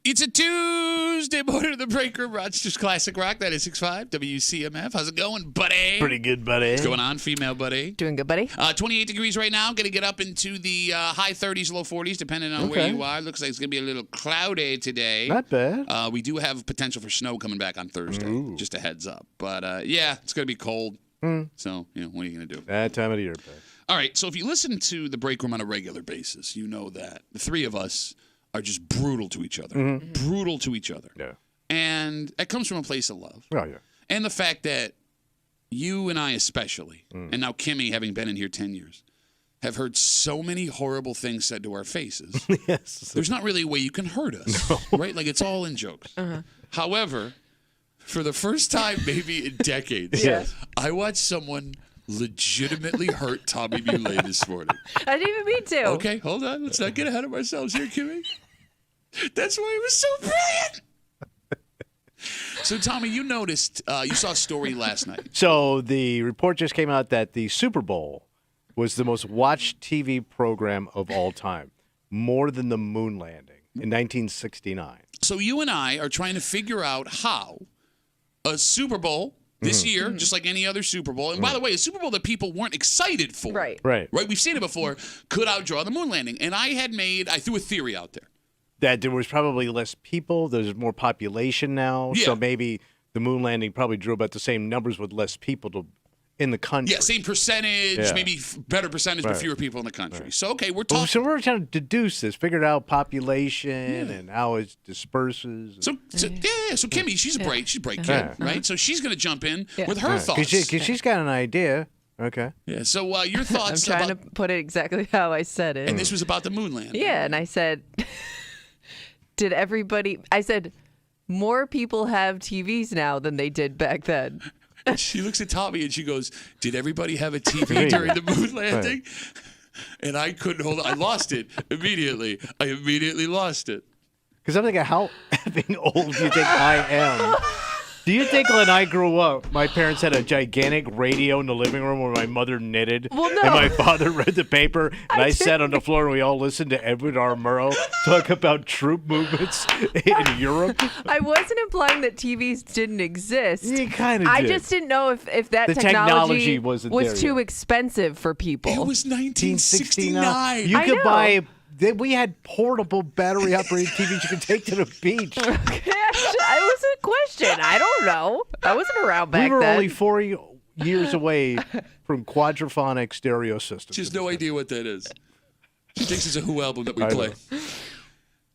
It's a Tuesday morning of the break room. Rochester's Classic Rock, 96.5 WCMF. How's it going, buddy? Pretty good, buddy. What's going on, female buddy? Doing good, buddy. 28 degrees right now. Going to get up into the high 30s, low 40s, depending on where you are. Looks like it's going to be a little cloudy today. Not bad. We do have potential for snow coming back on Thursday. Just a heads up. But, yeah, it's going to be cold. So, what are you going to do? That time of the year, bud. All right, so if you listen to the break room on a regular basis, you know that the three of us are just brutal to each other. Brutal to each other. Yeah. And that comes from a place of love. Oh, yeah. And the fact that you and I especially, and now Kimmy, having been in here 10 years, have heard so many horrible things said to our faces. Yes. There's not really a way you can hurt us, right? Like, it's all in jokes. However, for the first time maybe in decades, I watched someone legitimately hurt Tommy Muley this morning. I didn't even mean to. Okay, hold on. Let's not get ahead of ourselves here, Kimmy. That's why it was so brilliant. So, Tommy, you noticed, you saw a story last night. So the report just came out that the Super Bowl was the most watched TV program of all time, more than the moon landing in 1969. So you and I are trying to figure out how a Super Bowl this year, just like any other Super Bowl, and by the way, a Super Bowl that people weren't excited for. Right. We've seen it before, could outdraw the moon landing. And I threw a theory out there. That there was probably less people. There's more population now. Yeah. So maybe the moon landing probably drew about the same numbers with less people in the country. Yeah, same percentage, maybe better percentage, but fewer people in the country. So, okay, we're talking. So we're trying to deduce this, figure out population and how it disperses. So Kimmy, she's a bright kid, right? So she's going to jump in with her thoughts. Because she's got an idea. Okay. Yeah, so your thoughts I'm trying to put it exactly how I said it. And this was about the moon landing. Yeah, and I said, I said, more people have TVs now than they did back then. She looks at Tommy and she goes, did everybody have a TV during the moon landing? And I couldn't hold it. I lost it immediately. I immediately lost it. Because I'm thinking, how effing old do you think I am? Do you think when I grew up, my parents had a gigantic radio in the living room where my mother knitted, Well, no. and my father read the paper, and I sat on the floor and we all listened to Edward R. Murrow talk about troop movements in Europe? I wasn't implying that TVs didn't exist. You kind of I did. just didn't know if that The technology wasn't there was too yet. expensive for people. It was 1969. You I could know. buy. We had portable battery-operated TVs you could take to the beach. Okay, it was a question. I don't know. I wasn't around back We were then. only 4 years away from quadraphonic stereo systems. She has no idea what that is. She thinks it's a Who album that we I play. know.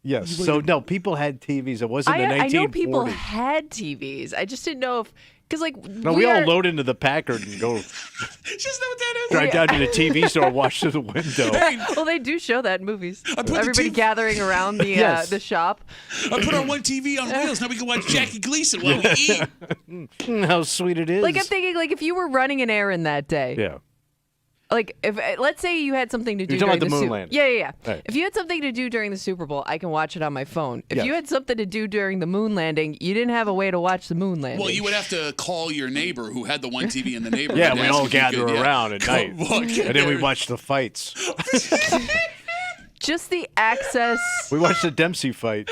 Yes. So, no, people had TVs. It wasn't the 1940s. I know people had TVs. I just didn't know if... Because, like, No, we all load into the Packard and go She doesn't know what that is. drive down to the TV store and watch through the window. Well, they do show that in movies. put the Everybody TV gathering around the Yes. the shop. I put on one TV on wheels. Now we can watch Jackie Gleason while we eat. How sweet it is. Like, I'm thinking, like, if you were running an errand that day, Yeah. like, if let's say you had something to do You're talking during about the moon Super landing. Yeah. Right. If you had something to do during the Super Bowl, I can watch it on my phone. If Yes. you had something to do during the moon landing, you didn't have a way to watch the moon landing. Well, you would have to call your neighbor who had the one TV in the neighborhood. Yeah, and we ask all if you gather could, around at night. Walk in And then we there. watch the fights. Just the access We watched the Dempsey fight.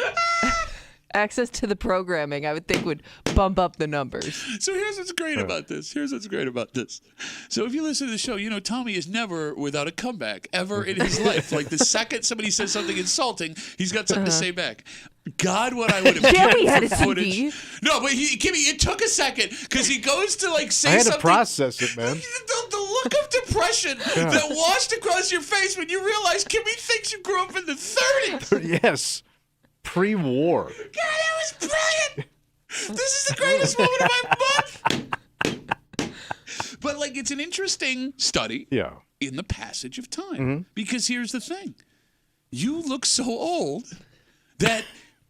to the programming, I would think would bump up the numbers. So here's what's great about this. So if you listen to the show, you know Tommy is never without a comeback ever in his life. Like the second somebody says something insulting, he's got something to say back. God, what I would have Kimmy had given a for footage. TV. No, but Kimmy, it took a second because he goes to like say I had something. to process it, man. The look of depression that washed across your face when you realize Kimmy thinks you grew up in the 30s. Yes. Pre-war. God, that was brilliant. This is the greatest moment of my month. But, like, it's an interesting study Yeah. in the passage of time. Because here's the thing. You look so old that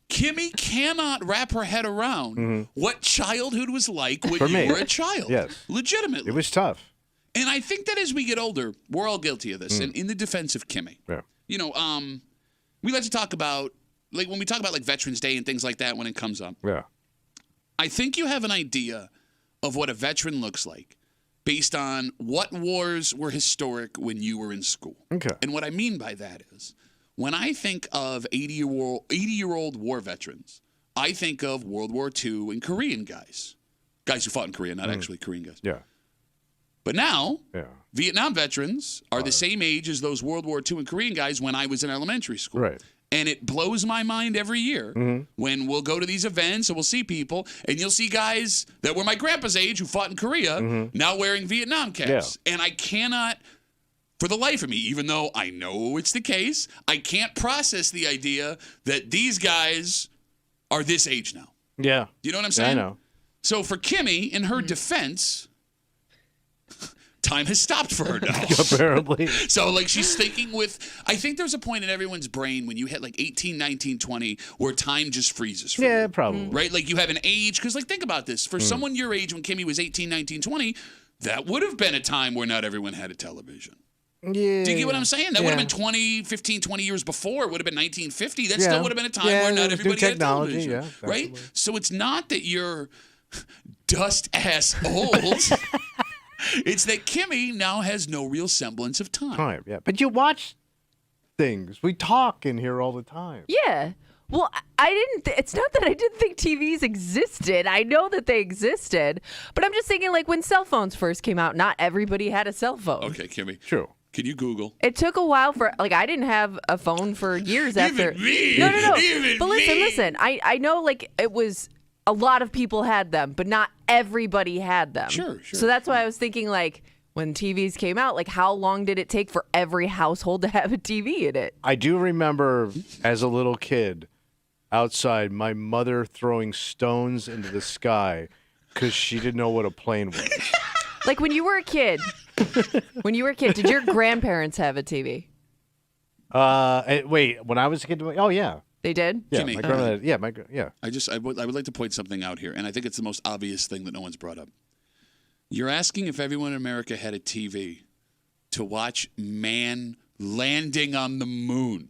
Kimmy cannot wrap her head around what childhood was like when For you me. were a child. Yes. Legitimately. It was tough. And I think that as we get older, we're all guilty of this. And in the defense of Kimmy, Yeah. you know, we like to talk about, like, when we talk about, like, Veterans Day and things like that when it comes up. Yeah. I think you have an idea of what a veteran looks like based on what wars were historic when you were in school. Okay. And what I mean by that is when I think of 80-year-old war veterans, I think of World War II and Korean guys who fought in Korea, not actually Korean guys. Yeah. But now, Yeah. Vietnam veterans are the same age as those World War II and Korean guys when I was in elementary school. Right. And it blows my mind every year when we'll go to these events and we'll see people, and you'll see guys that were my grandpa's age who fought in Korea now wearing Vietnam caps. Yeah. And I cannot, for the life of me, even though I know it's the case, I can't process the idea that these guys are this age now. Yeah. You know what I'm saying? I know. So for Kimmy, in her defense, time has stopped for her now. Apparently. So, like, she's thinking I think there's a point in everyone's brain when you hit, like, 18, 19, 20, where time just freezes for Yeah, you. probably. Right? Like, you have an age. Because, like, think about this. For someone your age when Kimmy was 18, 19, 20, that would have been a time where not everyone had a television. Yeah. Do you get what I'm saying? That would have Yeah. been 15, 20 years before. It would have been 1950. That Yeah. still would have been a time Yeah, where not it was new everybody had a technology, television. yeah, right? definitely. So it's not that you're dust-ass old. It's that Kimmy now has no real semblance of time. Yeah. But you watch things. We talk in here all the time. Yeah. Well, I didn't. It's not that I didn't think TVs existed. I know that they existed, but I'm just thinking, like, when cell phones first came out, not everybody had a cell phone. Okay, Kimmy. True. Can you Google? It took a while for, like, I didn't have a phone for years after. Even me. No. Even But me. listen. I know, like, it was a lot of people had them, but not everybody had them. Sure. So that's why I was thinking, like, when TVs came out, like, how long did it take for every household to have a TV in it? I do remember as a little kid outside my mother throwing stones into the sky because she didn't know what a plane was. Like, when you were a kid, did your grandparents have a TV? Wait, when I was a kid, oh yeah, They did? yeah, Jimmy. my grandmother, yeah. I would like to point something out here, and I think it's the most obvious thing that no one's brought up. You're asking if everyone in America had a TV to watch man landing on the moon.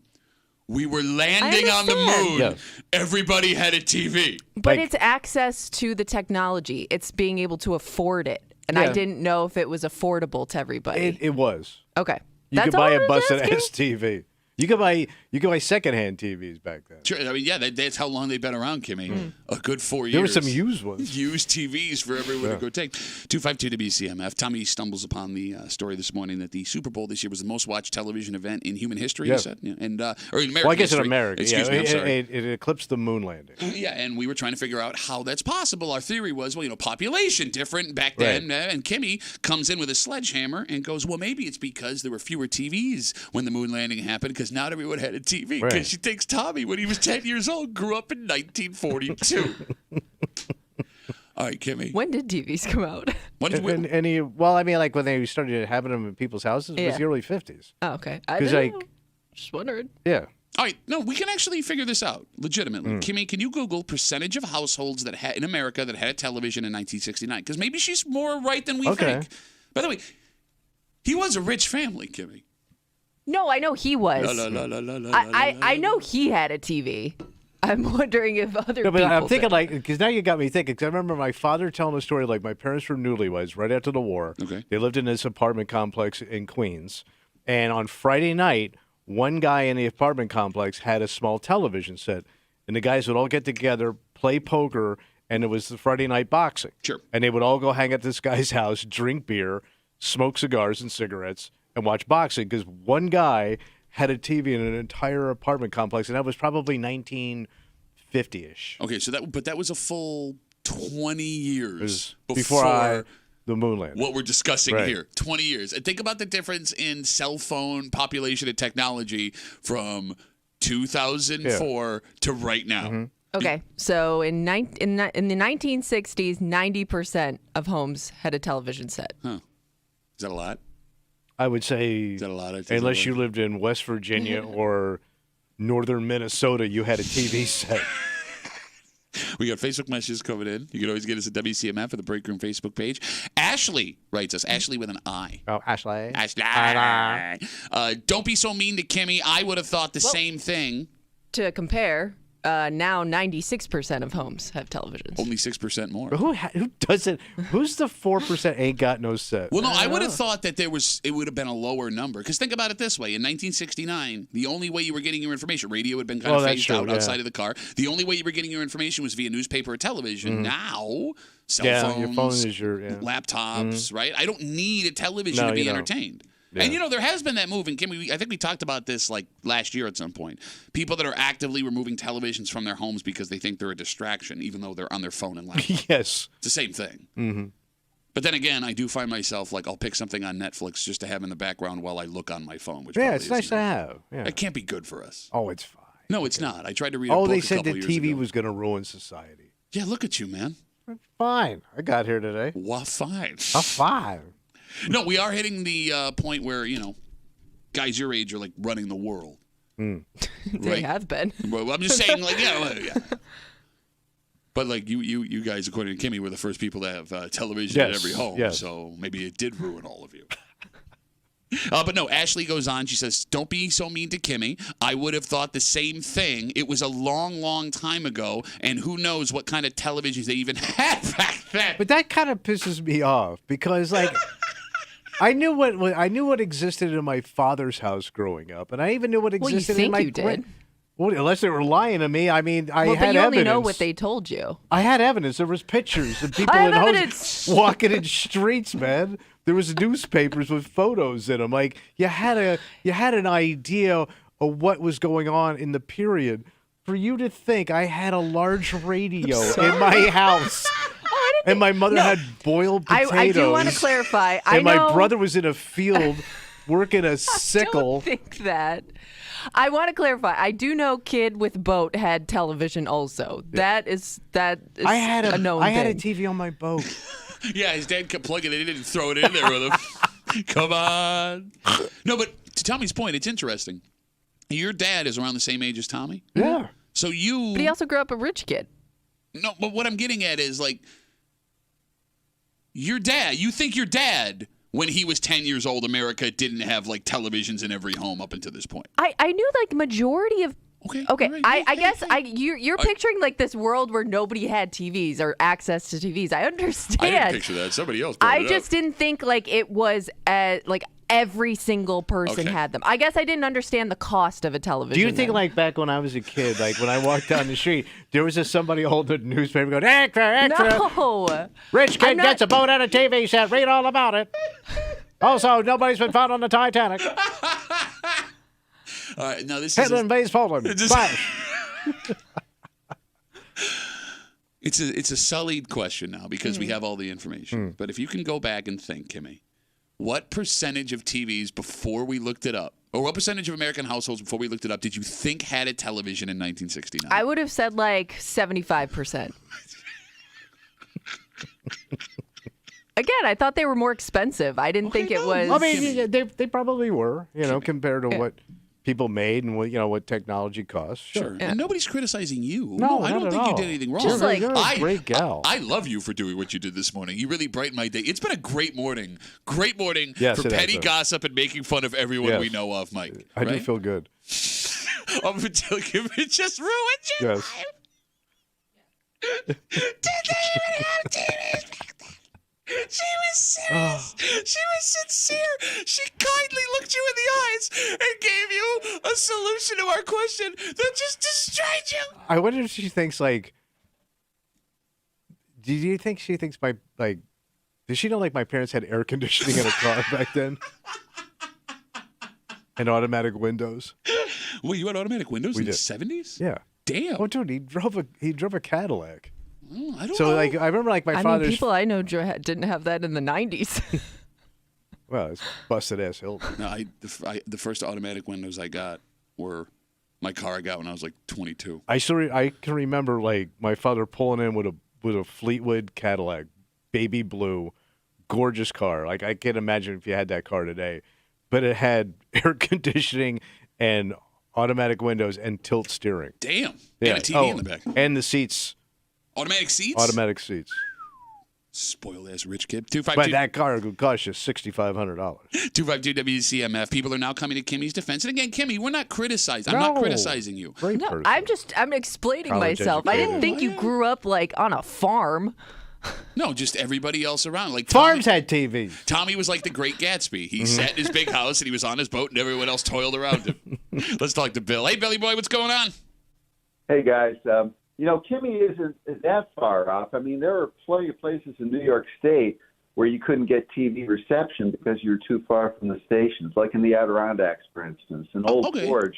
We were landing on the understand. moon. Yes. Everybody had a TV. But Like- it's access to the technology. It's being able to afford it. And I Yeah. didn't know if it was affordable to everybody. It was. Okay. You That's could all buy I a was busted asking. ass TV. You could buy secondhand TVs back then. Sure. I mean, yeah, that's how long they've been around, Kimmy. A good 4 years. There were some used ones. Used TVs for everyone to go take. 252 WCMF. Tommy stumbles upon the story this morning that the Super Bowl this year was the most watched television event in human history, Yeah. you said? Yeah. And, or in American Well, I guess in history. America, Excuse me, I'm sorry. it eclipsed the moon landing. Yeah, and we were trying to figure out how that's possible. Our theory was, well, population different back then. And Kimmy comes in with a sledgehammer and goes, well, maybe it's because there were fewer TVs when the moon landing happened because not everyone had a TV. Because Right. she takes Tommy when he was 10 years old, grew up in 1942. All right, Kimmy. When did TVs come out? When did we- Well, I mean, like when they started having them in people's houses, it was Yeah. the early 50s. Oh, okay. I 'Cause, don't like- know. Just wondering. Yeah. All right, no, we can actually figure this out legitimately. Kimmy, can you Google percentage of households that had in America that had a television in 1969? Because maybe she's more right than we Okay. think. By the way, he was a rich family, Kimmy. No, I know he was. I know he had a TV. I'm wondering if other No, but people I'm thinking did. like, because now you got me thinking, because I remember my father telling a story like my parents were newlyweds right after the war. Okay. They lived in this apartment complex in Queens. And on Friday night, one guy in the apartment complex had a small television set. And the guys would all get together, play poker, and it was the Friday night boxing. Sure. And they would all go hang at this guy's house, drink beer, smoke cigars and cigarettes, and watch boxing because one guy had a TV in an entire apartment complex, and that was probably 1950-ish. Okay, so that was a full 20 years Before the moon landing. what we're discussing Right. here. 20 years. And think about the difference in cell phone population and technology from 2004 to right now. Okay, so in the 1960s, 90% of homes had a television set. Is that a lot? I would say, Is that a lot? unless you lived in West Virginia or northern Minnesota, you had a TV set. We got Facebook messages coming in. You can always get us at WCMF or the Break Room Facebook page. Ashley writes us. Ashley with an I. Oh, Ashley. Ashley. Don't be so mean to Kimmy. I would have thought the same thing. To compare, now 96% of homes have televisions. Only 6% more. Who doesn't? Who's the 4% ain't got no set? Well, no, I would have thought that it would have been a lower number. Because think about it this way. In 1969, the only way you were getting your information, radio had been kind of phased out outside of the car. The only way you were getting your information was via newspaper or television. Now, cell phones, your phone is your laptops, right? I don't need a television to be entertained. Yeah. And, there has been that move, and Kim, I think we talked about this like last year at some point. People that are actively removing televisions from their homes because they think they're a distraction, even though they're on their phone and laptop. Yes. It's the same thing. Mm-hmm. But then again, I do find myself, like, I'll pick something on Netflix just to have in the background while I look on my phone. Which it's nice to have. Yeah. It can't be good for us. Oh, it's fine. No, it's not. I tried to read a book they said that TV was going to ruin society. Yeah, look at you, man. Fine. I got here today. Well, fine. Fine. No, we are hitting the point where, guys your age are like running the world. They right? have been. Well, I'm just saying, like, yeah. But like you guys, according to Kimmy, were the first people to have television in every home. Yes. So maybe it did ruin all of you. But no, Ashley goes on. She says, "Don't be so mean to Kimmy. I would have thought the same thing. It was a long, long time ago, and who knows what kind of televisions they even had back then." But that kind of pisses me off because, like, I knew what existed in my father's house growing up, and I even knew what existed in my. You did. Well, unless they were lying to me. I mean, I had but you evidence. only know what they told you. I had evidence. There was pictures of people in homes walking in streets, man. There was newspapers with photos in them. Like you had an idea of what was going on in the period. For you to think I had a large radio in my house. And my mother had boiled potatoes. I do want to clarify. And my brother was in a field working a sickle. I don't think that. I want to clarify. I do know Kid with Boat had television also. Yeah. That is I had a known I had a thing. TV on my boat. Yeah, his dad kept plugging it in and throwing it in there with him. Come on. No, but to Tommy's point, it's interesting. Your dad is around the same age as Tommy. Yeah. So you. But he also grew up a rich kid. No, but what I'm getting at is like. Your dad, you think your dad, when he was 10 years old, America didn't have like televisions in every home up until this point. I knew like majority of. Okay. Right. I guess you're picturing like this world where nobody had TVs or access to TVs. I understand. I didn't picture that. Somebody else. I just didn't think like it was like every single person had them. I guess I didn't understand the cost of a television. Do you think like back when I was a kid, like when I walked down the street, there was just somebody holding a newspaper going, "Extra, extra! No. Rich kid gets a boat and a TV set. Read all about it." Also, nobody's been found on the Titanic. All right, now this Hitler invades Poland. It's a sullied question now because we have all the information. But if you can go back and think, Kimmy, what percentage of TVs before we looked it up, or what percentage of American households before we looked it up, did you think had a television in 1969? I would have said like 75%. Again, I thought they were more expensive. I didn't think it was. I mean, they probably were, compared to what people made and what technology costs. Sure. And nobody's criticizing you. No, I don't think you did anything wrong. Just like, you're a great gal. I love you for doing what you did this morning. You really brightened my day. It's been a great morning. Great morning yes, for petty gossip and making fun of everyone we know of, Mike. I do feel good. Up until it just ruined your life. Did they even have TVs back then? She was serious. She was sincere. She kindly looked you in the eyes and gave you a solution to our question that just destroyed you. I wonder if she thinks like. Do you think she thinks does she know like my parents had air conditioning in a car back then? And automatic windows. Well, you had automatic windows in the 70s? Yeah. Damn. Oh, dude, he drove a Cadillac. I don't so know. like I remember like my father's. people I know didn't have that in the 90s. Well, it's busted ass Hilton. No, the first automatic windows I got were my car I got when I was like 22. I can remember like my father pulling in with a Fleetwood Cadillac, baby blue, gorgeous car. Like I can't imagine if you had that car today, but it had air conditioning and automatic windows and tilt steering. Damn. Yeah. And a TV in the back. And the seats. Automatic seats? Automatic seats. Spoiled ass rich kid. But that car could cost you $6,500. 252 WCMF. People are now coming to Kimmy's defense. And again, Kimmy, we're not criticizing. I'm not criticizing you. Great No, person. I'm explaining College myself. I didn't educated. think you grew up like on a farm. No, just everybody else around. Like Farms had TVs. Tommy was like the Great Gatsby. He sat in his big house and he was on his boat, and everyone else toiled around him. Let's talk to Bill. Hey, Billy boy, what's going on? Hey, guys. Kimmy isn't that far off. I mean, there are plenty of places in New York State where you couldn't get TV reception because you were too far from the stations, like in the Adirondacks, for instance. In Old Forge,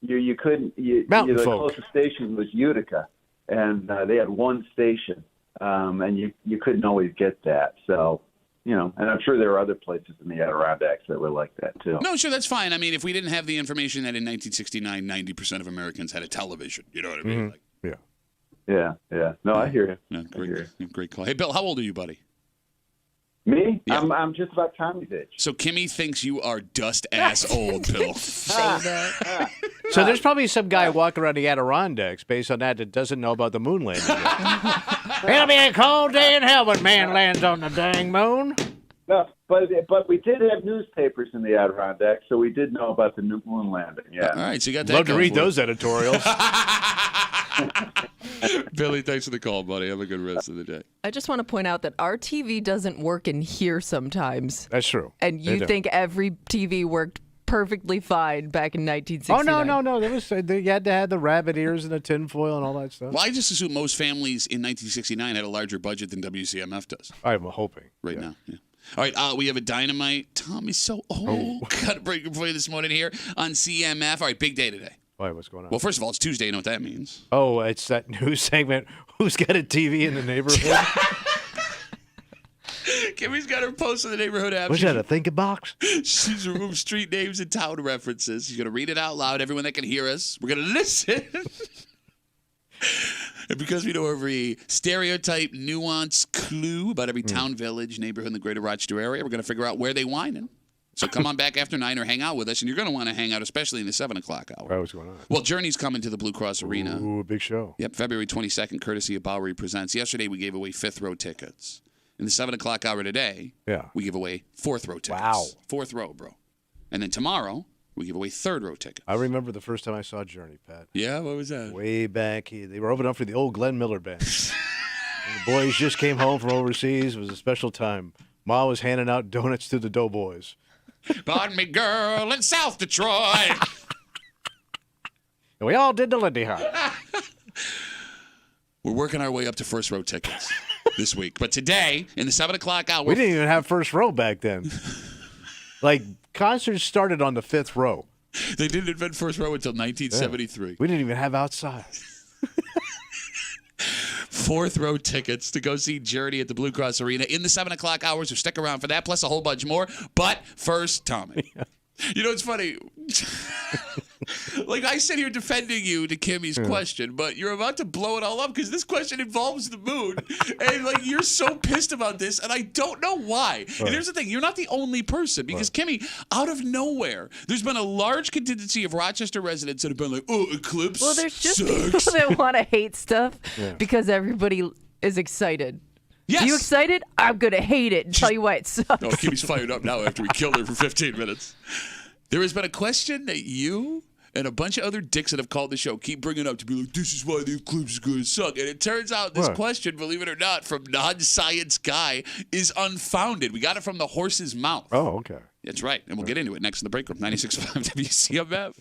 you couldn't. The closest station was Utica, and they had one station, and you couldn't always get that. So, and I'm sure there are other places in the Adirondacks that were like that too. No, sure, that's fine. I mean, if we didn't have the information that in 1969, 90% of Americans had a television, you know what I mean? Mm-hmm. Like, Yeah. No, I hear you. no, great call. Hey, Bill, how old are you, buddy? Me? Yeah. I'm just about Tommy's age. So Kimmy thinks you are dust ass old, Bill. So there's probably some guy walking around the Adirondacks based on that doesn't know about the moon landing yet. It'll be a cold day in hell when man lands on the dang moon. No, but we did have newspapers in the Adirondacks, so we did know about the new moon landing. Yeah. All right, so you got that. Love to going read for you. those editorials. Billy, thanks for the call, buddy. Have a good rest of the day. I just want to point out that our TV doesn't work in here sometimes. That's true. And They you don't. think every TV worked perfectly fine back in 1969. Oh, no. You had to have the rabbit ears and the tinfoil and all that stuff. Well, I just assume most families in 1969 had a larger budget than WCMF does I'm hoping. right now. Yeah. All right, we have a dynamite. Tom is so old. Got a break for you this morning here on CMF. All right, big day today. Why, what's going on? Well, first of all, it's Tuesday. You know what that means. Oh, it's that news segment. Who's got a TV in the neighborhood? Kimmy's got her post in the neighborhood app. What's that, a thinking box? She's removed street names and town references. She's going to read it out loud. Everyone that can hear us, we're going to listen. And because we know every stereotype, nuance, clue about every town, village, neighborhood in the greater Rochester area, we're going to figure out where they whining. So come on back after 9 or hang out with us. And you're going to want to hang out, especially in the 7 o'clock hour. Right, what's going on? Well, Journey's coming to the Blue Cross Arena. Ooh, a big show. Yep, February 22nd, courtesy of Bowery Presents. Yesterday, we gave away 5th row tickets. In the 7 o'clock hour today, we give away 4th row tickets. Wow. 4th row, bro. And then tomorrow, we give away 3rd row tickets. I remember the first time I saw Journey, Pat. Yeah, what was that? Way back, they were opening up for the old Glenn Miller Band. And the boys just came home from overseas. It was a special time. Ma was handing out donuts to the doughboys. Pardon me, girl, in South Detroit. And we all did the Lindy Hop. We're working our way up to 1st row tickets this week. But today, in the 7 o'clock hour, We didn't even have first row back then. Like, concerts started on the 5th row. they didn't invent 1st row until 1973. We didn't even have outside. 4th row tickets to go see Journey at the Blue Cross Arena in the 7 o'clock hours. So stick around for that, plus a whole bunch more. But first, Tommy. Yeah. You know, it's funny. Like, I sit here defending you to Kimmy's question, but you're about to blow it all up because this question involves the moon. And, like, you're so pissed about this, and I don't know why. And here's the thing. You're not the only person because, Kimmy, out of nowhere, there's been a large contingency of Rochester residents that have been like, oh, Eclipse Well, there's just sucks. people that want to hate stuff because everybody is excited. Yes. You excited? I'm going to hate it and tell you why it sucks. Oh, Kimmy's fired up now after we killed her for 15 minutes. There has been a question that you and a bunch of other dicks that have called the show keep bringing up to be like, this is why the Eclipse is going to suck. And it turns out this question, believe it or not, from non-science guy is unfounded. We got it from the horse's mouth. Oh, okay. That's right. And we'll get into it next in the break room. 96.5 WCMF.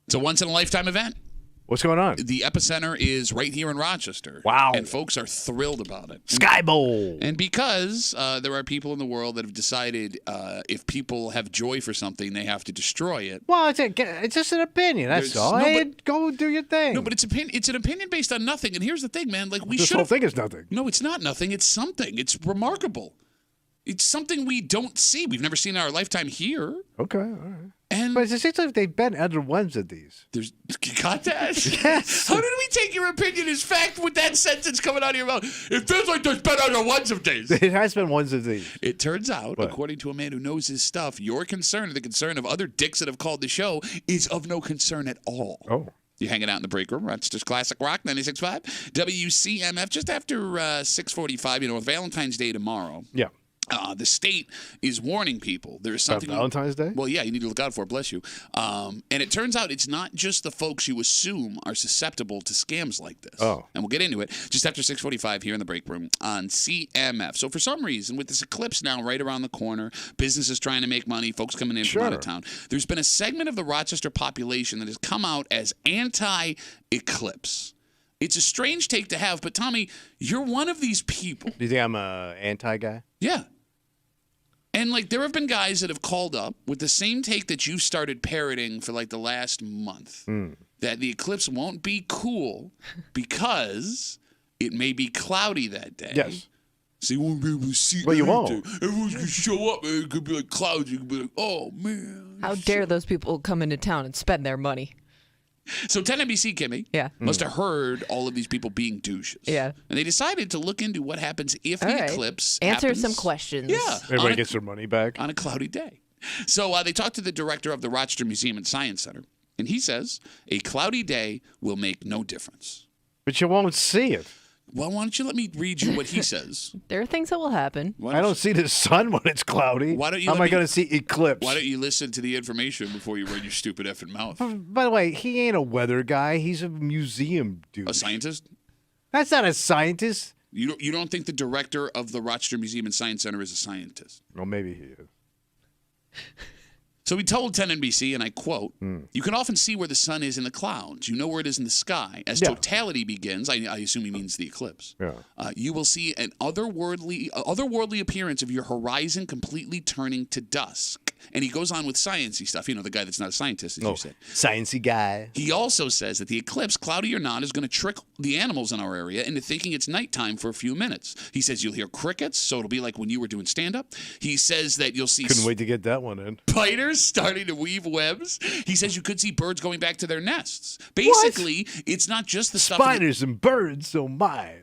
It's a once-in-a-lifetime event. What's going on? The epicenter is right here in Rochester. Wow. And folks are thrilled about it. Sky Bowl. And because there are people in the world that have decided if people have joy for something, they have to destroy it. Well, it's just an opinion. That's There's- all. no, Hey, but- go do your thing. No, but it's an opinion based on nothing. And here's the thing, man. Like we this should. whole thing is nothing. No, it's not nothing. It's something. It's remarkable. It's something we don't see. We've never seen in our lifetime here. Okay, all right. And But it seems like they've been other ones of these. there's you got that? Yes. How did we take your opinion as fact with that sentence coming out of your mouth? It feels like there's been other ones of days. It has been ones of these. It turns out, What? according to a man who knows his stuff, your concern or the concern of other dicks that have called the show is of no concern at all. Oh. You're hanging out in the break room. Rochester's Classic Rock, 96.5. WCMF, just after 6:45, with Valentine's Day tomorrow. Yeah. The state is warning people. There's something. Valentine's Day? Well, yeah, you need to look out for it. Bless you. And it turns out it's not just the folks you assume are susceptible to scams like this. Oh. And we'll get into it just after 6:45 here in the break room on CMF. So for some reason, with this eclipse now right around the corner, businesses trying to make money, folks coming in from out of town, there's been a segment of the Rochester population that has come out as anti-eclipse. It's a strange take to have, but Tommy, you're one of these people. Do you think I'm a anti-guy? Yeah. And, there have been guys that have called up with the same take that you started parroting for, the last month. That the eclipse won't be cool because it may be cloudy that day. Yes. So you won't be able to see Well, you anything. won't. Everyone's going to show up, and it could be clouds. You could be like, oh, man. How dare those people come into town and spend their money? So 10 NBC, Kimmy, Yeah. must have heard all of these people being douches. Yeah. And they decided to look into what happens if the All right. eclipse Answer happens. some questions. Yeah. Everybody gets their money back. On a cloudy day. So they talked to the director of the Rochester Museum and Science Center, and he says a cloudy day will make no difference. But you won't see it. Well, why don't you let me read you what he says? There are things that will happen. I don't see the sun when it's cloudy. Why don't you How let am I me- going to see eclipse? Why don't you listen to the information before you run your stupid effing mouth? By the way, he ain't a weather guy. He's a museum dude. A scientist? That's not a scientist. You don't think the director of the Rochester Museum and Science Center is a scientist? Well, maybe he is. So he told 10 NBC, and I quote, "You can often see where the sun is in the clouds. You know where it is in the sky. As Yeah. totality begins," I assume he means the eclipse, Yeah. "you will see an otherworldly appearance of your horizon completely turning to dusk." And he goes on with sciencey stuff. The guy that's not a scientist, as you said. Sciencey guy. He also says that the eclipse, cloudy or not, is going to trick the animals in our area into thinking it's nighttime for a few minutes. He says you'll hear crickets, so it'll be like when you were doing stand-up. He says that you'll see Couldn't wait to get that one in. spiders starting to weave webs. He says you could see birds going back to their nests. Basically, it's not just the stuff. Spiders and birds, oh my.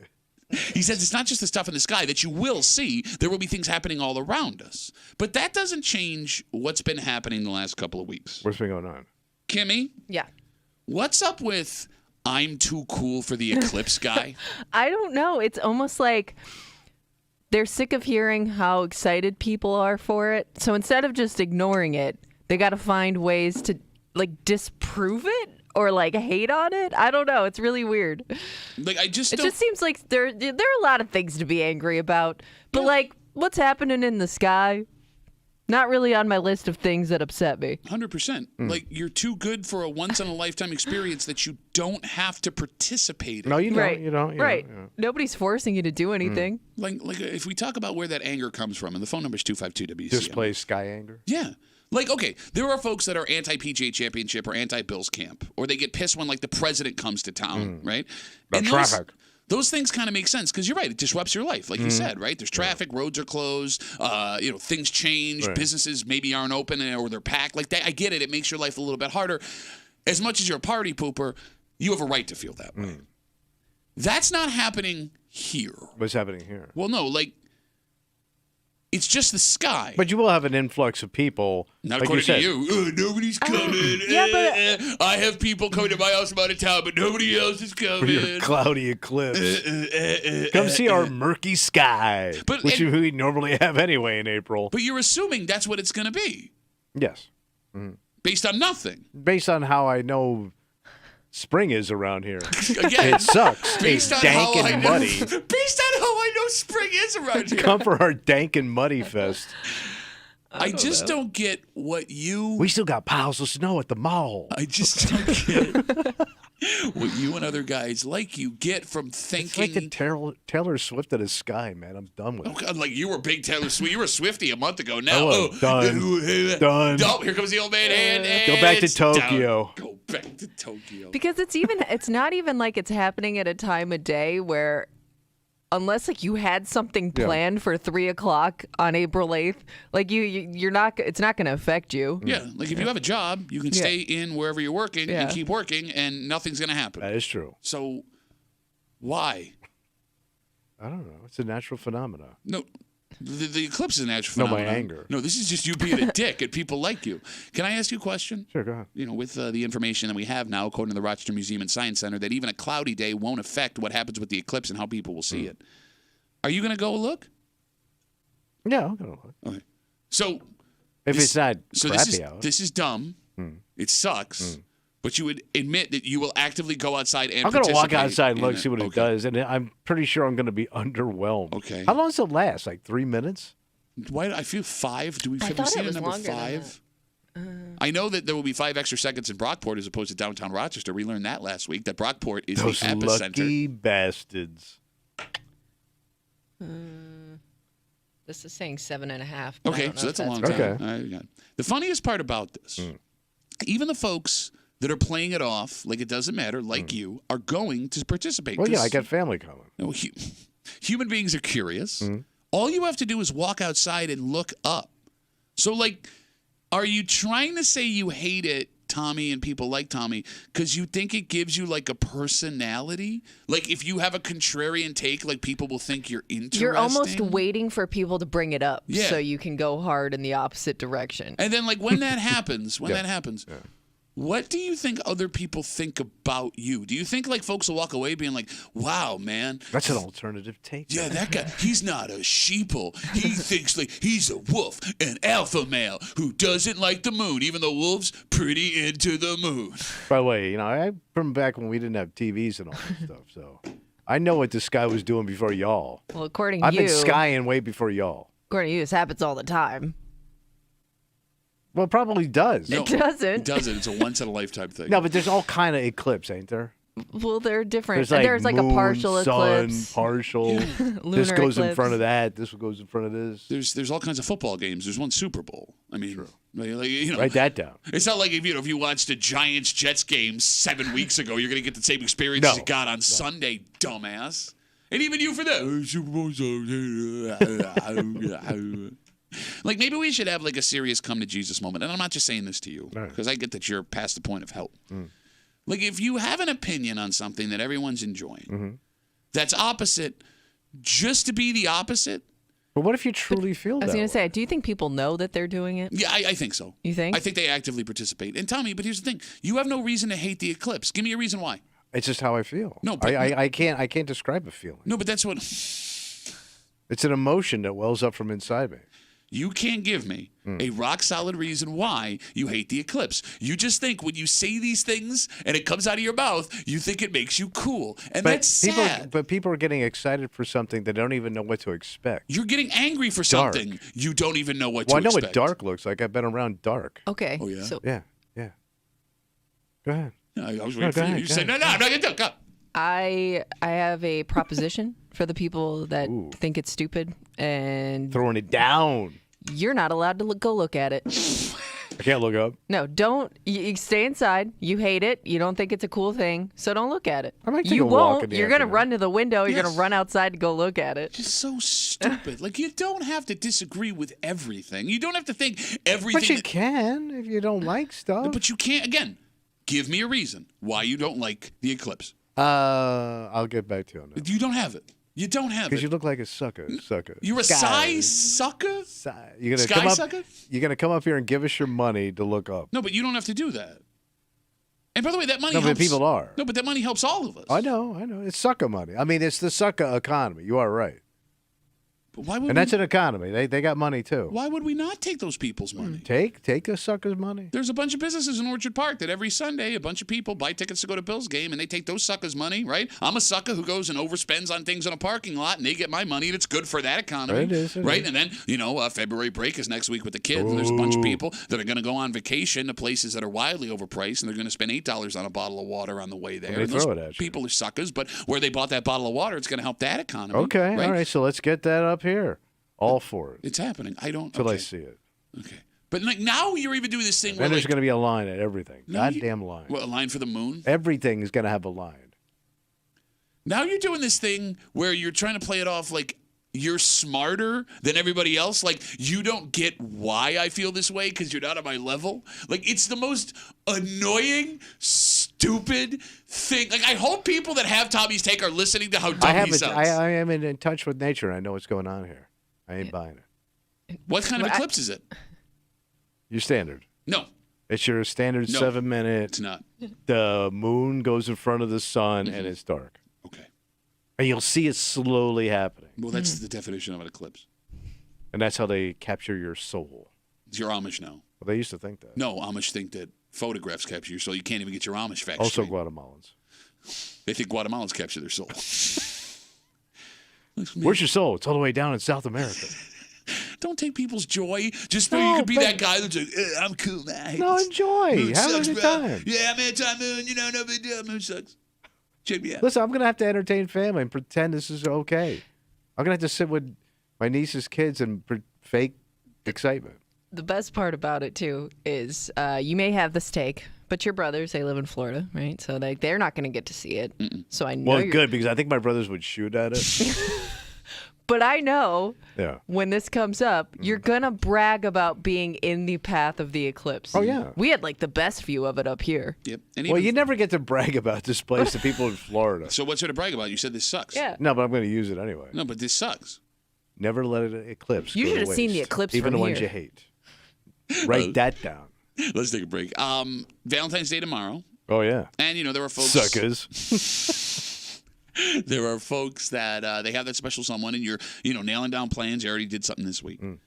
He says it's not just the stuff in the sky that you will see. There will be things happening all around us. But that doesn't change what's been happening the last couple of weeks. What's been going on? Kimmy, Yeah. what's up with I'm too cool for the eclipse guy? I don't know. It's almost like they're sick of hearing how excited people are for it. So instead of just ignoring it, they got to find ways to disprove it or hate on it. I don't know. It's really weird. I just It don't. just seems like there are a lot of things to be angry about. But what's happening in the sky? Not really on my list of things that upset me. 100%. You're too good for a once-in-a-lifetime experience that you don't have to participate in. No, you don't. Right. You don't. Right. You don't. Nobody's forcing you to do anything. If we talk about where that anger comes from, and the phone number is 252-WCMF. Display sky anger. Yeah. Okay, there are folks that are anti-PGA Championship or anti-Bills camp, or they get pissed when, the president comes to town, right? About traffic. Those things kind of make sense because you're right. It disrupts your life, like you said, right? There's traffic, roads are closed, things change, Right. businesses maybe aren't open or they're packed. That, I get it. It makes your life a little bit harder. As much as you're a party pooper, you have a right to feel that way. That's not happening here. What's happening here? Well, no, it's just the sky. But you will have an influx of people. Not like according you said. to you. Nobody's coming. yeah, but- I have people coming to my house from out of town, but nobody else is For your coming. cloudy eclipse. Come see our murky sky, But- which and- we normally have anyway in April. But you're assuming that's what it's going to be, Yes. based on nothing. Based on how I know spring is around here. Again, It sucks. based It's on how dank I and know, muddy. Based on how I know spring is around here. Come for our dank and muddy fest. I just don't get what you. We still got piles of snow at the mall. I just don't get what you and other guys like you get from thinking. It's like the Taylor Swift of the sky, man. I'm done with Oh it. God, like you were big Taylor Swift. You were a Swiftie a month ago. Now, Done. Oh, here comes the old man. And Go back to it's Tokyo. down. Go back to Tokyo. Because it's not even like it's happening at a time of day where, unless like you had something planned for 3:00 on April 8th, like you're not, it's not going to affect you. Yeah, like if you have a job, you can stay in wherever you're working and Yeah. keep working, and nothing's going to happen. That is true. So, why? I don't know. It's a natural phenomenon. No, the eclipse is a natural No, my phenomenon. anger. No, this is just you being a dick and people like you. Can I ask you a question? Sure, go ahead. You know, with the information that we have now, according to the Rochester Museum and Science Center, that even a cloudy day won't affect what happens with the eclipse and how people will see it. Are you going to go look? Yeah, I'm gonna look. Okay. So, If it's not crappy out. this is dumb. It sucks. But you would admit that you will actively go outside and I'm going to walk participate outside and in look, see what it Okay. does, and I'm pretty sure I'm going to be underwhelmed. Okay. How long does it last? Like 3 minutes? Why? I feel 5. Do we I have we thought it seen a was number longer than 5? I know that there will be 5 extra seconds in Brockport as opposed to downtown Rochester. We learned that last week, that Brockport is Those the epicenter. lucky bastards. This is saying 7.5. but I Okay, don't know so if that's a long right. time. Okay. All right, we got it. The funniest part about this, even the folks that are playing it off like it doesn't matter, like you, are going to participate. Well, yeah, 'cause, I got family coming. you know, human beings are curious. All you have to do is walk outside and look up. So, like, are you trying to say you hate it, Tommy, and people like Tommy, because you think it gives you, like, a personality? Like, if you have a contrarian take, like, people will think you're interesting? You're almost waiting for people to bring it up Yeah. so you can go hard in the opposite direction. And then, like, when that happens, what do you think other people think about you? Do you think, like, folks will walk away being like, wow, man. That's an alternative take. Yeah, that guy, he's not a sheeple. He thinks like he's a wolf, an alpha male who doesn't like the moon, even though wolves pretty into the moon. By the way, you know, I from back when we didn't have TVs and all that stuff, so I know what this guy was doing before y'all. Well, according to I've you, been skying way before y'all. according to you, this happens all the time. Well, it probably does. No, It doesn't. It doesn't. It's a once-in-a-lifetime thing. No, but there's all kind of eclipse, ain't there? Well, they're different. There's like, moon, a partial sun, eclipse. partial. Lunar This goes in eclipse. front of that. This goes in front of this. There's all kinds of football games. There's one Super Bowl. I mean, like, you know, Write that down. it's not like if you watched a Giants Jets game 7 weeks ago, you're gonna get the same experience as you got on Sunday, dumbass. And even you for that. Super Bowl. Like, maybe we should have like a serious come to Jesus moment. And I'm not just saying this to you because I get that you're past the point of help. Like, if you have an opinion on something that everyone's enjoying, that's opposite, just to be the opposite. But what if you truly feel that? I was going way? to say, do you think people know that they're doing it? Yeah, I think so. You think? I think they actively participate. And Tommy, but here's the thing: you have no reason to hate the eclipse. Give me a reason why. It's just how I feel. No, but- I can't describe a feeling. No, but that's what It's an emotion that wells up from inside me. you can't give me a rock solid reason why you hate the eclipse. You just think when you say these things and it comes out of your mouth, you think it makes you cool, and that's sad. But people are getting excited for something they don't even know what to expect. You're getting angry for Dark. something you don't even know what Well, I to know expect. what dark looks like. I've been around dark. Okay. Oh, yeah? So Yeah. Go ahead. I was No, waiting for go you. ahead, You go said, no, I'm not going to go. I have a proposition for the people that think it's stupid, and Throwing it down. you're not allowed to go look at it. I can't look up. No, don't. You stay inside. You hate it. You don't think it's a cool thing, so don't look at it. I might take you a walk won't. in the You're gonna afternoon. run to the window. You're Yes. gonna run outside to go look at it. Just so stupid. Like, you don't have to disagree with everything. You don't have to think everything. But you that- can if you don't like stuff. But you can't. Again, give me a reason why you don't like the eclipse. I'll get back to you on that. You don't have it. You don't have Because it. you look like a sucker. You're a Sky. size sucker? You're gonna Sky come up. sucker? You're gonna come up here and give us your money to look up. No, but you don't have to do that. And by the way, that money No, but helps. people are. No, but that money helps all of us. I know. It's sucker money. I mean, it's the sucker economy. You are right. Why would And that's an economy. They got money too. Why would we not take those people's money? Take a sucker's money. There's a bunch of businesses in Orchard Park that every Sunday a bunch of people buy tickets to go to Bill's game and they take those suckers' money, right? I'm a sucker who goes and overspends on things in a parking lot and they get my money and it's good for that economy. It is. Right? And then, February break is next week with the kids and there's a bunch of people that are going to go on vacation to places that are wildly overpriced and they're going to spend $8 on a bottle of water on the way there. They And throw those it at you. people are suckers, but where they bought that bottle of water, it's going to help that economy. Okay, right? all right. So let's get that up here. All for it. It's happening. I don't. Till I okay. see it. Okay. But like now you're even doing this thing where And there's like, going to be a line at everything. No, Goddamn line. what, a line for the moon? Everything is going to have a line. Now you're doing this thing where you're trying to play it off like you're smarter than everybody else. Like you don't get why I feel this way because you're not on my level. Like it's the most annoying, stupid thing. Like I hope people that have Tommy's take are listening to how dumb he sounds. I am in touch with nature. And I know what's going on here. I ain't buying it. What kind of eclipse is it? Your standard. No, It's your standard No, 7 minute. it's not. The moon goes in front of the sun and it's dark. Okay. And you'll see it slowly happening. Well, that's the definition of an eclipse. And that's how they capture your soul. It's your Amish now. Well, they used to think that. No, Amish think that photographs capture your soul. You can't even get your Amish facts Also straight. Guatemalans. They think Guatemalans capture their soul. Where's your soul? It's all the way down in South America. Don't take people's joy just so No, you can be but- that guy that's like, I'm cool, man. I hate No, this. enjoy. Moon Have a sucks, good bro. time. Yeah, I'm anti-moon. No big deal. Moon sucks. Check me out. Listen, I'm going to have to entertain family and pretend this is okay. I'm going to have to sit with my niece's kids and fake excitement. The best part about it too is you may have the steak, but your brothers, they live in Florida, right? So they're not going to get to see it. So I know. Well, you're- good, because I think my brothers would shoot at it. But I know Yeah. when this comes up, you're gonna brag about being in the path of the eclipse. Oh, yeah. We had like the best view of it up here. Yep. And Well, even- you never get to brag about this place to people in Florida. So what's there to brag about? You said this sucks. Yeah. No, but I'm going to use it anyway. No, but this sucks. Never let it eclipse. You go should to have seen the waste, eclipse even from the ones here. you hate. Write that down. Let's take a break. Valentine's Day tomorrow. Oh, yeah. And, there are folks. Suckers. There are folks that they have that special someone and you're, nailing down plans. You already did something this week. And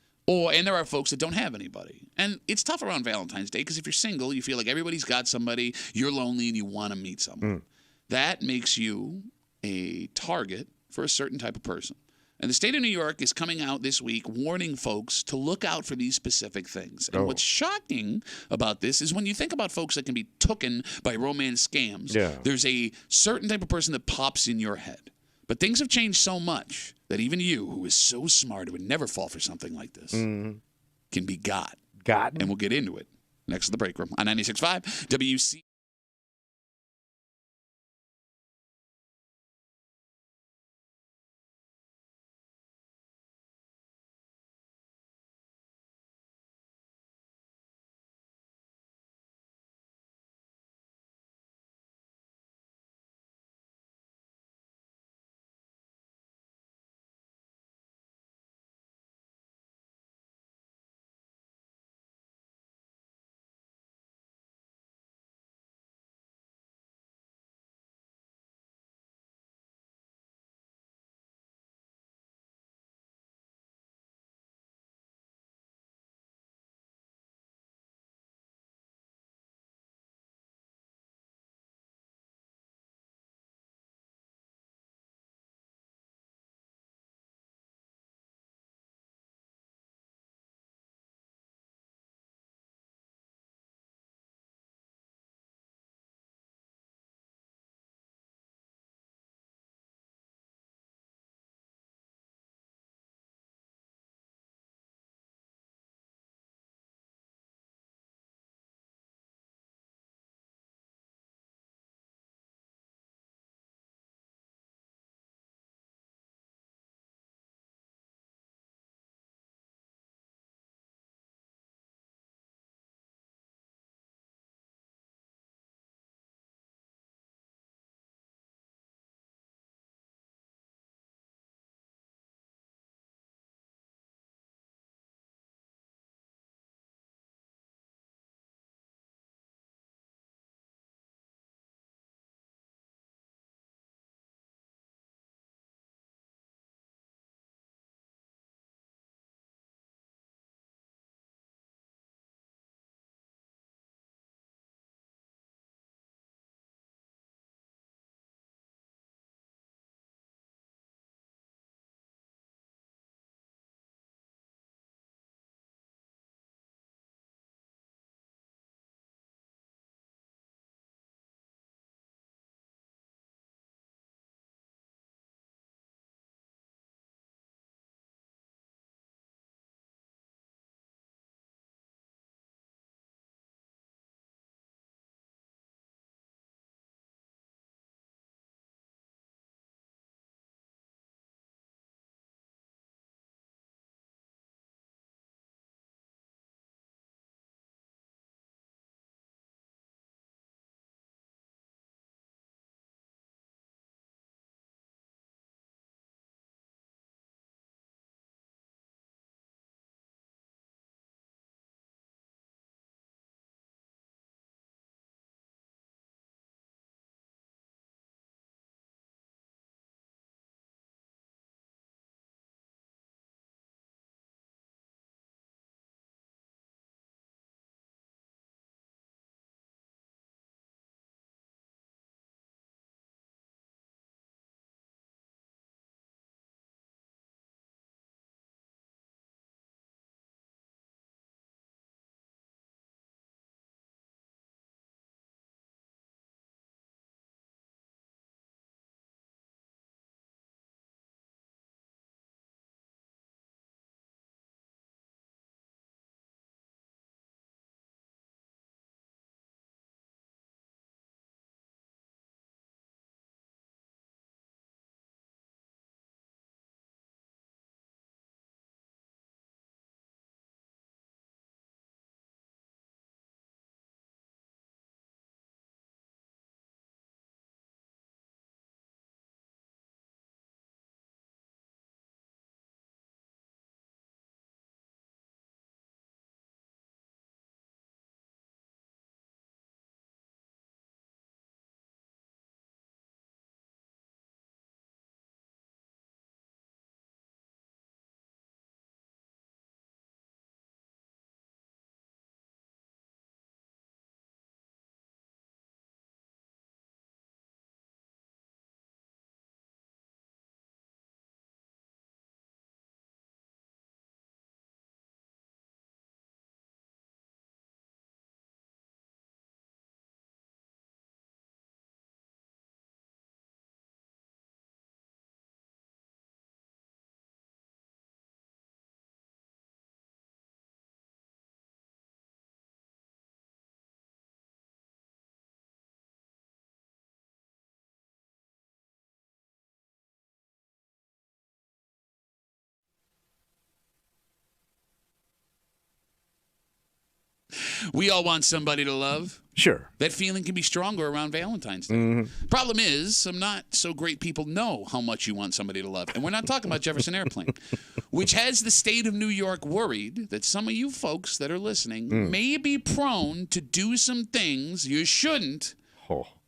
there are folks that don't have anybody. And it's tough around Valentine's Day because if you're single, you feel like everybody's got somebody, you're lonely and you want to meet someone. That makes you a target for a certain type of person. And the state of New York is coming out this week warning folks to look out for these specific things. And what's shocking about this is when you think about folks that can be tooken by romance scams, there's a certain type of person that pops in your head. But things have changed so much that even you, who is so smart, who would never fall for something like this, can be got. Gotten. And we'll get into it next to the break room on 96.5 WC. We all want somebody to love. Sure. That feeling can be stronger around Valentine's Day. Problem is, some not so great people know how much you want somebody to love. And we're not talking about Jefferson Airplane, which has the state of New York worried that some of you folks that are listening may be prone to do some things you shouldn't,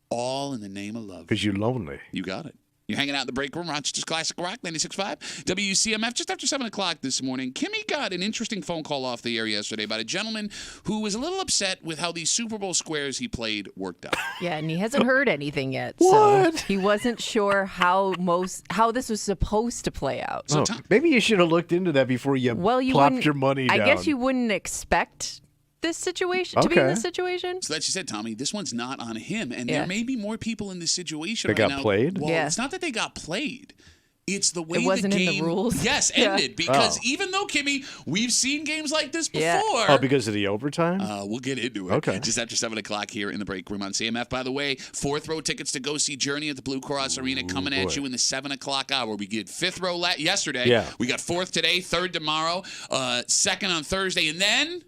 all in the name of love. Because you're lonely. You got it. You're hanging out in the break room, Rochester's Classic Rock, 96.5, WCMF. Just after 7 o'clock this morning, Kimmy got an interesting phone call off the air yesterday about a gentleman who was a little upset with how these Super Bowl squares he played worked out. Yeah, and he hasn't heard anything yet. What? So he wasn't sure how this was supposed to play out. So Maybe you should have looked into that before you plopped wouldn't- your money down. I guess you wouldn't expect this situation to be in this situation. So that you said, Tommy, this one's not on him. And Yeah. there may be more people in this situation They right got now. played? Well, Yeah. it's not that they got played. It's the way It wasn't the in the game rules? Yes, Yeah. ended. Because Oh. even though, Kimmy, we've seen games like this before. Yeah. Oh, because of the overtime? We'll get into it. Okay. Just after 7 o'clock here in the break room on CMF. By the way, 4th row tickets to go see Journey at the Blue Cross Arena coming at boy. you in the 7 o'clock hour. We get 5th row yesterday. Yeah. We got 4th today, 3rd tomorrow, 2nd on Thursday, and then,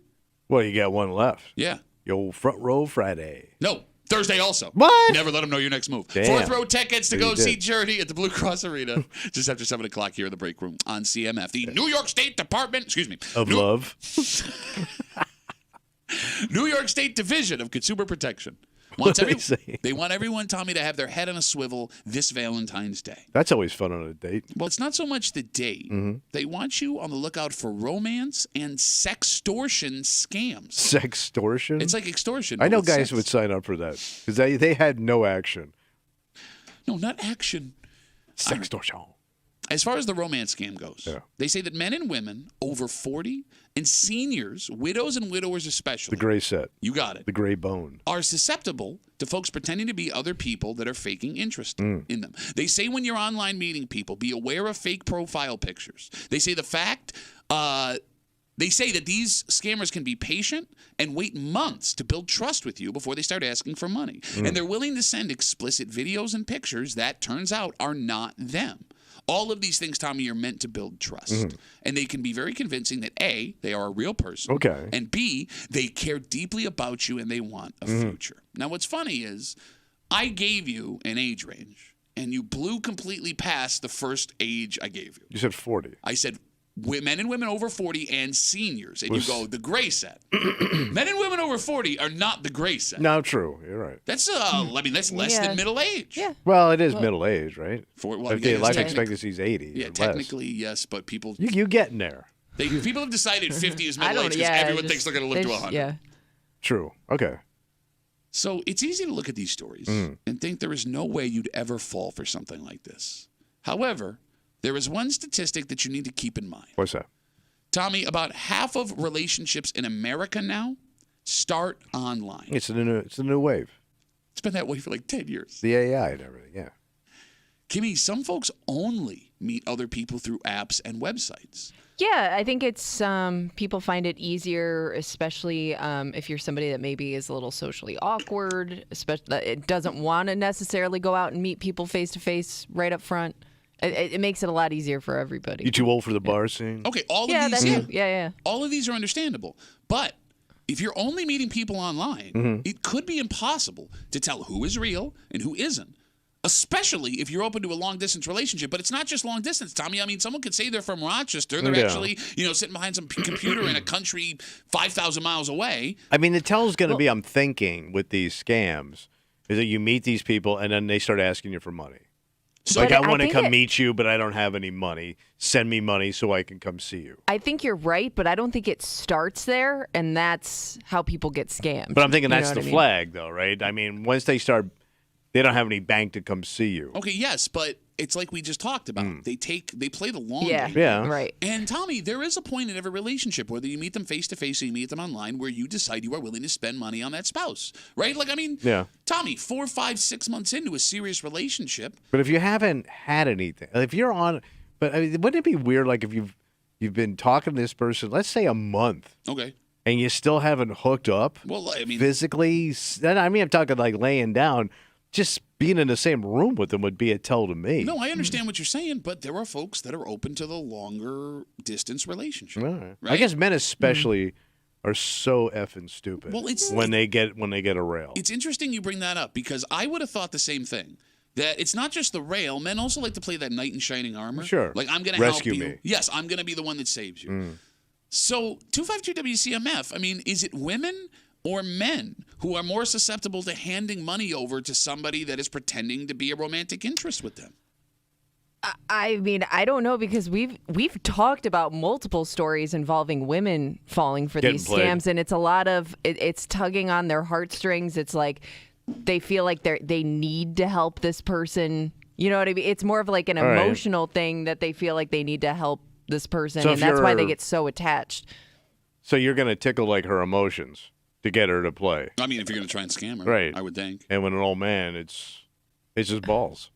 Well, you got one left. yeah. Your old front row Friday. No, Thursday also. What? Never let them know your next move. Damn. 4th row tickets to You go see did. Journey at the Blue Cross Arena just after 7 o'clock here in the break room on CMF. The New York State Department, Of love. New York State Division of Consumer Protection What do they say? they want everyone, Tommy, to have their head on a swivel this Valentine's Day. That's always fun on a date. Well, it's not so much the date. Mm-hmm. They want you on the lookout for romance and sextortion scams. Sextortion? It's like extortion. I but know with guys sex. would sign up for that because they had no action. No, not action. Sextortion. As far as the romance scam goes, Yeah. they say that men and women over 40 and seniors, widows and widowers especially, The gray set. you got it, The gray bone. are susceptible to folks pretending to be other people that are faking interest in them. They say when you're online meeting people, be aware of fake profile pictures. They say they say that these scammers can be patient and wait months to build trust with you before they start asking for money. And they're willing to send explicit videos and pictures that turns out are not them. All of these things, Tommy, are meant to build trust. And they can be very convincing that A, they are a real person. Okay. And B, they care deeply about you and they want a future. Now, what's funny is I gave you an age range and you blew completely past the first age I gave you. You said 40. I said men and women over 40 and seniors. And you go, the gray set. Men and women over 40 are not the gray set. No, true. You're right. That's that's less Yeah. than middle age. Yeah. Well, it is middle age, right? Well, If yeah, the life it's expectancy is 80. Yeah, or less. technically, yes, but people You getting there. people have decided 50 is I middle don't. age because Yeah. everyone thinks they're going to live to 100. Yeah. True. Okay. So it's easy to look at these stories and think there is no way you'd ever fall for something like this. However, there is one statistic that you need to keep in mind. What's that? Tommy, about half of relationships in America now start online. It's the new wave. It's been that way for like 10 years. The AI and everything. Yeah. Kimmy, some folks only meet other people through apps and websites. Yeah, I think it's people find it easier, especially if you're somebody that maybe is a little socially awkward, especially it doesn't want to necessarily go out and meet people face to face right up front. It makes it a lot easier for everybody. You too old for the bar scene? Okay, all Yeah, of that's these true. Yeah. all of these are understandable. But if you're only meeting people online, it could be impossible to tell who is real and who isn't. Especially if you're open to a long-distance relationship. But it's not just long-distance, Tommy. I mean, someone could say they're from Rochester. They're Yeah. actually, sitting behind some computer in a country 5,000 miles away. I mean, the tell's going to be, I'm thinking, with these scams, is that you meet these people and then they start asking you for money. So Like, But I want to think come it- meet you, but I don't have any money. Send me money so I can come see you. I think you're right, but I don't think it starts there, and that's how people get scammed. But I'm thinking You know that's what the I mean? flag, though, right? I mean, once they start, they don't have any bank to come see you. Okay, yes, but it's like we just talked about. They play the long Yeah. game. Yeah. Right. And Tommy, there is a point in every relationship, whether you meet them face to face or you meet them online, where you decide you are willing to spend money on that spouse, right? Like, I mean, Yeah. Tommy, 4, 5, 6 months into a serious relationship, But if you haven't had anything, if you're on, but I mean, wouldn't it be weird, like if you've been talking to this person, let's say a month, okay. and you still haven't hooked up Well, I mean, physically? I mean, I'm talking like laying down. Just being in the same room with them would be a tell to me. no, I understand what you're saying, but there are folks that are open to the longer distance relationship. All right. I Right? guess men especially are so effing stupid. Well, when they get a rail. It's interesting you bring that up because I would have thought the same thing. That it's not just the rail. Men also like to play that knight in shining armor. Sure. Like, I'm going to help Rescue you. me. Yes, I'm going to be the one that saves you. So 252 WCMF, I mean, is it women or men who are more susceptible to handing money over to somebody that is pretending to be a romantic interest with them? I mean, I don't know because we've talked about multiple stories involving women falling for Getting these played. scams, and it's a lot of it's tugging on their heartstrings. It's like they feel like they need to help this person. You know what I mean? It's more of like an right. emotional thing that they feel like they need to help this person, So and if that's why they you're- get so attached. So you're going to tickle like her emotions to get her to play. I mean, if you're going to try and scam her, Right. I would think. And when an old man, it's just balls.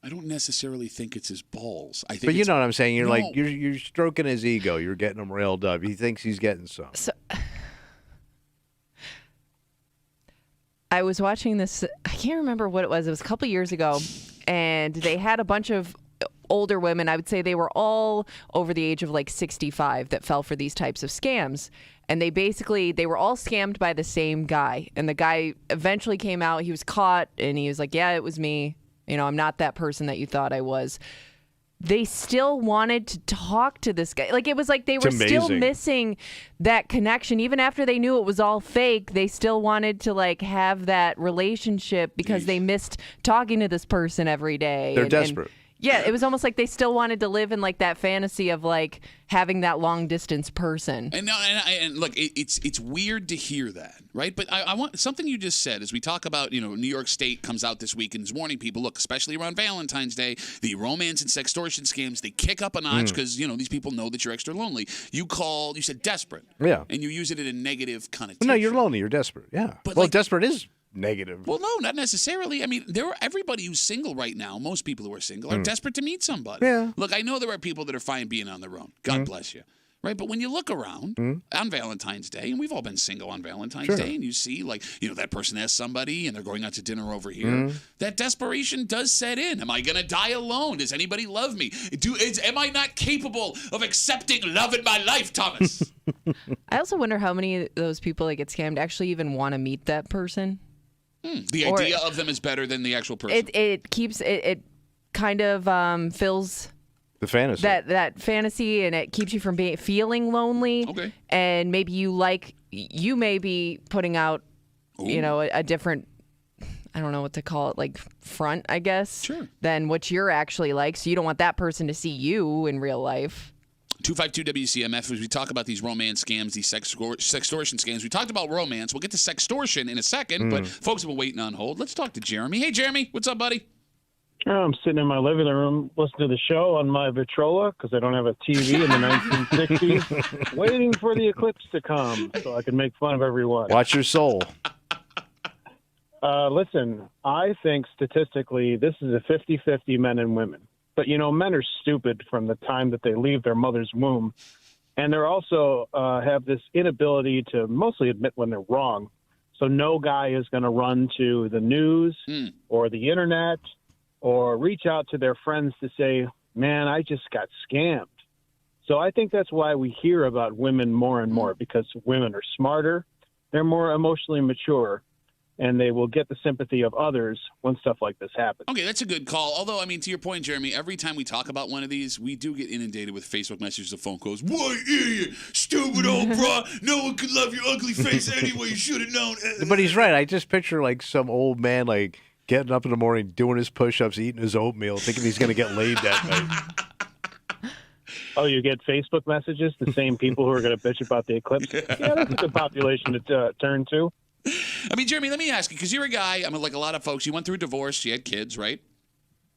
I don't necessarily think it's his balls. I think But you it's, know what I'm saying? You're No. like you're stroking his ego. You're getting him railed up. He thinks he's getting some. So, I was watching this. I can't remember what it was. It was a couple years ago, and they had a bunch of older women. I would say they were all over the age of like 65 that fell for these types of scams. And they were all scammed by the same guy. And the guy eventually came out. He was caught, and he was like, "Yeah, it was me. You know, I'm not that person that you thought I was." They still wanted to talk to this guy. Like, it was like they were still amazing. missing that connection. Even after they knew it was all fake, they still wanted to, like, have that relationship because they missed talking to this person every day. They're desperate. Yeah, it was almost like they still wanted to live in, like, that fantasy of, like, having that long-distance person. And look, it's weird to hear that, right? But I want something you just said as we talk about, New York State comes out this week and is warning people, look, especially around Valentine's Day, the romance and sextortion scams, they kick up a notch because, these people know that you're extra lonely. You said desperate. Yeah. And you use it in a negative connotation. No, you're lonely. You're desperate. Yeah. But well, like- desperate is negative. Well, no, not necessarily. I mean, everybody who's single right now, most people who are single, are desperate to meet somebody. Yeah. Look, I know there are people that are fine being on their own. God bless you. Right? But when you look around on Valentine's Day, and we've all been single on Valentine's Day, and you see, like, that person has somebody and they're going out to dinner over here, that desperation does set in. Am I going to die alone? Does anybody love me? Am I not capable of accepting love in my life, Thomas? I also wonder how many of those people that get scammed actually even want to meet that person. The idea of them is better than the actual person. It kind of fills The fantasy. that fantasy, and it keeps you from feeling lonely. Okay. And maybe you may be putting out, a different, I don't know what to call it, like front, I guess, Sure. than what you're actually like. So you don't want that person to see you in real life. 252 WCMF, as we talk about these romance scams, these sextortion scams. We talked about romance. We'll get to sextortion in a second, but folks have been waiting on hold. Let's talk to Jeremy. Hey, Jeremy, what's up, buddy? I'm sitting in my living room listening to the show on my Victrola because I don't have a TV in the 1960s, waiting for the eclipse to come so I can make fun of everyone. Watch your soul. Listen, I think statistically this is a 50-50 men and women. But, men are stupid from the time that they leave their mother's womb. And they're also have this inability to mostly admit when they're wrong. So no guy is going to run to the news or the internet or reach out to their friends to say, man, I just got scammed. So I think that's why we hear about women more and more, because women are smarter, they're more emotionally mature, and they will get the sympathy of others when stuff like this happens. Okay, that's a good call. Although, I mean, to your point, Jeremy, every time we talk about one of these, we do get inundated with Facebook messages and phone calls. What idiot, stupid old bra. No one could love your ugly face anyway. You should have known. But he's right. I just picture like some old man like getting up in the morning, doing his push-ups, eating his oatmeal, thinking he's going to get laid that night. Oh, you get Facebook messages? The same people who are going to bitch about the eclipse? Yeah, that's a good population to turn to. I mean, Jeremy, let me ask you, because you're a guy, I mean, like a lot of folks, you went through a divorce, you had kids, right?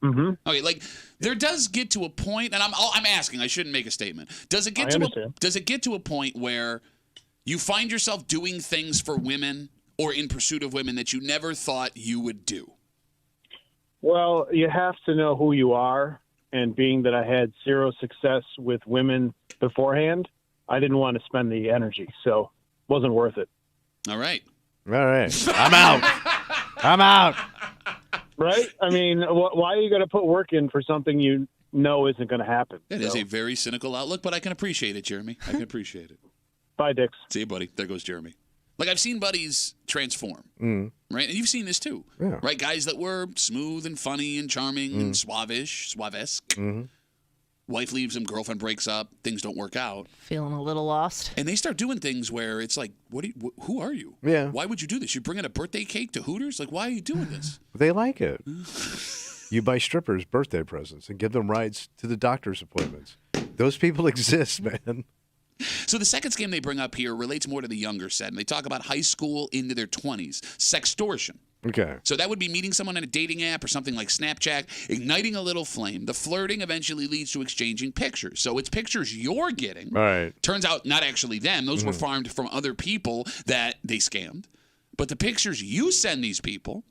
Mm-hmm. Okay, like there does get to a point, and I'm asking, I shouldn't make a statement. Does it get to a point where you find yourself doing things for women or in pursuit of women that you never thought you would do? Well, you have to know who you are, and being that I had zero success with women beforehand, I didn't want to spend the energy, so it wasn't worth it. All right. All right. I'm out. I'm out. Right? I mean, why are you going to put work in for something you know isn't going to happen. That is a very cynical outlook, but I can appreciate it, Jeremy. I can appreciate it. Bye, Dix. See you, buddy. There goes Jeremy. Like, I've seen buddies transform, right? And you've seen this too, right? Guys that were smooth and funny and charming and suave-esque. Wife leaves him, girlfriend breaks up, things don't work out. Feeling a little lost. And they start doing things where it's like, who are you? Yeah. Why would you do this? You're bringing a birthday cake to Hooters? Like, why are you doing this? They like it. You buy strippers birthday presents and give them rides to the doctor's appointments. Those people exist, man. So the second scam they bring up here relates more to the younger set. And they talk about high school into their 20s. Sextortion. Okay. So that would be meeting someone in a dating app or something like Snapchat, igniting a little flame. The flirting eventually leads to exchanging pictures. So it's pictures you're getting. Right. Turns out not actually them. Those were farmed from other people that they scammed. But the pictures you send these people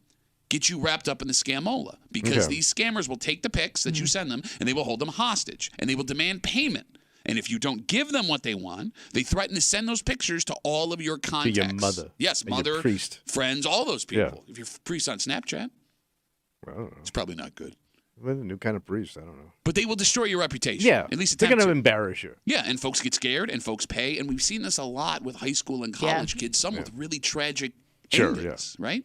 get you wrapped up in the scamola because these scammers will take the pics that you send them and they will hold them hostage and they will demand payment. And if you don't give them what they want, they threaten to send those pictures to all of your contacts. To your mother. Yes, and mother, your priest. friends, all those people. Yeah. If you're a priest on Snapchat, I don't know. it's probably not good. Well, a new kind of priest. I don't know. But they will destroy your reputation. Yeah. At least they're attempt going to to. embarrass you. Yeah, and folks get scared and folks pay. And we've seen this a lot with high school and college kids, some with really tragic endings, right?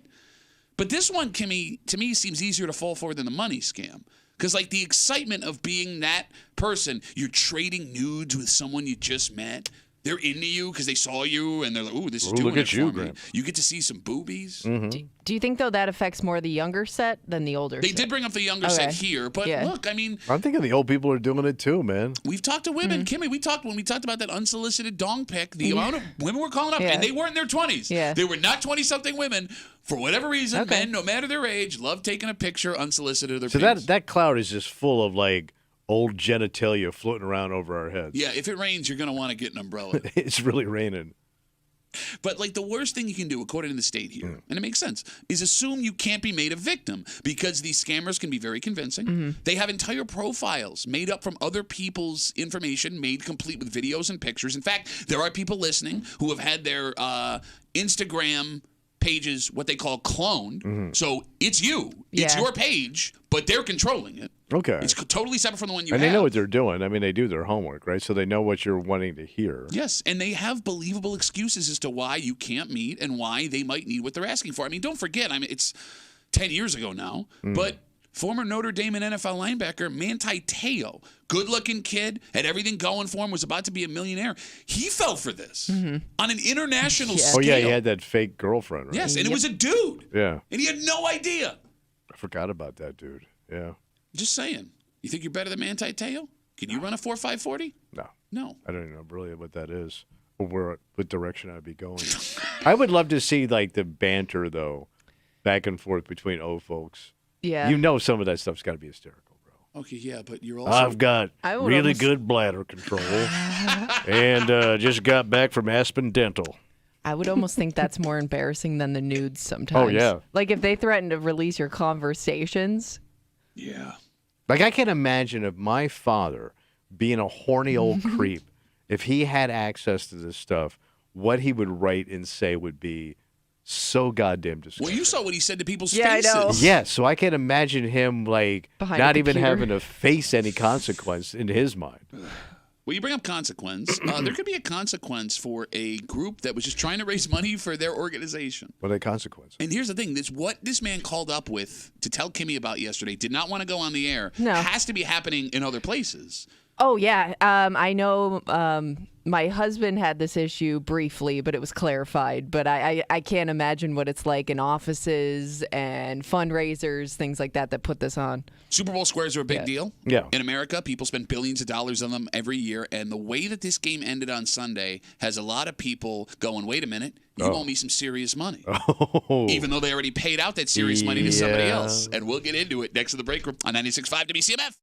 But this one, Kimmy, to me, seems easier to fall for than the money scam. Because, like, the excitement of being that person, you're trading nudes with someone you just met. They're into you because they saw you, and they're like, ooh, this is doing it for me. You get to see some boobies. Do you think, though, that affects more the younger set than the older They set? did bring up the younger set here, but look, I mean, I'm thinking the old people are doing it too, man. we've talked to women. Kimmy, when we talked about that unsolicited dong pic, the amount of women were calling up, and they weren't in their 20s. Yeah. They were not 20-something women. For whatever reason, men, no matter their age, love taking a picture unsolicited of their So penis. that cloud is just full of, like, old genitalia floating around over our heads. Yeah, if it rains, you're going to want to get an umbrella. It's really raining. But, like, the worst thing you can do, according to the state here, and it makes sense, is assume you can't be made a victim because these scammers can be very convincing. They have entire profiles made up from other people's information, made complete with videos and pictures. In fact, there are people listening who have had their Instagram pages, what they call cloned. So it's you. It's your page, but they're controlling it. Okay. It's totally separate from the one you And have. they know what they're doing. I mean, they do their homework, right? So they know what you're wanting to hear. Yes, and they have believable excuses as to why you can't meet and why they might need what they're asking for. I mean, don't forget, it's 10 years ago now, but former Notre Dame and NFL linebacker Manti Te'o, good-looking kid, had everything going for him, was about to be a millionaire. He fell for this on an international scale. Oh, yeah, he had that fake girlfriend, right? Yes, and it was a dude. Yeah. And he had no idea. I forgot about that dude. Yeah. Just saying. You think you're better than Manti Te'o? Can you run a 4.540? No. No. I don't even know really what that is or what direction I'd be going. I would love to see, like, the banter, though, back and forth between old folks. Yeah. You know some of that stuff's got to be hysterical, bro. Okay, yeah, but you're also... I've got I would really almost- good bladder control and just got back from Aspen Dental. I would almost think that's more embarrassing than the nudes sometimes. Oh, yeah. Like if they threaten to release your conversations. Yeah. Like, I can imagine if my father, being a horny old creep, if he had access to this stuff, what he would write and say would be so goddamn disgusting. Well, you saw what he said to people's Yeah, I faces. know. Yes, so I can imagine him, like, Behind not a even computer. having to face any consequence in his mind. Well, you bring up consequence. There could be a consequence for a group that was just trying to raise money for their organization. What are the consequences? And here's the thing: what this man called up with to tell Kimmy about yesterday did not want to go on the air. No. Has to be happening in other places. Oh, yeah. I know my husband had this issue briefly, but it was clarified. But I can't imagine what it's like in offices and fundraisers, things like that put this on. Super Bowl squares are a big deal. Yeah. In America, people spend billions of dollars on them every year. And the way that this game ended on Sunday has a lot of people going, wait a minute, you owe me some serious money. Oh. Even though they already paid out that serious money to somebody Yeah. else. And we'll get into it next to the break room on 96.5 WCMF.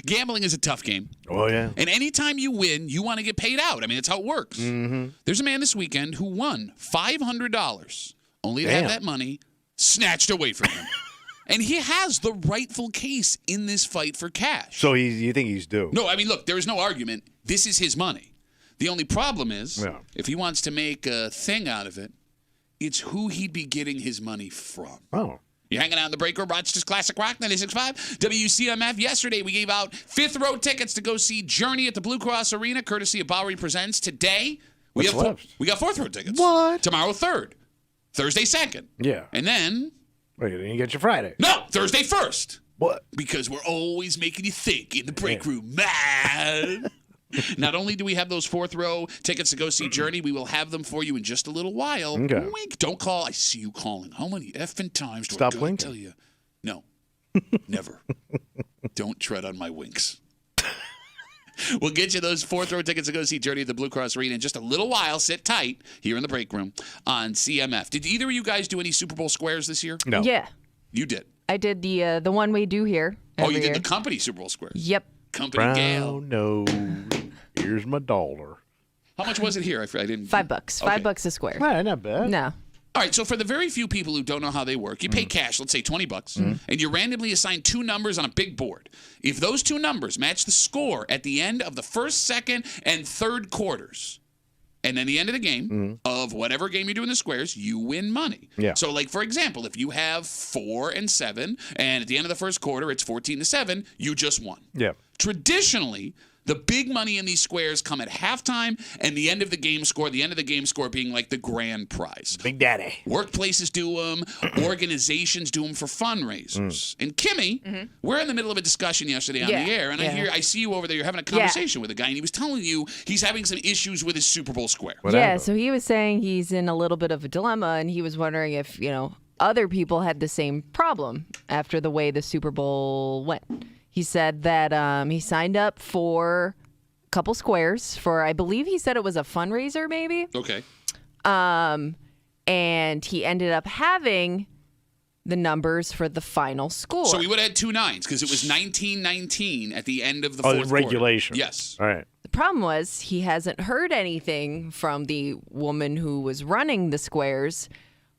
gambling is a tough game. Oh, yeah. And anytime you win, you want to get paid out. I mean, that's how it works. Mm-hmm. There's a man this weekend who won $500, only to Damn. have that money snatched away from him. And he has the rightful case in this fight for cash. So you think he's due? No, I mean, look, there is no argument. This is his money. The only problem is, Yeah. if he wants to make a thing out of it, it's who he'd be getting his money from. Oh. You're hanging out in the break room, Rochester's Classic Rock 96.5, WCMF. Yesterday, we gave out fifth-row tickets to go see Journey at the Blue Cross Arena, courtesy of Bowery Presents. Today, we What's left? we got fourth-row tickets. What? Tomorrow, third. Thursday, second. Yeah. And then, Wait, then you get your Friday. no, Thursday, first. What? Because we're always making you think in the break room, man. Not only do we have those fourth-row tickets to go see Journey, we will have them for you in just a little while. Okay. Wink. Don't call. I see you calling. How many effing times do Stop I gotta winking. tell you? No. Never. Don't tread on my winks. We'll get you those fourth-row tickets to go see Journey at the Blue Cross Arena in just a little while. Sit tight here in the break room on CMF. Did either of you guys do any Super Bowl squares this year? No. Yeah. You did. I did the one we do here. Oh, every you did year. the company Super Bowl squares. Yep. Company gal. Brown nose. Here's my dollar. How much was it here? I didn't. $5. Okay. $5 a square. Nah, not bad. No. All right, so for the very few people who don't know how they work, you pay cash, let's say $20, and you randomly assign two numbers on a big board. If those two numbers match the score at the end of the first, second, and third quarters, and then the end of the game of whatever game you do in the squares, you win money. Yeah. So, like, for example, if you have 4 and 7, and at the end of the first quarter it's 14-7, you just won. Yeah. Traditionally, the big money in these squares come at halftime and the end of the game score, the end of the game score being like the grand prize. Big Daddy. Workplaces do them. Organizations do them for fundraisers. And Kimmy, we're in the middle of a discussion yesterday on Yeah, the air, and yeah. I see you over there. You're having a conversation with a guy, and he was telling you he's having some issues with his Super Bowl square. What Yeah, happened? so he was saying he's in a little bit of a dilemma, and he was wondering if, other people had the same problem after the way the Super Bowl went. He said that he signed up for a couple squares for, I believe he said it was a fundraiser maybe, Okay. and he ended up having the numbers for the final score. So we would have had 2 9s because it was 19-19 at the end of the fourth quarter. regulation. Yes. All right. The problem was he hasn't heard anything from the woman who was running the squares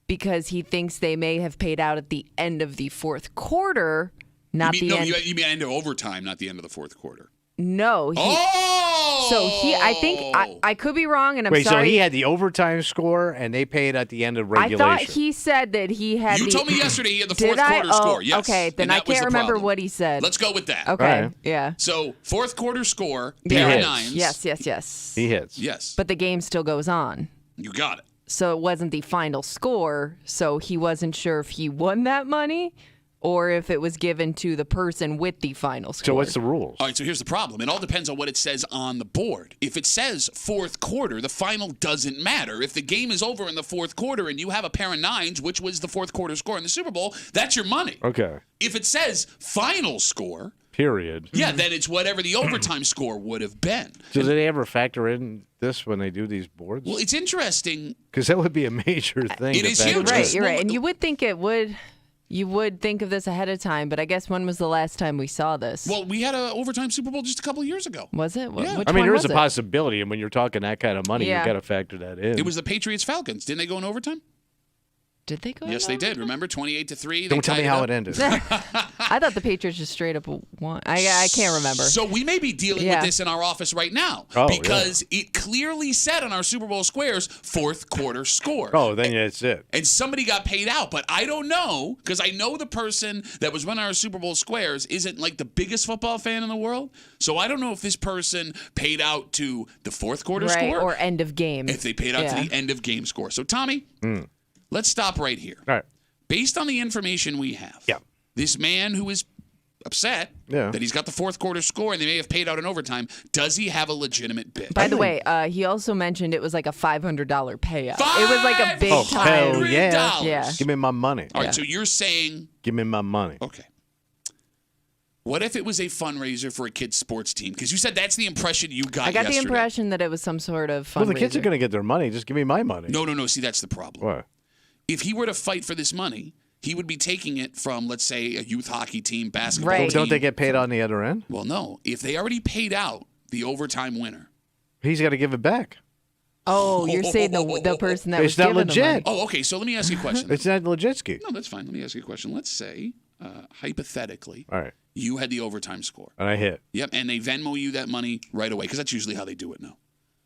because he thinks they may have paid out at the end of the fourth quarter, not You mean, the no, end. you mean end of overtime, not the end of the fourth quarter. No. Oh! So I think I could be wrong, and I'm Wait, sorry. so he had the overtime score, and they paid at the end of I regulation. thought he said that he had. You told me yesterday he had the fourth Did I? quarter Oh, score. Yes. okay. Then and I that was can't the remember problem. what he said. Let's go with that. Okay. Right. Yeah. So fourth quarter score, He pair of hits. nines. Yes. He hits. Yes. But the game still goes on. You got it. So it wasn't the final score. So he wasn't sure if he won that money or if it was given to the person with the final score. So what's the rules? All right, so here's the problem. It all depends on what it says on the board. If it says fourth quarter, the final doesn't matter. If the game is over in the fourth quarter and you have a pair of nines, which was the fourth quarter score in the Super Bowl, that's your money. Okay. If it says final score, Period. yeah, then it's whatever the overtime score would have been. Do they ever factor in this when they do these boards? Well, it's interesting. Because that would be a major thing. It to is factor huge. in. Right, you're Well, right. And you would think it would. You would think of this ahead of time, but I guess when was the last time we saw this? Well, we had an overtime Super Bowl just a couple of years ago. Was it? Yeah. Which I mean, one there is was a it? possibility, and when you're talking that kind of money, Yeah. you got to factor that in. It was the Patriots Falcons. Didn't they go in overtime? Did they go? Yes, in they overtime? did. Remember, 28-3. Don't tell me how it ended. ended. I thought the Patriots just straight up won. I can't remember. So we may be dealing Yeah. with this in our office right now Oh, because it clearly said on our Super Bowl squares fourth quarter score. Oh, then that's it. And somebody got paid out, but I don't know because I know the person that was running our Super Bowl squares isn't like the biggest football fan in the world. So I don't know if this person paid out to the fourth quarter Right, score or end of game. if they paid out Yeah. to the end of game score. So Tommy, let's stop right here. All right. Based on the information we have, Yeah. this man who is upset Yeah. that he's got the fourth quarter score and they may have paid out in overtime, does he have a legitimate bid? By the way, he also mentioned it was like a $500 payout. It was like a big Oh, time. hell yeah. $500. Yeah. Give me my money. All right, so you're saying, Give me my money. okay. What if it was a fundraiser for a kid's sports team? Because you said that's the impression you got I got the yesterday. impression that it was some sort of fundraiser. Well, the kids are going to get their money. Just give me my money. No. See, that's the problem. What? If he were to fight for this money he would be taking it from, let's say, a youth hockey team, basketball Right. team. Don't they get paid on the other end? Well, no. If they already paid out the overtime winner. He's got to give it back. Oh, you're saying the person that was It's not given the money. legit. Oh, okay. So let me ask you a question. It's not legit, Ski. No, that's fine. Let me ask you a question. Let's say, hypothetically, All right. you had the overtime score. And I hit. Yep, and they Venmo you that money right away, because that's usually how they do it now.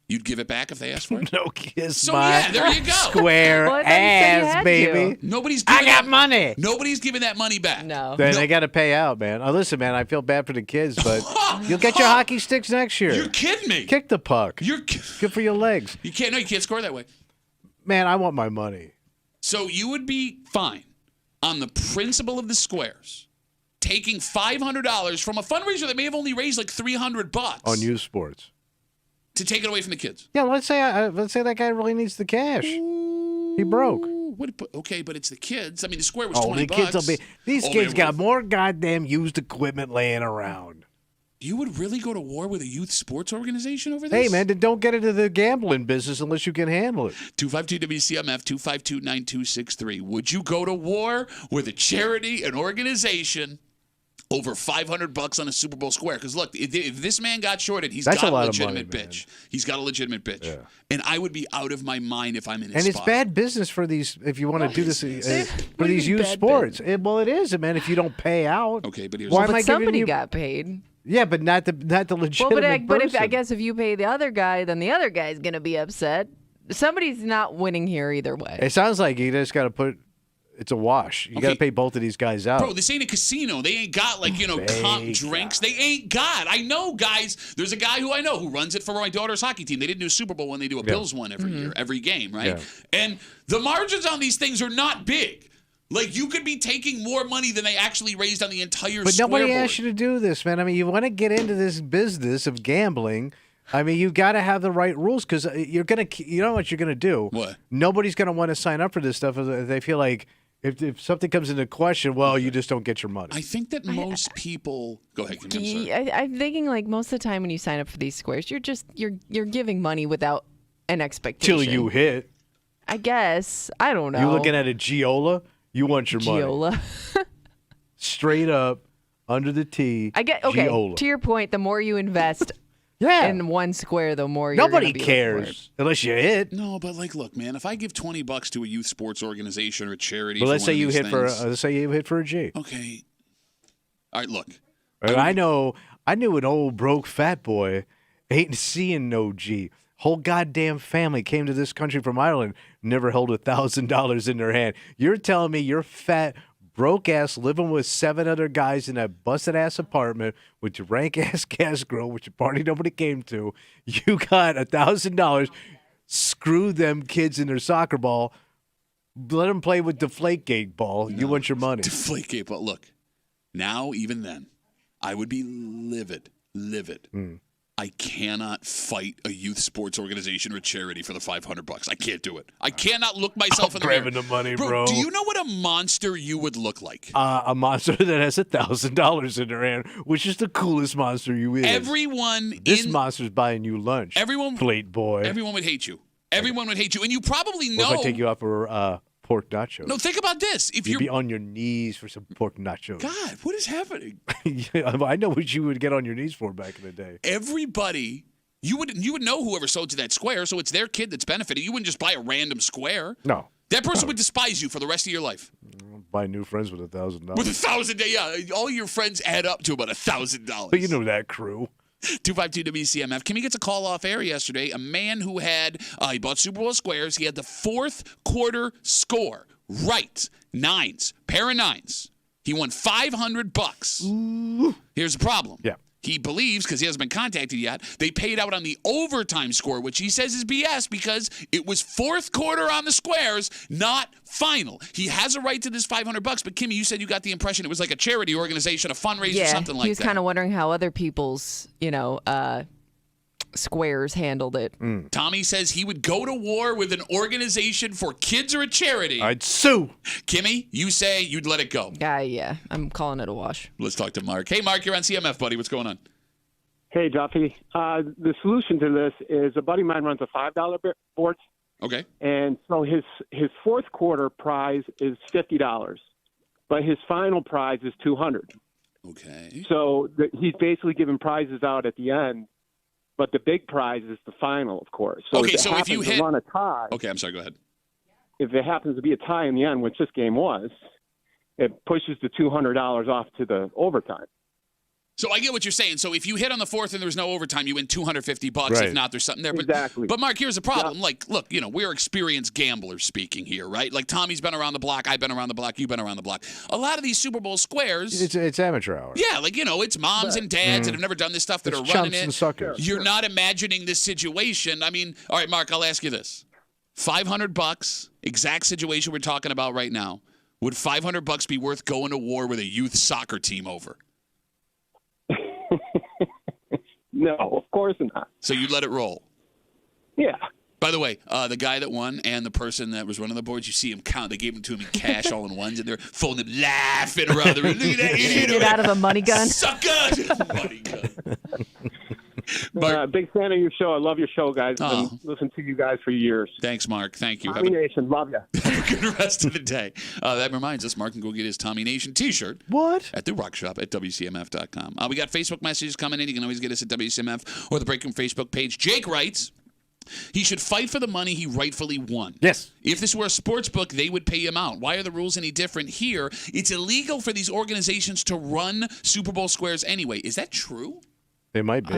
You'd give it back if they asked for it? No kiss So, my yeah, there you go. square Well, I thought you said you ass, had baby. to. Nobody's I giving got that, money. Nobody's giving that money back. No. Then they got to pay out, man. Listen, man, I feel bad for the kids, but you'll get your hockey sticks next year. You're kidding me. Kick the puck. You're Good for your legs. You can't score that way. Man, I want my money. So you would be fine on the principle of the squares, taking $500 from a fundraiser that may have only raised like $300 On youth sports. to take it away from the kids. Yeah, let's say that guy really needs the cash. He broke. Okay, but it's the kids. I mean, the square was Oh, $20. the kids will be. These Oh, kids they got will. more goddamn used equipment laying around. You would really go to war with a youth sports organization over this? Hey, man, then don't get into the gambling business unless you can handle it. 252-WCMF, 252-9263. Would you go to war with a charity, an organization, over $500 on a Super Bowl square? Because, look, if this man got shorted, he's That's got a lot a of money, legitimate man. bitch. He's got a legitimate bitch. Yeah. And I would be out of my mind if I'm in his And it's spot. bad business for these, if you want to do this, What for do you these mean youth bad sports. Well, it is, man, if you don't pay out. Okay, but here's Why the am I But giving somebody you? got paid. Yeah, but not the Well, legitimate but person. I guess if you pay the other guy, then the other guy's going to be upset. Somebody's not winning here either way. It sounds like you just got to put. It's a wash. You got to Okay. pay both of these guys out. Bro, this ain't a casino. They ain't got comp drinks. They ain't got. I know, guys. There's a guy who I know who runs it for my daughter's hockey team. They didn't do a Super Bowl when they do a Bills one every year, every game, right? Yeah. And the margins on these things are not big. Like, you could be taking more money than they actually raised on the entire But nobody scoreboard. asked you to do this, man. I mean, you want to get into this business of gambling. I mean, you got to have the right rules because you're gonna. You know what you're gonna do? What? Nobody's gonna want to sign up for this stuff if they feel like if something comes into question, well, you just don't get your money. I think that most people. Go ahead, Kim. I'm sorry. I'm thinking like most of the time when you sign up for these squares, you're giving money without an expectation. Till you hit. I guess. I don't know. You looking at a Giola? You want your money Giola. straight up under the tee. I get okay. Giola. To your point, the more you invest Yeah. in one square, the more you're Nobody gonna be looking for it. cares unless you hit. No, but look, man. If I give $20 to a youth sports organization or a charity, But for let's one say of you these hit for things- let's say you hit for a G. Okay. All right, look. And I knew an old broke fat boy ain't seeing no G. Whole goddamn family came to this country from Ireland, never held $1,000 in their hand. You're telling me you're fat, broke ass, living with 7 other guys in a busted ass apartment with your rank ass gas grill, which a party nobody came to. You got $1,000. Screw them kids in their soccer ball. Let them play with Deflategate ball. You want your money. Deflategate, but look, now even then, I would be livid. I cannot fight a youth sports organization or a charity for the $500. I can't do it. I cannot look myself in the mirror. grabbing the money, bro. Do you know what a monster you would look like? A monster that has $1,000 in their hand, which is the coolest monster you is. Everyone This in monster's buying you lunch. everyone plate boy. everyone would hate you. Everyone would hate you, and you probably What know. if I take you out for pork nachos? No, think about this. If You'd you're be on your knees for some pork nachos. God, what is happening? I know what you would get on your knees for back in the day. Everybody. You would know whoever sold you that square, so it's their kid that's benefiting. You wouldn't just buy a random square. No. That person would despise you for the rest of your life. Buy new friends with $1,000. With $1,000, yeah, all your friends add up to about $1,000. But you know that crew. 252 WCMF. Kimmy gets a call off air yesterday. A man who had he bought Super Bowl squares. He had the fourth quarter score right, pair of nines. He won $500. Here's the problem. Yeah. He believes, because he hasn't been contacted yet, they paid out on the overtime score, which he says is BS because it was fourth quarter on the squares, not final. He has a right to this $500, but Kimmy, you said you got the impression it was like a charity organization, a fundraiser, something like that. he was kind of wondering how other people's, squares handled it. Tommy says he would go to war with an organization for kids or a charity. I'd sue. Kimmy, you say you'd let it go. Yeah, I'm calling it a wash. Let's talk to Mark. Hey, Mark, you're on CMF, buddy. What's going on? Hey, Duffy. The solution to this is a buddy of mine runs a $5 board, Okay. and so his fourth quarter prize is $50. but his final prize is $200. Okay. So he's basically giving prizes out at the end, but the big prize is the final, of course. So Okay, if so if you hit run a tie, Okay, I'm sorry, go ahead. if it happens to be a tie in the end, which this game was, it pushes the $200 off to the overtime. So I get what you're saying. So if you hit on the fourth and there's no overtime, you win $250. Right. If not, there's something there. Exactly. But Mark, here's the problem. Like, look, we're experienced gamblers speaking here, right? Like Tommy's been around the block, I've been around the block, you've been around the block. A lot of these Super Bowl squares, It's amateur hour. yeah, like it's moms and dads that have never done this stuff that It's are chumps running it. and suckers. You're not imagining this situation. I mean, all right, Mark, I'll ask you this: $500, exact situation we're talking about right now. Would $500 be worth going to war with a youth soccer team over? No, of course not. So you let it roll. Yeah. By the way, the guy that won and the person that was running the boards, you see him count. They gave them to him in cash all in ones, and they're folding them, laughing around the room. Look at that idiot. Shoot it out of a money gun. Sucker! Money gun. Mark, Big fan of your show. I love your show, guys. I've Oh. been listening to you guys for years. thanks, Mark. Thank you. Have Tommy a, Nation, love you. have a good rest of the day. That reminds us, Mark can go get his Tommy Nation T-shirt. What? At the Rock Shop at WCMF.com. We got Facebook messages coming in. You can always get us at WCMF or the Breakroom Facebook page. Jake writes, he should fight for the money he rightfully won. Yes. If this were a sports book, they would pay him out. Why are the rules any different here? It's illegal for these organizations to run Super Bowl squares anyway. Is that true? They might be.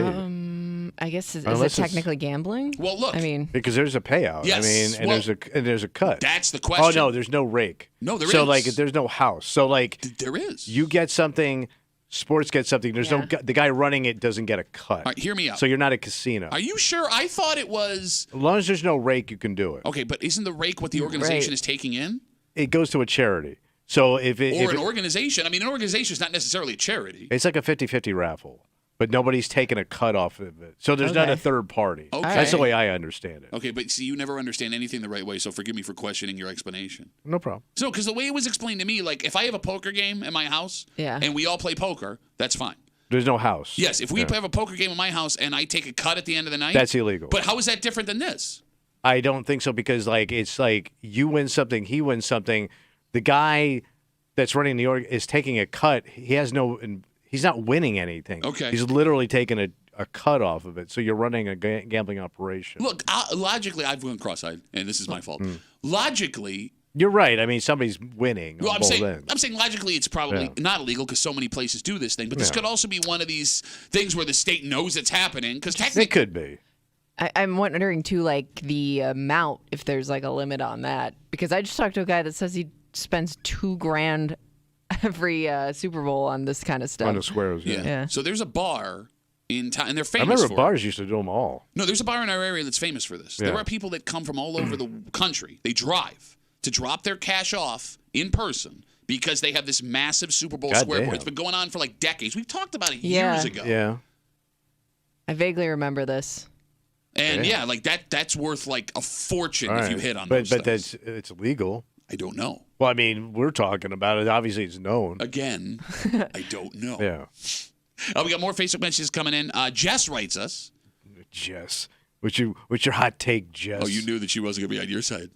I guess is Unless it it's- technically gambling? Well, look. I mean, Because there's a payout. Yes, I mean, and well, there's a cut. That's the Oh question. no, there's no rake. No, there so is. like there's no house. So like There is. you get something, sports get something. There's no the guy running it doesn't get a cut. All right, hear me out. So you're not a casino. Are you sure? I thought it was. As long as there's no rake, you can do it. Okay, but isn't the rake what the organization is taking in? It goes to a charity. So if it, Or if an it- organization? I mean, an organization is not necessarily a charity. it's like a 50-50 raffle, but nobody's taking a cut off of it. So there's not a Okay. third party. Okay. That's the way I understand it. Okay, but see, you never understand anything the right way, so forgive me for questioning your explanation. No problem. So, because the way it was explained to me, like if I have a poker game in my house Yeah. and we all play poker, that's fine. There's no house. Yes, if we have a poker game in my house and I take a cut at the end of the night, That's illegal. But how is that different than this? I don't think so because like it's like you win something, he wins something. The guy that's running the org is taking a cut. He has no. He's not winning anything. Okay. He's literally taking a cut off of it. So you're running a gambling operation. Look, logically, I've gone cross-eyed, and this is my fault. Logically, You're right. I mean, somebody's winning. well, on I'm both saying, ends. I'm saying logically, it's probably not illegal because so many places do this thing. But this could also be one of these things where the state knows it's happening because technically, It could be. I'm wondering too, like the amount, if there's like a limit on that, because I just talked to a guy that says he spends $2,000 every Super Bowl on this kind of stuff. On the squares. yeah. Yeah. So there's a bar in town, and they're I famous remember for it. bars used to do them all. No, there's a bar in our area that's famous for this. There Yeah. are people that come from all over the country. They drive to drop their cash off in person because they have this massive Super Bowl square board. damn. It's been going on for like decades. We've talked about it Yeah. years ago. Yeah. I vaguely remember this. And yeah, like that's worth like a fortune All if right. you hit on but those but things. it's illegal. I don't know. Well, I mean, we're talking about it. Obviously, it's known. Again, I don't know. Yeah. We got more Facebook messages coming in. Jess writes us. Jess, what's your hot take, Jess? Oh, you knew that she wasn't going to be on your side.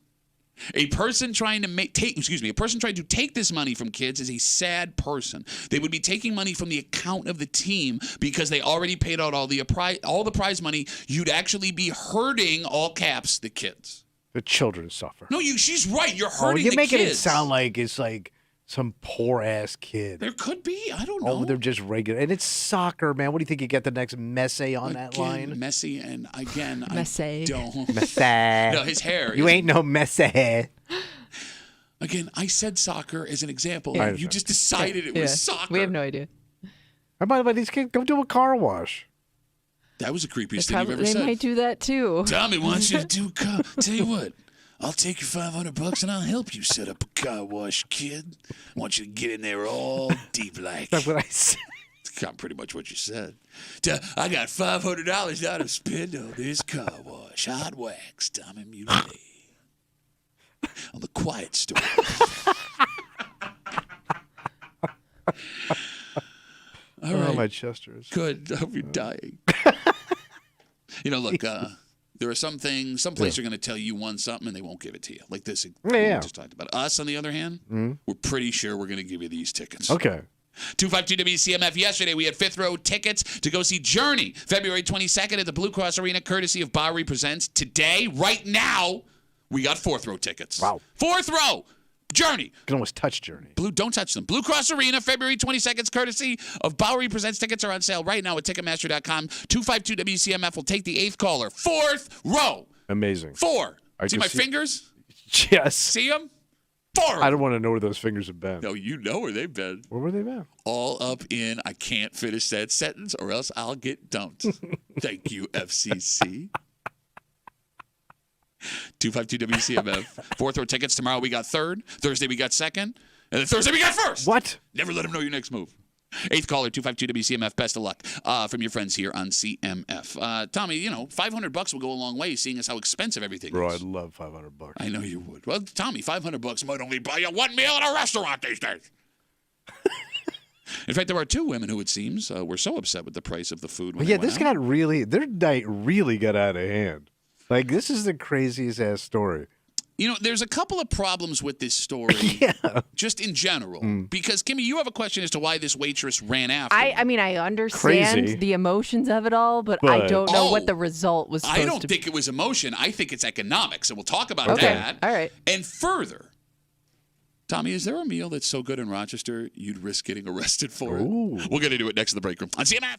A person trying to take this money from kids is a sad person. They would be taking money from the account of the team because they already paid out all the prize money. You'd actually be hurting, all caps, the kids. The children suffer. No, she's right. You're Oh, hurting you're the making kids. it sound like it's like some poor ass kid. There could be. I don't know. Oh, they're just regular. And it's soccer, man. What do you think you get the next Messi on that Again, line? Messi, and again, Messi. I don't. Messi. No, his hair. You is- ain't no Messi. Again, I said soccer as an example. I You understand. just decided it was soccer. We have no idea. How about these kids go do a car wash? That was the creepiest They, thing you've ever they said. might do that too. Tommy wants you to do a car. Tell you what, I'll take your $500 and I'll help you set up a car wash, kid. I want you to get in there all deep like. That's what I said. That's pretty much what you said. I got $500 now to spend on this car wash. Hot wax, Tommy Muley. On the Quiet Store. All Oh, right. my chest hurts. Good. I hope you're dying. Look, There are some things, some places are going to tell you want something and they won't give it to you. Like this we Yeah. just talked about. Us, on the other hand, we're pretty sure we're going to give you these tickets. Okay. 252 WCMF. Yesterday, we had fifth row tickets to go see Journey, February 22nd at the Blue Cross Arena, courtesy of Bowery Presents. Today, right now, we got fourth row tickets. Wow. Fourth row, Journey. You can almost touch Journey. Don't touch them. Blue Cross Arena, February 22nd, courtesy of Bowery Presents. Tickets are on sale right now at Ticketmaster.com. 252 WCMF will take the eighth caller. Fourth row. Amazing. 4. I See can my see- fingers? Yes. See them? 4. I don't want to know where those fingers have been. No, you know where they've been. Where were they been? All up in, I can't finish that sentence or else I'll get dumped. Thank you, FCC. 252 WCMF. Fourth row tickets. Tomorrow we got third. Thursday we got second. And then Thursday we got first. What? Never let them know your next move. Eighth caller, 252 WCMF. Best of luck from your friends here on CMF. Tommy, $500 will go a long way, seeing as how expensive everything Bro, is. I'd love $500. I know you would. Well, Tommy, $500 might only buy you one meal at a restaurant these days. In fact, there are 2 women who, it seems, were so upset with the price of the food. When Yeah, they went this out. their night really got out of hand. Like, this is the craziest ass story. There's a couple of problems with this story, just in general. Because, Kimmy, you have a question as to why this waitress ran after you. I mean, I understand Crazy. the emotions of it all, but I But- don't know Oh, what the result was supposed I don't to think it was emotion. I think it's economics, and we'll talk about Okay. that. All right. And further, Tommy, is there a meal that's so good in Rochester you'd risk getting arrested for Ooh. it? We'll get into it next in the break room on CMF.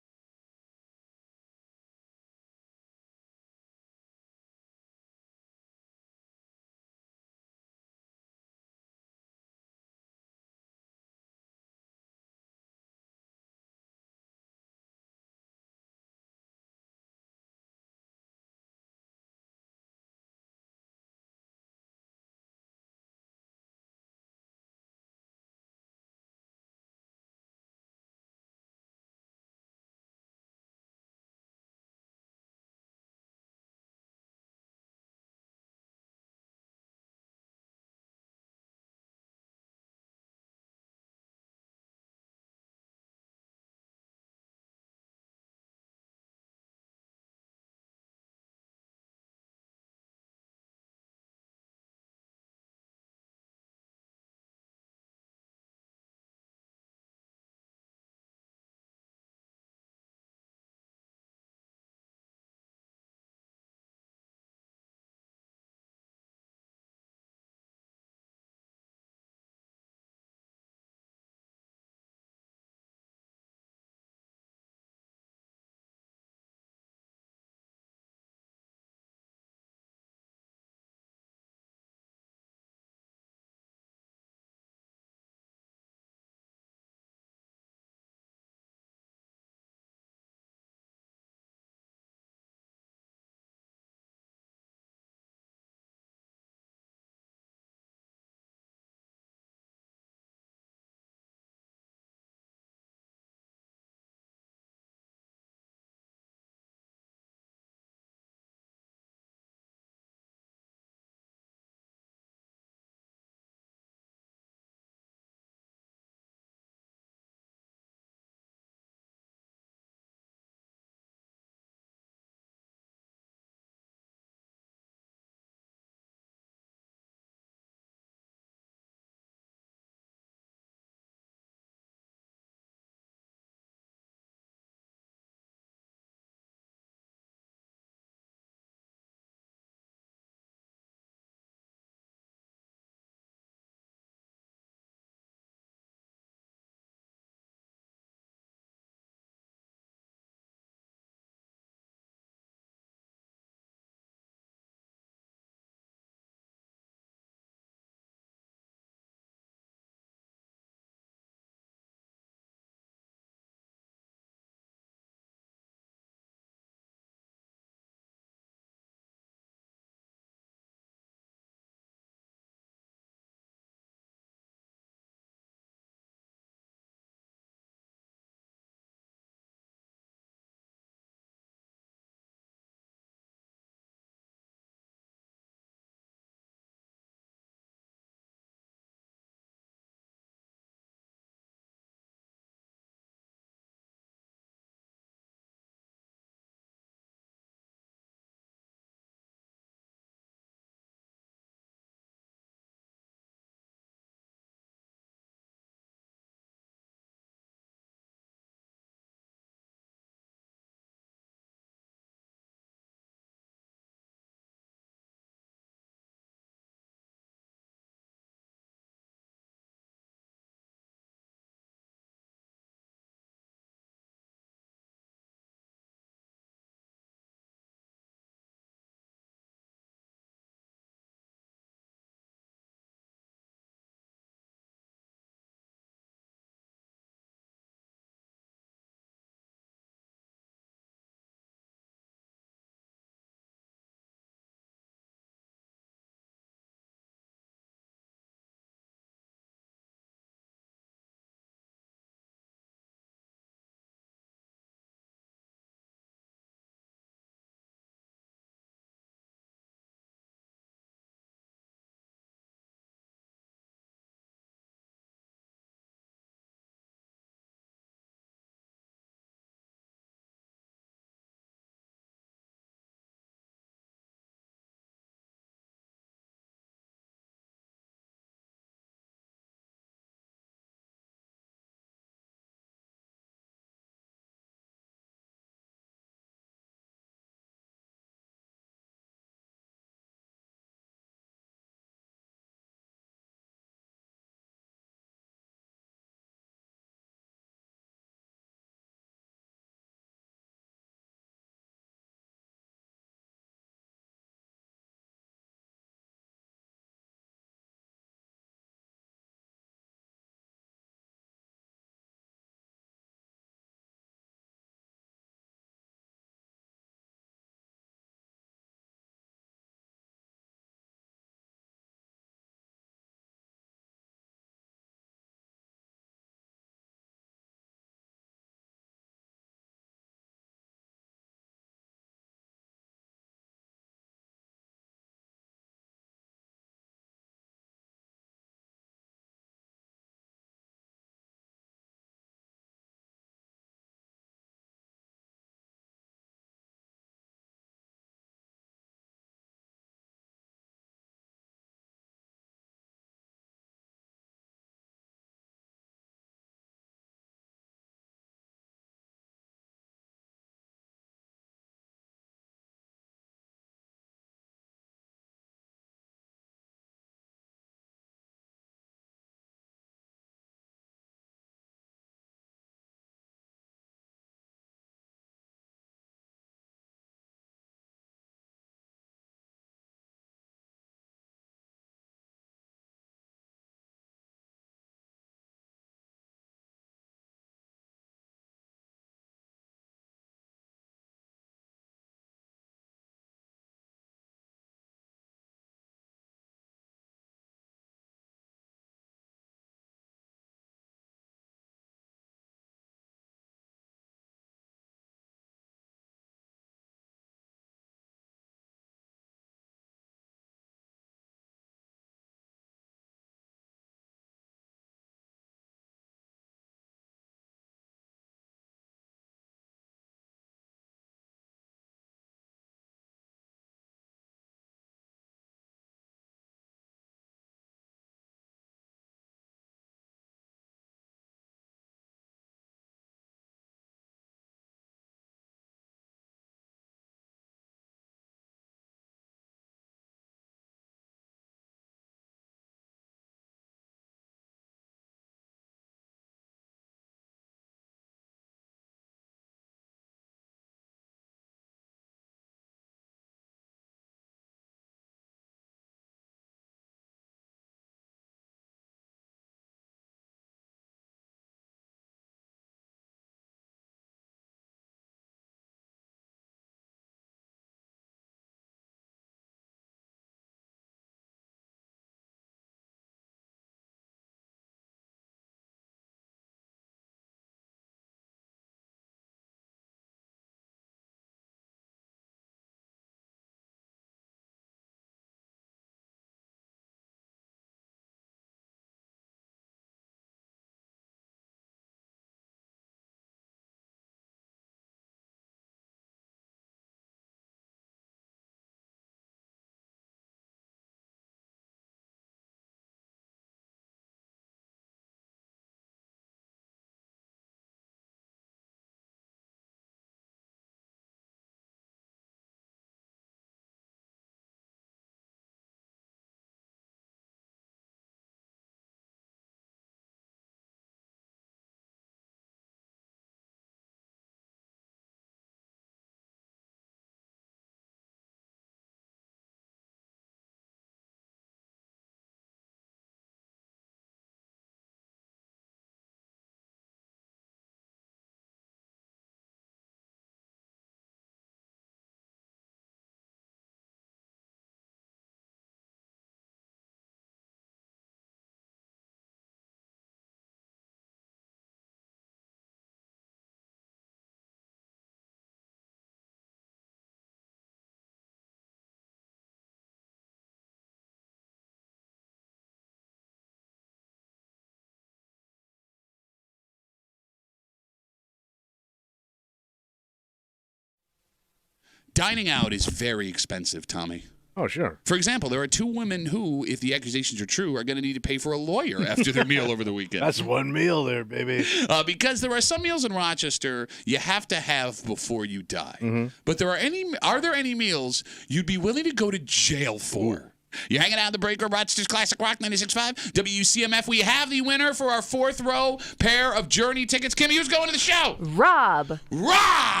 Dining out is very expensive, Tommy. Oh, sure. For example, there are 2 women who, if the accusations are true, are going to need to pay for a lawyer after their meal over the weekend. That's one meal there, baby. Because there are some meals in Rochester you have to have before you die. Mm-hmm. But are there any meals you'd be willing to go to jail for? Ooh. You're hanging out in the break room, Rochester's Classic Rock 96.5, WCMF. We have the winner for our 4th row pair of Journey tickets. Kimmy, who's going to the show? Rob. Rob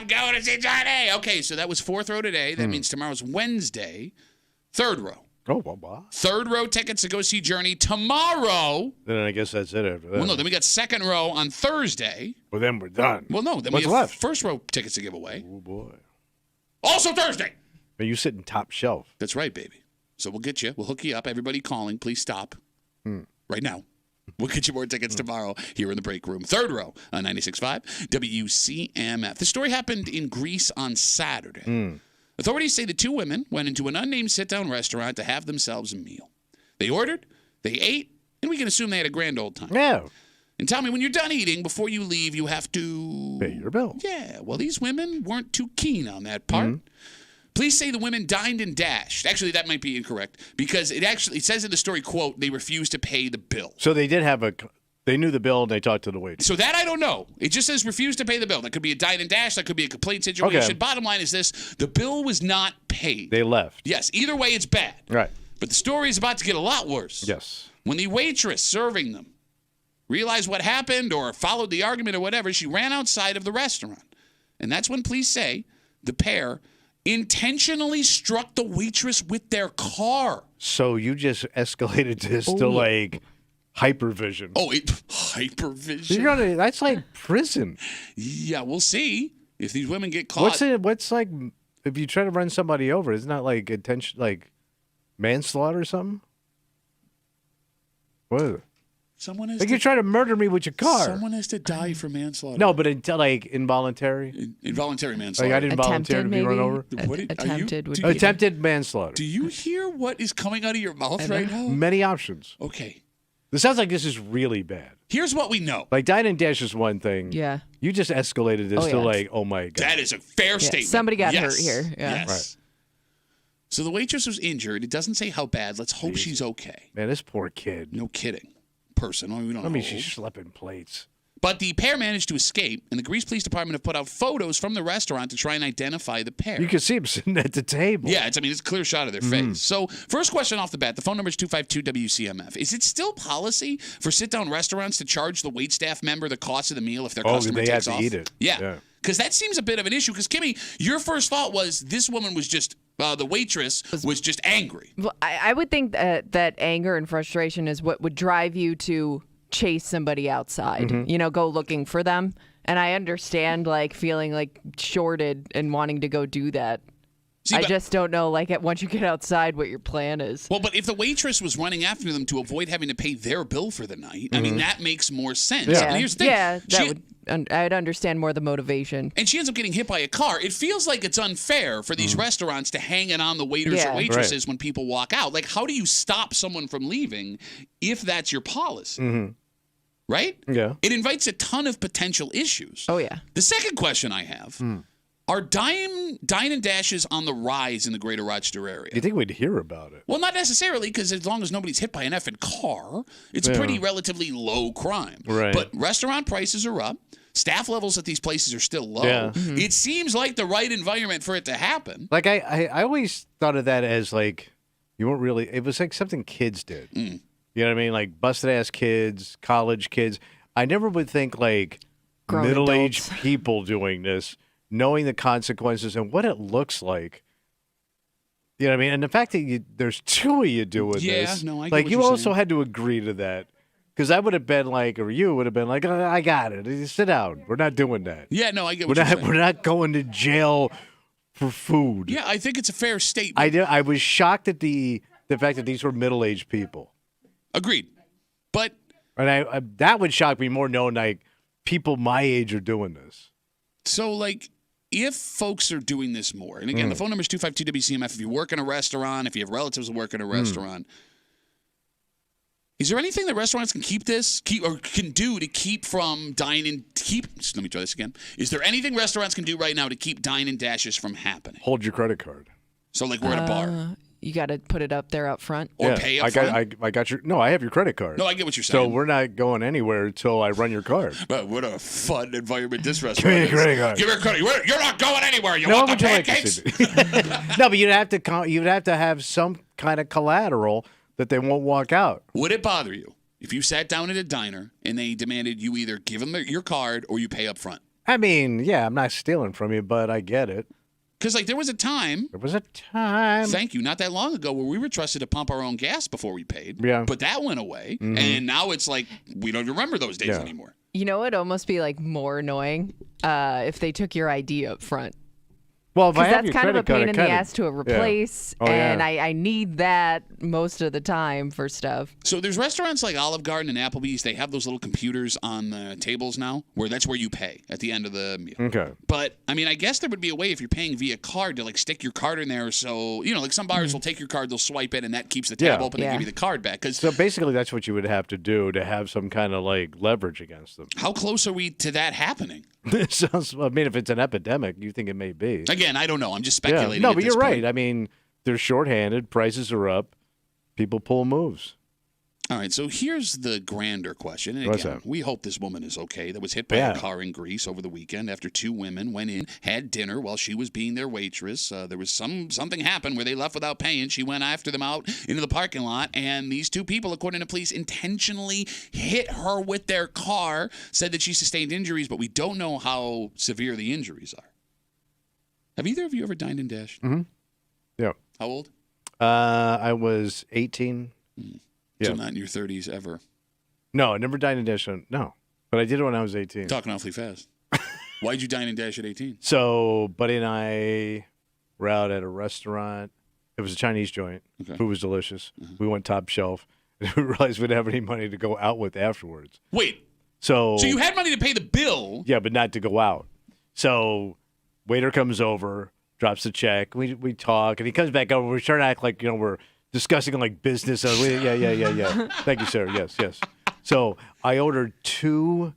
going to see Johnny. Okay, so that was 4th row today. That means tomorrow's Wednesday. 3rd row. Oh, wow. 3rd row tickets to go see Journey tomorrow. Then I guess that's it after that. Well, no, then we got 2nd row on Thursday. Well, then we're done. Well, no, then What's we have left? 1st row tickets to give away. Oh, boy. Also Thursday. But you sit in top shelf. That's right, baby. So we'll get you. We'll hook you up. Everybody calling, please stop right now. We'll get you more tickets tomorrow here in the break room. 3rd row on 96.5 WCMF. The story happened in Greece on Saturday. Authorities say the 2 women went into an unnamed sit-down restaurant to have themselves a meal. They ordered, they ate, and we can assume they had a grand old time. Yeah. And tell me, when you're done eating, before you leave, you have to pay your bill. Yeah. Well, these women weren't too keen on that part. Police say the women dined and dashed. Actually, that might be incorrect because it says in the story, quote, they refused to pay the bill. So they did have they knew the bill and they talked to the waiter. So that I don't know. It just says refused to pay the bill. That could be a dine and dash. That could be a complaint situation. Okay. Bottom line is this. The bill was not paid. They left. Yes. Either way, it's bad. Right. But the story is about to get a lot worse. Yes. When the waitress serving them realized what happened or followed the argument or whatever, she ran outside of the restaurant. And that's when police say the pair intentionally struck the waitress with their car. So you just escalated this to like hypervision. Oh, hypervision. That's like prison. Yeah, we'll see if these women get caught. What's like if you try to run somebody over? Isn't that like manslaughter or something? What is it? Someone has you try to murder me with your car. Someone has to die for manslaughter. No, but involuntary. Involuntary manslaughter. Like I didn't volunteer to be run over. Attempted manslaughter. Do you hear what is coming out of your mouth right now? Many options. Okay. This sounds like this is really bad. Here's what we know. Like dine and dash is one thing. Yeah. You just escalated this to like, oh my God. That is a fair statement. Somebody got hurt here. Yeah. Yes. Right. So the waitress was injured. It doesn't say how bad. Let's hope she's okay. Man, this poor kid. No kidding. Person. We don't know. I mean, she's schlepping plates. But the pair managed to escape, and the Greece Police Department have put out photos from the restaurant to try and identify the pair. You can see them sitting at the table. Yeah, it's a clear shot of their face. So, first question off the bat, the phone number is 252-WCMF. Is it still policy for sit-down restaurants to charge the waitstaff member the cost of the meal if their customer takes off? Oh, they have to eat it. Yeah. Because that seems a bit of an issue. Because, Kimmy, your first thought was this woman was just, the waitress was just angry. Well, I would think that anger and frustration is what would drive you to chase somebody outside, go looking for them. And I understand feeling shorted and wanting to go do that. I just don't know, once you get outside, what your plan is. Well, but if the waitress was running after them to avoid having to pay their bill for the night, I mean, that makes more sense. Yeah, and here's the thing. I'd understand more the motivation. And she ends up getting hit by a car. It feels like it's unfair for these restaurants to hang it on the waiters or waitresses when people walk out. How do you stop someone from leaving if that's your policy? Right? Yeah. It invites a ton of potential issues. Oh, yeah. The second question I have, are dine and dashes on the rise in the greater Rochester area? You think we'd hear about it? Well, not necessarily, because as long as nobody's hit by an effing car, it's a pretty relatively low crime. Right. But restaurant prices are up. Staff levels at these places are still low. Yeah. It seems like the right environment for it to happen. I always thought of that as you weren't really, it was like something kids did. You know what I mean? Like busted ass kids, college kids. I never would think middle-aged people doing this, knowing the consequences and what it looks like. You know what I mean? And the fact that there's 2 of you doing this. Yeah, no, I get what you you're also saying. had to agree to that. Because I would have been or you would have been I got it. Sit down. We're not doing that. Yeah, no, I get what you're saying. We're not going to jail for food. Yeah, I think it's a fair statement. I was shocked at the fact that these were middle-aged people. Agreed. But And I that would shock me more knowing people my age are doing this. so if folks are doing this more, and again, the phone number is 252-WCMF. If you work in a restaurant, if you have relatives who work in a restaurant, Is there anything that restaurants can can do to keep from dine-in? Let me try this again. Is there anything restaurants can do right now to keep dine-in dashes from happening? Hold your credit card. So like we're at a bar. You got to put it up there up front. Or pay up front? I got your. No, I have your credit card. No, I get what you're saying. So we're not going anywhere until I run your card. But what a fun environment this restaurant Give me is. your credit card. Give me your credit. You're not going anywhere. You No, want would the you like to pancakes? see? No, but you'd have to have some kind of collateral that they won't walk out. Would it bother you if you sat down at a diner and they demanded you either give them your card or you pay up front? I mean, yeah, I'm not stealing from you, but I get it. Because like there was a time. Thank you. Not that long ago where we were trusted to pump our own gas before we paid. Yeah. But that went away. And now it's like we don't remember those days anymore. You know, it'd almost be like more annoying if they took your ID up front. Well, if I Because have that's your kind of a credit card, pain I in the kinda- ass to replace, Oh, and yeah. I need that most of the time for stuff. So there's restaurants like Olive Garden and Applebee's. They have those little computers on the tables now where that's where you pay at the end of the meal. Okay. But, I mean, I guess there would be a way if you're paying via card to, like, stick your card in there. So, you know, like some bars will take your card, they'll swipe it, and that keeps the tab Yeah. open and give you the card back. Because So basically, that's what you would have to do to have some kind of like leverage against them. how close are we to that happening? Sounds. I mean, if it's an epidemic, you think it may be. Again, I don't know. I'm just Yeah. speculating. No, at but this you're right. point. I mean, they're shorthanded. Prices are up. People pull moves. All right, so here's the grander question. And What's again, that? we hope this woman is okay that was hit by a car in Greece over the weekend after two women went in, had dinner while she was being their waitress. There was something happened where they left without paying. She went after them out into the parking lot, and these two people, according to police, intentionally hit her with their car, said that she sustained injuries, but we don't know how severe the injuries are. Have either of you ever dined and dashed? Mm-hmm. Yeah. How old? I was 18. So Yeah. not in your 30s ever. No, I never dined and dashed. No, but I did it when I was 18. Talking awfully fast. Why'd you dine and dash at 18? So, Buddy and I were out at a restaurant. It was a Chinese joint. Okay. Food was delicious. We went top shelf. And we realized we didn't have any money to go out with afterwards. Wait, So you had money to pay the bill? yeah, but not to go out. So waiter comes over, drops the check. We talk, and he comes back over. We're trying to act like we're discussing like business. Yeah. Thank you, sir. Yes. So I ordered 2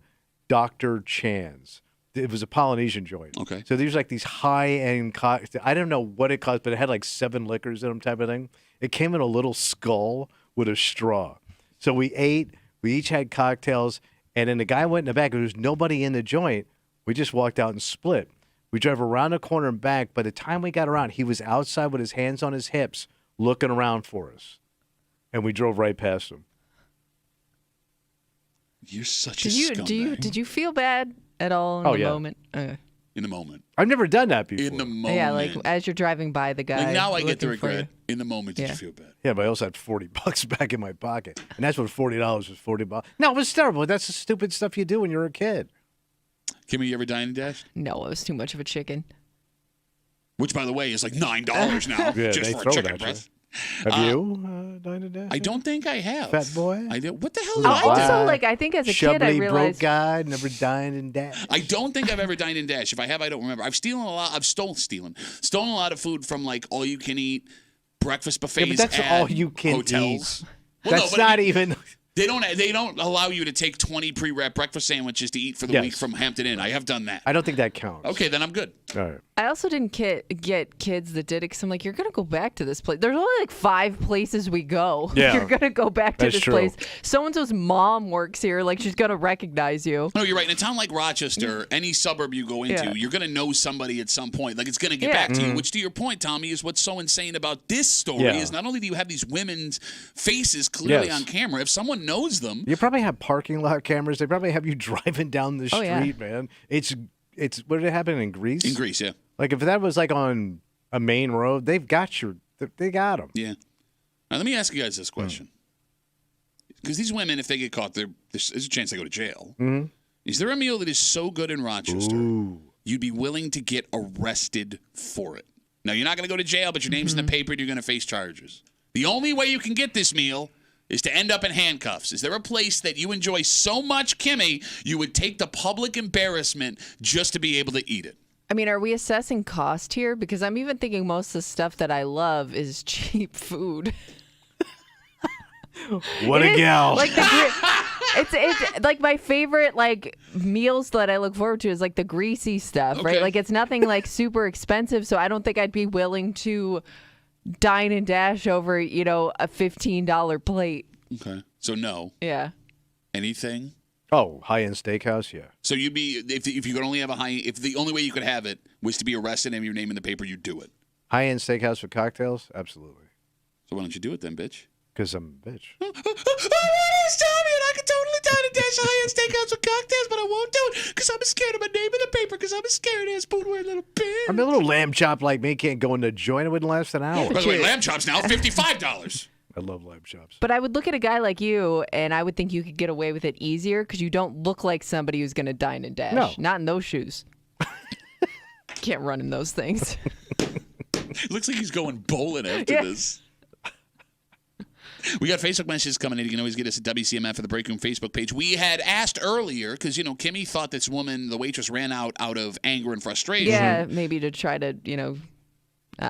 Dr. Chan's. It was a Polynesian joint. Okay. So these like these high-end I don't know what it cost, but it had like 7 liquors in them type of thing. It came in a little skull with a straw. So we ate. We each had cocktails, and then the guy went in the back. There was nobody in the joint. We just walked out and split. We drove around the corner and back. By the time we got around, he was outside with his hands on his hips, looking around for us, and we drove right past him. You're such a scumbag. Did you feel bad at all in Oh, the yeah. moment? In the moment. I've never done that before. In the moment. Yeah, like as you're driving by the guy. Like now I get the looking for regret. you. In the moment, did Yeah. you feel bad? Yeah, but I also had $40 back in my pocket, and that's what $40 was. $40. No, it was terrible. That's the stupid stuff you do when you're a kid. Kimmy, you ever dine and dash? No, it was too much of a chicken. Which, by the way, is like $9 now Yeah, just they for throw a it chicken at you. breast. Have you dined and dashed? I don't think I have. Fat boy? I did. What the hell Ooh, did I do? Also, like I think as a kid, I Shubbly broke realized guy, never dined and dashed. I don't think I've ever dined and dashed. If I have, I don't remember. I've stolen a lot of food from like all you can eat breakfast buffets. Yeah, but that's at all you can hotels. eat. Well, no, That's but I not mean, even. They don't allow you to take 20 pre-wrapped breakfast sandwiches to eat for the Yes. week from Hampton Inn. I have done that. I don't think that counts. Okay, then I'm good. All right. I also didn't get kids that did it because I'm like, you're gonna go back to this place. There's only like 5 places we go. Yeah. You're gonna go back to That's this true. place. So and so's mom works here. Like she's gonna recognize you. No, you're right. In a town like Rochester, any suburb you go into, Yeah. you're going to know somebody at some point. Like, it's going to get Yeah. back to you, which, to your point, Tommy, is what's so insane about this story Yeah. is not only do you have these women's faces clearly Yes. on camera, if someone knows them, You probably have parking lot cameras. They probably have you driving down the Oh, street, yeah. man. It's what did it happen in Greece? in Greece, yeah. Like if that was like on a main road, they got them. Yeah. Now, let me ask you guys this question. Because these women, if they get caught, there's a chance they go to jail. Mhm. Is there a meal that is so good in Rochester Ooh. you'd be willing to get arrested for it? Now, you're not going to go to jail, but your name's in the paper and you're going to face charges. The only way you can get this meal is to end up in handcuffs. Is there a place that you enjoy so much, Kimmy, you would take the public embarrassment just to be able to eat it? I mean, are we assessing cost here? Because I'm even thinking most of the stuff that I love is cheap food. What It a is, gal. Like it's like my favorite like meals that I look forward to is like the greasy stuff, Okay. right? Like it's nothing like super expensive, so I don't think I'd be willing to dine and dash over, a $15 plate. Okay. So no. Yeah. Anything? Oh, high-end steakhouse, yeah. So you'd be if you could only have if the only way you could have it was to be arrested and have your name in the paper, you'd do it. High-end steakhouse with cocktails? Absolutely. So why don't you do it then, bitch? Because I'm a bitch. Oh, it is Tommy, and I could totally dine and dash high-end steakhouse with cocktails, but I won't do it because I'm scared of my name in the paper because I'm a scared-ass spoon-wearing little bitch. I mean, a little lamb chop like me can't go in the joint. It wouldn't last an hour. By the way, lamb chops now, $55. I love lamb chops. But I would look at a guy like you, and I would think you could get away with it easier because you don't look like somebody who's going to dine and dash. No. Not in those shoes. Can't run in those things. Looks like he's going bowling after Yeah. this. We got Facebook messages coming in. You can always get us at WCMF at the Break Room Facebook page. We had asked earlier, because, Kimmy thought this woman, the waitress, ran out of anger and frustration. Yeah, maybe to try to,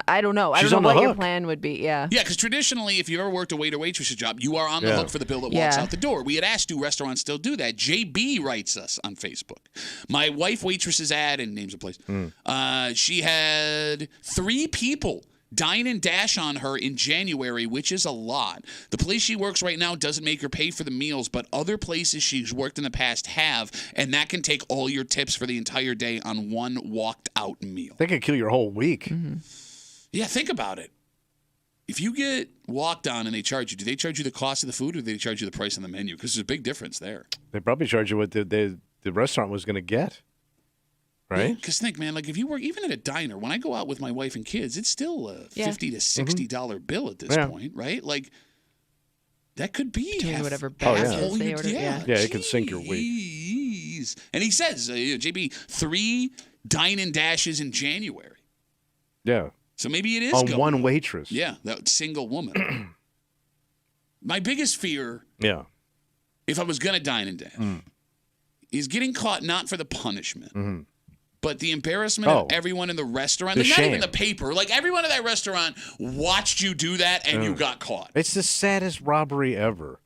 I don't know. I She's don't on know the what your hook. plan would be. Yeah. Yeah, because traditionally, if you've ever worked a waiter waitress's job, you are on the Yeah. hook for the bill that walks Yeah. out the door. We had asked, do restaurants still do that? JB writes us on Facebook. My wife waitress's ad, and names a place. She had 3 people dine and dash on her in January, which is a lot. The place she works right now doesn't make her pay for the meals, but other places she's worked in the past have, and that can take all your tips for the entire day on one walked out meal. They could kill your whole week. Mm-hmm. Yeah, think about it. If you get walked on and they charge you, do they charge you the cost of the food or do they charge you the price on the menu? Because there's a big difference there. They probably charge you what the restaurant was going to get. Right? Because think, man, like if you work even at a diner, when I go out with my wife and kids, it's still a $50 to $60 bill at this point, right? Like that could be Doing half, whatever Oh, yeah. beverages all they your- order. Yeah. Yeah, it can sink your week. Jeez. And he says, JB, 3 dine and dashes in January. Yeah. So maybe it is On going one up. waitress. Yeah, that single woman. My biggest fear, Yeah. if I was going to dine and dash, is getting caught not for the punishment, but the embarrassment of everyone in the restaurant. The Like, not even shame. the paper. Like everyone in that restaurant watched you do that and you got caught. It's the saddest robbery ever.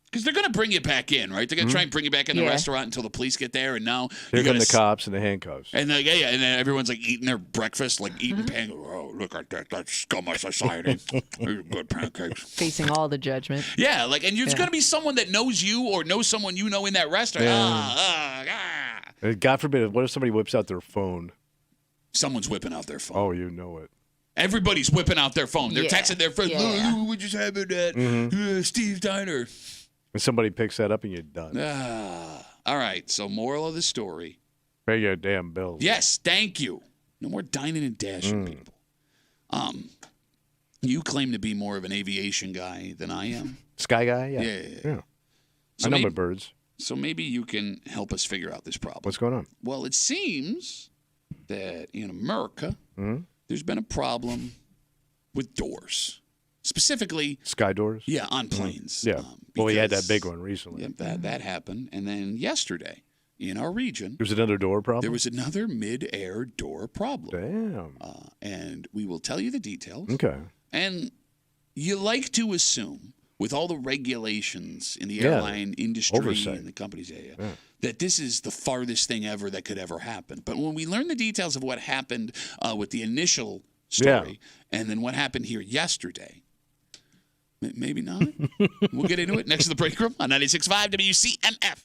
Because they're going to bring you back in, right? They're going to try and bring you back in the Yeah. restaurant until the police get there. And now Here you come got the cops and the handcuffs. And then, and then everyone's like eating their breakfast, like eating pancakes. Oh, look at that. That's scum of society. These are good pancakes. Facing all the judgment. Yeah, like, and it's going to be someone that knows you or knows someone you know in that restaurant. God forbid, what if somebody whips out their phone? Someone's whipping out their phone. Oh, you know it. Everybody's whipping out their phone. They're Yeah. texting their friends. Yeah. "Look, we just having that Steve's Diner. And somebody picks that up and you're done. All right, so moral of the story. Pay your damn bills. Yes, thank you. No more dining and dashing, people. You claim to be more of an aviation guy than I am. Sky guy? Yeah. Yeah. I know my maybe, birds. so maybe you can help us figure out this problem. What's going on? Well, it seems that in America, there's been a problem with doors. Specifically, Sky doors? yeah, on planes. Yeah. Well, we had that because- big one recently. Yeah, that happened. And then yesterday, in our region, There's another door problem? there was another mid-air door problem. Damn. And we will tell you the details. Okay. And you like to assume, with all the regulations in the Yeah, airline industry oversight. and the companies, that this is the farthest thing ever that could ever happen. But when we learn the details of what happened with the initial story and then what happened here yesterday, maybe not. We'll get into it next to the break room on 96.5 WCMF.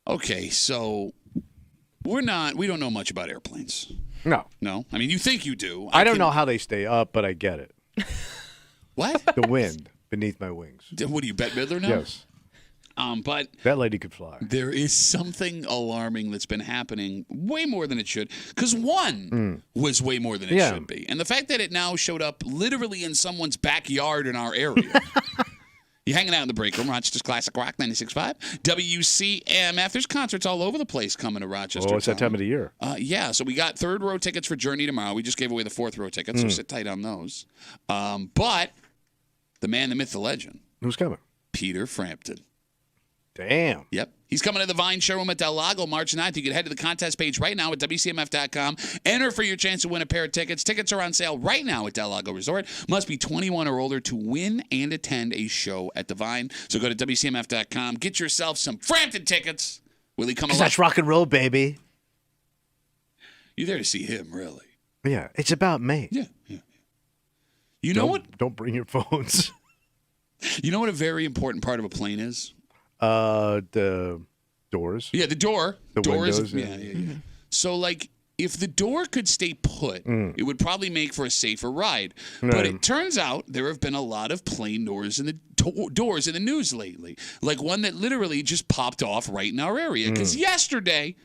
Okay, so we don't know much about airplanes. No. No? I mean, you think you do. I don't know how they stay up, but I get it. What? The wind beneath my wings. What do you, Bette Midler now? Yes. But That lady could fly. there is something alarming that's been happening way more than it should. Because one was way more than it Yeah. should be. And the fact that it now showed up literally in someone's backyard in our area. You're hanging out in the break room, Rochester's Classic Rock 96.5. WCMF. There's concerts all over the place coming to Rochester. Oh, it's that time of the year. Yeah, so we got third row tickets for Journey tomorrow. We just gave away the fourth row tickets, so sit tight on those. But the man, the myth, the legend, Who's coming? Peter Frampton. Damn. Yep. He's coming to the Vine showroom at Del Lago March 9th. You can head to the contest page right now at WCMF.com. Enter for your chance to win a pair of tickets. Tickets are on sale right now at Del Lago Resort. Must be 21 or older to win and attend a show at the Vine. So go to WCMF.com. Get yourself some Frampton tickets. Will he come along? That's rock and roll, baby. You're there to see him, really. Yeah, it's about me. Yeah. You know what? Don't bring your phones. You know what a very important part of a plane is? The doors. Yeah, the door. The door windows, is, yeah. So, like, if the door could stay put, it would probably make for a safer ride. But Right. it turns out there have been a lot of plane doors in the doors in the news lately. Like one that literally just popped off right in our area. Because yesterday,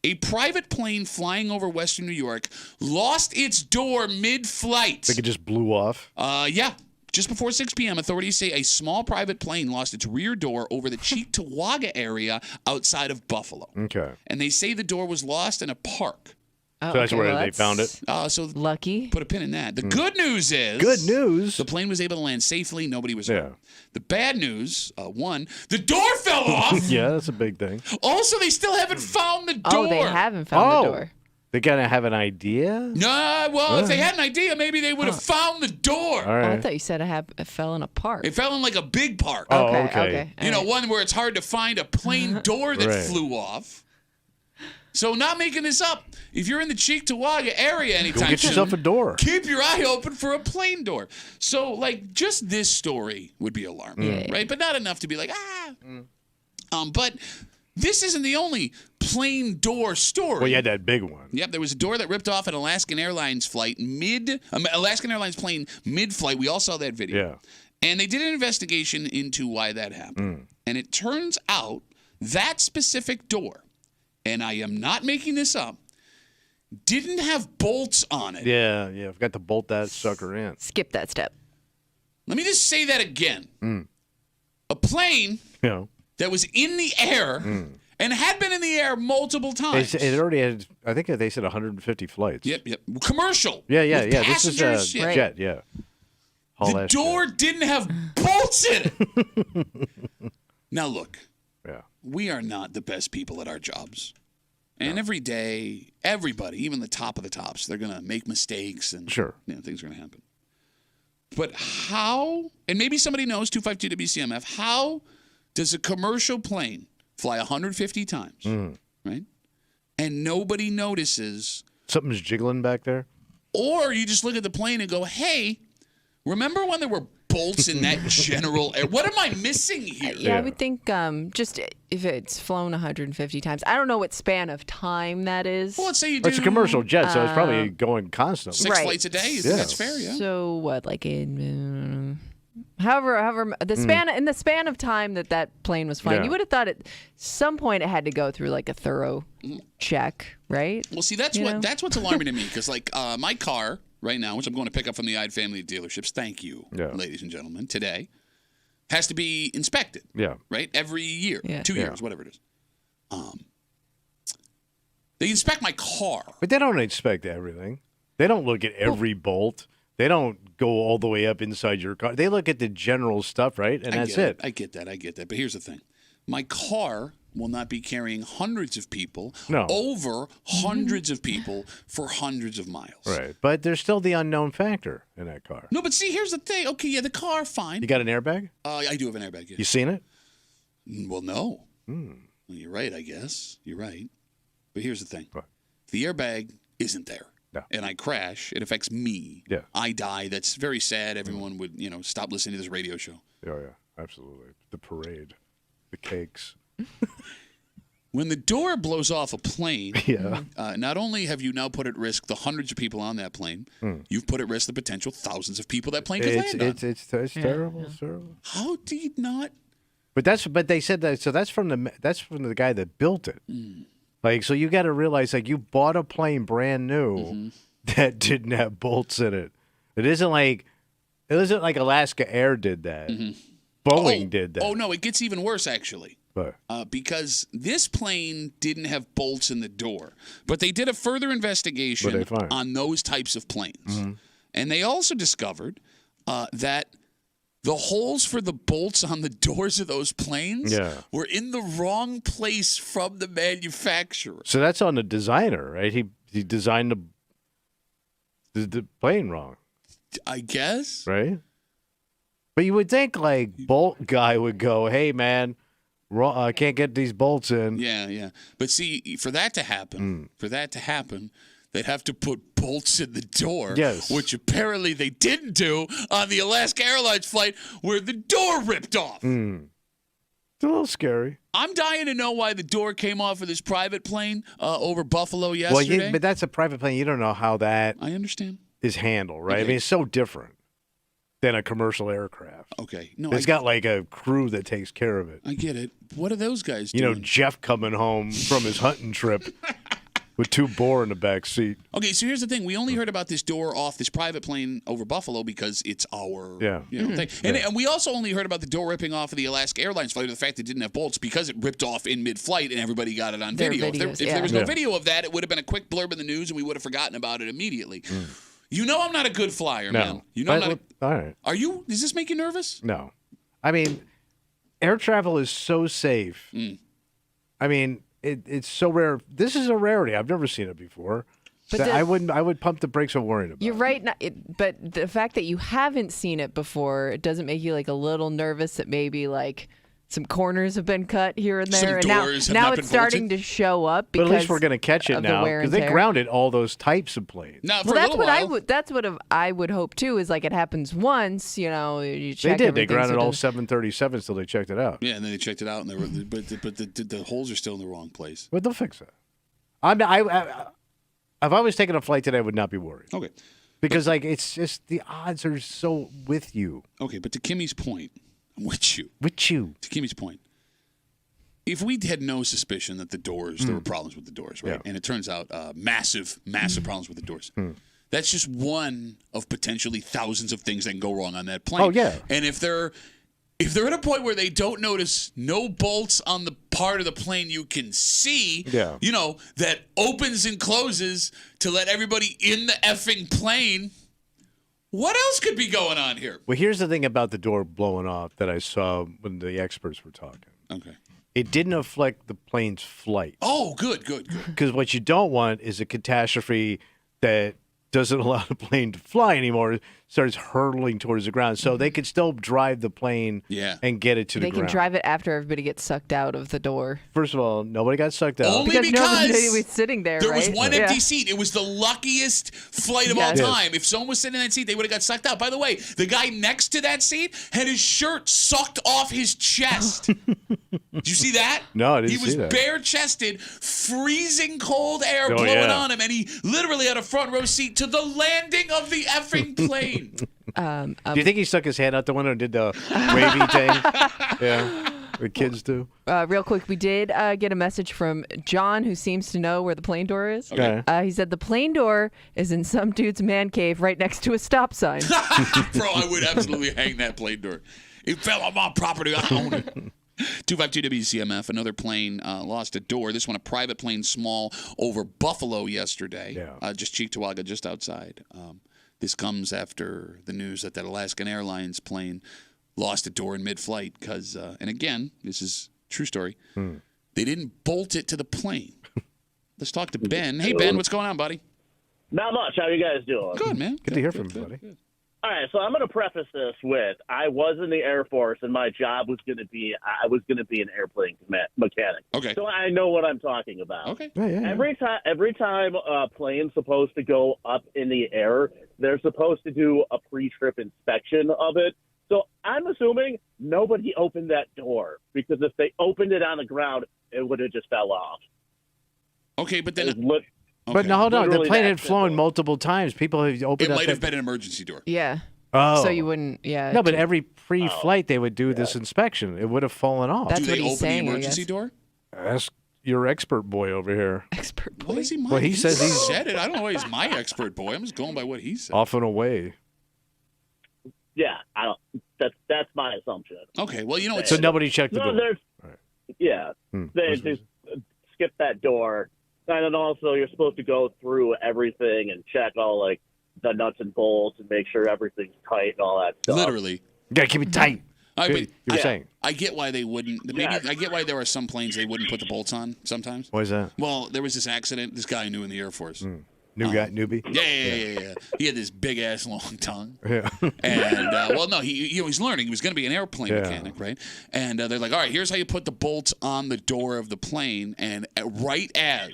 a private plane flying over Western New York lost its door mid-flight. Like it just blew off. Yeah. Just before 6 p.m., authorities say a small private plane lost its rear door over the Cheektowaga area outside of Buffalo. Okay. And they say the door was lost in a park. Oh, So that's okay, where well, they found it? So Lucky. put a pin in that. The good news is... Good news. The plane was able to land safely. Nobody was Yeah. hurt. The bad news, one, the door fell off. Yeah, that's a big thing. Also, they still haven't found the door. Oh, they haven't found the door. They gotta have an idea. No, well, if they had an idea, maybe they would have found the door. All Oh, I right. thought you said it fell in a park. It fell in like a big park. Oh, okay. okay. All You know, right. one where it's hard to find a plane door that Right. flew off. So, not making this up, if you're in the Cheektowaga area Go anytime get soon, yourself a door. keep your eye open for a plane door. So, like, just this story would be alarming, right? But not enough to be like, but this isn't the only plane door story. Well, you had that big one. Yep, there was a door that ripped off an Alaskan Airlines flight Alaskan Airlines plane mid-flight. We all saw that video. Yeah. And they did an investigation into why that happened. And it turns out that specific door, and I am not making this up, didn't have bolts on it. Yeah. I've got to bolt that sucker in. Skip that step. Let me just say that again. A plane You know, that was in the air and had been in the air multiple times. it already had. I think they said 150 flights. Yep. Commercial. Yeah. With This is a passengers. Yeah. jet. Yeah. Haul The that door didn't have bolts in it. Now, look. shit. Yeah. We are not the best people at our jobs. And every day, everybody, even the top of the tops, they're going to make mistakes and Sure. things are going to happen. But how, and maybe somebody knows, 252 WCMF, how does a commercial plane fly 150 times, right? And nobody notices, Something's jiggling back there. or you just look at the plane and go, hey, remember when there were bolts in that general air? What am I missing here? Yeah, I would think just if it's flown 150 times. I don't know what span of time that is. Well, let's say you do It's a commercial jet, so it's probably going constantly. 6 Right. flights a day. You think Yeah. that's fair? Yeah. So what, like in however the span in the span of time that plane was flying, Yeah. you would have thought at some point it had to go through like a thorough check, right? Well, see, that's what's alarming to me because, like, my car right now, which I'm going to pick up from the Ide family dealerships, thank you, Yeah. ladies and gentlemen, today, has to be inspected, Yeah. right? Every year, Yeah. 2 years, whatever it is. They inspect my car. But they don't inspect everything. They don't look at every bolt. They don't go all the way up inside your car. They look at the general stuff, right? And that's it. I get that. But here's the thing. My car will not be carrying hundreds of people No. over hundreds of people for hundreds of miles. Right. But there's still the unknown factor in that car. No, but see, here's the thing. Okay, yeah, the car, fine. You got an airbag? I do have an airbag, yeah. You seen it? Well, no. Well, you're right, I guess. You're right. But here's the thing. What? If the airbag isn't there, No. and I crash, it affects me. Yeah. I die. That's very sad. Everyone would, stop listening to this radio show. Oh, yeah. Absolutely. The parade. The cakes. When the door blows off a plane, Yeah. not only have you now put at risk the hundreds of people on that plane, you've put at risk the potential thousands of people that plane could land on. It's terrible. It's terrible. How do you not? But they said that. So that's from the guy that built it. Like, so you got to realize, like, you bought a plane brand new that didn't have bolts in it. It isn't like Alaska Air did that. Boeing did that. Oh no, it gets even worse actually. But Because this plane didn't have bolts in the door. But they did a further investigation on those types of planes. And they also discovered that the holes for the bolts on the doors of those planes were in the wrong place from the manufacturer. So that's on the designer, right? He designed the plane wrong. I guess. Right? But you would think, like, bolt guy would go, hey, man, I can't get these bolts in. Yeah. But see, for that to happen, they'd have to put bolts in the door, which apparently they didn't do on the Alaska Airlines flight where the door ripped off. It's a little scary. I'm dying to know why the door came off of this private plane over Buffalo yesterday. Well, but that's a private plane. You don't know how that I understand. is handled, right? Okay. I mean, it's so different than a commercial aircraft. Okay. No, It's got like a crew that takes care of it. I get it. What are those guys You doing? know, Jeff coming home from his hunting trip with 2 boar in the back seat. Okay, so here's the thing. We only heard about this door off this private plane over Buffalo because it's our thing. And we also only heard about the door ripping off of the Alaska Airlines flight, or the fact it didn't have bolts, because it ripped off in mid-flight and everybody got it on video. If there was no video of that, it would have been a quick blurb in the news and we would have forgotten about it immediately. You know I'm not a good flyer, man. You know I'm not all right. Are you? Does this make you nervous? No. I mean, air travel is so safe. I mean, it's so rare. This is a rarity. I've never seen it before. But So I would pump the brakes of worrying about You're it. right, but the fact that you haven't seen it before, it doesn't make you like a little nervous that maybe like some corners have been cut here and there, Some and doors have now not it's been starting bolted? to show up. But Because at least we're going to catch it of the now wear and because they tear. grounded all those types of planes. No, for Well, a that's little what while. I would hope too. Is like it happens once, you check. They did. They everything, grounded so all doesn't- 737s till they checked it out. Yeah, and then they checked it out, and they were, but the holes are still in the wrong place. But they'll fix it. If I was taking a flight today, I would not be worried. Okay. Because, like, it's just the odds are so with you. Okay, but to Kimmy's point, I'm with you. With you. To Kimmy's point, if we had no suspicion that the doors, there were problems with the doors, right? Yeah. And it turns out massive problems with the doors. That's just one of potentially thousands of things that can go wrong on that plane. Oh, yeah. And if they're at a point where they don't notice no bolts on the part of the plane you can see, that opens and closes to let everybody in the effing plane, what else could be going on here? Well, here's the thing about the door blowing off that I saw when the experts were talking. Okay. It didn't affect the plane's flight. Oh, good. Because what you don't want is a catastrophe that doesn't allow the plane to fly anymore, starts hurtling towards the ground. So they could still drive the plane and get it to the They ground. can drive it after everybody gets sucked out of the door. First of all, nobody got sucked out. Only Because nobody because was sitting there, there was right? one Yeah. empty seat. It was the luckiest flight of all time. If someone was sitting in that seat, they would have got sucked out. By the way, the guy next to that seat had his shirt sucked off his chest. Did you see that? No, I didn't He was see that. bare-chested, freezing cold air Oh, blowing yeah. on him, and he literally had a front row seat to the landing of the effing plane. Do you think he stuck his hand out the window and did the wavy thing? Yeah, the kids do. Real quick, we did get a message from John, who seems to know where the plane door is. Okay. He said the plane door is in some dude's man cave right next to a stop sign. Bro, I would absolutely hang that plane door. It fell on my property. I own it. 252 WCMF, another plane lost a door. This one, a private plane, small, over Buffalo yesterday. Yeah. Just Cheektowaga, just outside. This comes after the news that Alaskan Airlines plane lost a door in mid-flight because, and again, this is a true story, they didn't bolt it to the plane. Let's talk to Ben. Hey, Ben, what's going on, buddy? Not much. How you guys doing? Good, man. Good to hear from you, buddy. All right, so I'm going to preface this with I was in the Air Force, and my job was going to be I was going to be an airplane mechanic. Okay. So I know what I'm talking about. Okay. Yeah. Every time a plane's supposed to go up in the air, they're supposed to do a pre-trip inspection of it. So I'm assuming nobody opened that door, because if they opened it on the ground, it would have just fell off. Okay, but then. It was But no, hold on. The Literally plane that had flown simple. multiple times. People have opened It up. might have been an emergency door. Yeah. Oh. So you wouldn't. Yeah. No, but every pre-flight they would do this inspection. It would have fallen off. That's Do what they he's open saying, the I emergency guess. door? Ask your expert boy over here. expert boy. What is he? Well, he says he's- said it. I don't know why he's my expert boy. I'm just going by what he said. Off and away. Yeah, I don't. That's my assumption. Okay, well, you know, it's So nobody checked the No, door. there's. Right. Yeah, they That's- just skip that door, and then also you're supposed to go through everything and check all like the nuts and bolts and make sure everything's tight and all that stuff. literally. You gotta keep it tight. I You mean, were saying. I get why they wouldn't. Maybe Yeah. I get why there are some planes they wouldn't put the bolts on sometimes. What is that? Well, there was this accident. This guy I knew in the Air Force. New guy, newbie? Yeah. He had this big ass long tongue. Yeah. And well, no, he's learning. He was going to be an airplane Yeah. mechanic, right? And they're like, all right, here's how you put the bolts on the door of the plane. And right as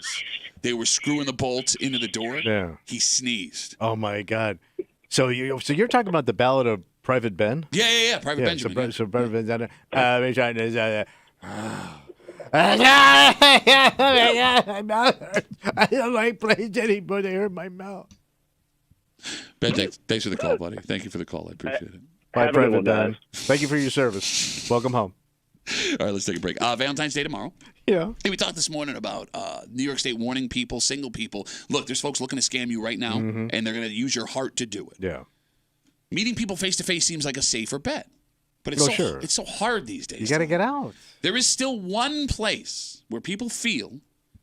they were screwing the bolts into the door, Yeah. he sneezed. Oh my God. So you're talking about the Ballad of Private Ben? Yeah. Private Yeah. Benjamin. Yeah. So Private Ben's down there. We're trying to. My mouth hurts. I don't like planes anymore. They hurt my mouth. Ben, thanks for the call, buddy. Thank you for the call. I appreciate it. Bye, Have a good Private one, Ben. guys. Thank you for your service. Welcome home. All right, let's take a break. Valentine's Day tomorrow. Yeah. Hey, we talked this morning about New York State warning people, single people. Look, there's folks looking to scam you right now, and they're going to use your heart to do it. Yeah. Meeting people face to face seems like a safer bet, but it's Oh, so sure. it's so hard these days. You got to get out. There is still one place where people feel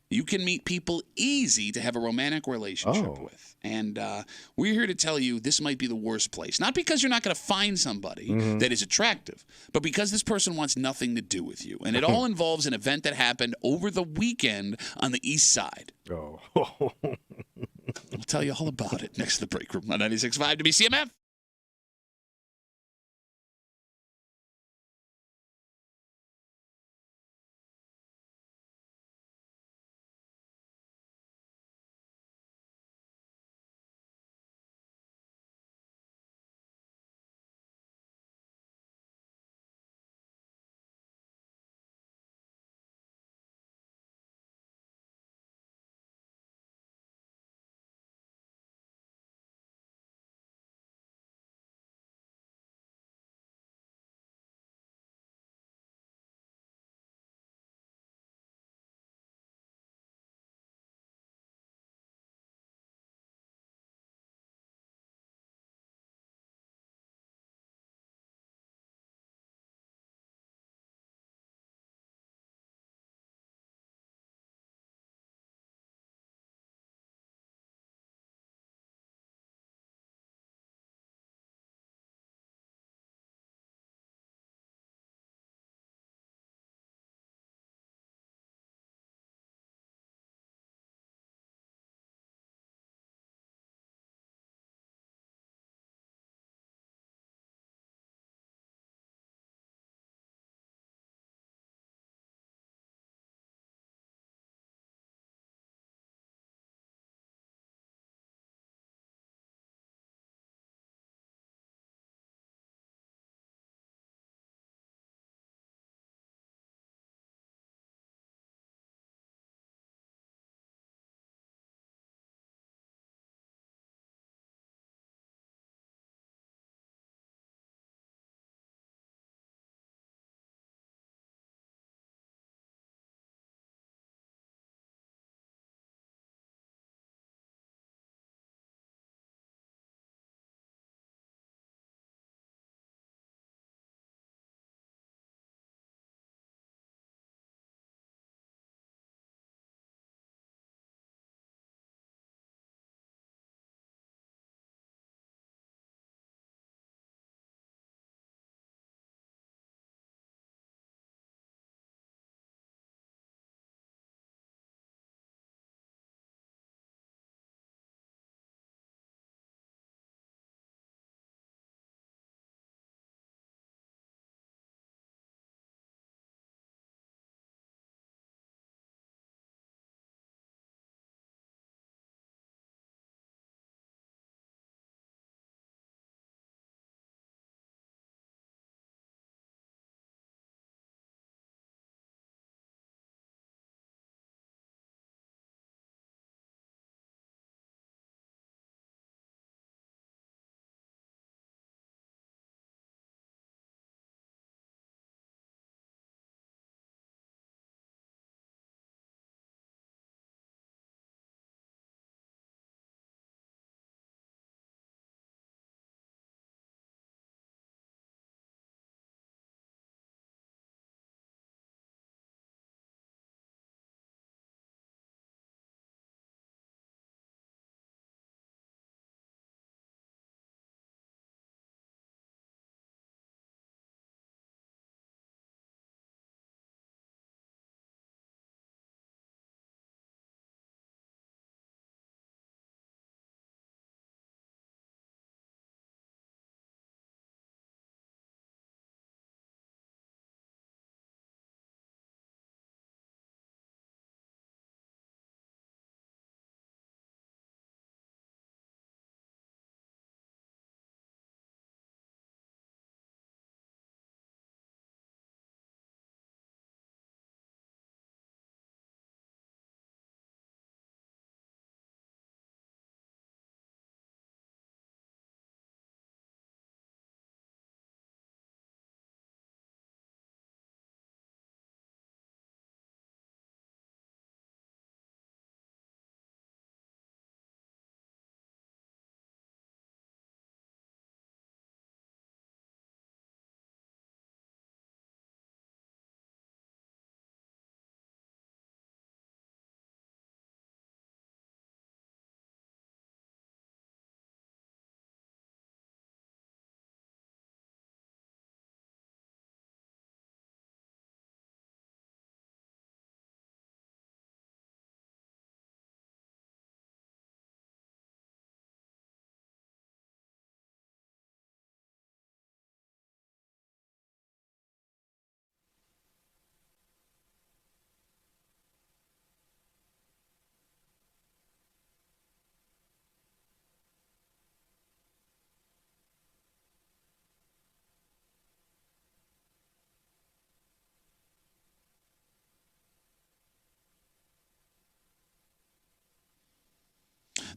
you can meet people easy to have a romantic relationship Oh. with. And we're here to tell you this might be the worst place. Not because you're not going to find somebody that is attractive, but because this person wants nothing to do with you. And it all involves an event that happened over the weekend on the East Side. Oh. I'll tell you all about it next to the break room on 96.5 WCMF.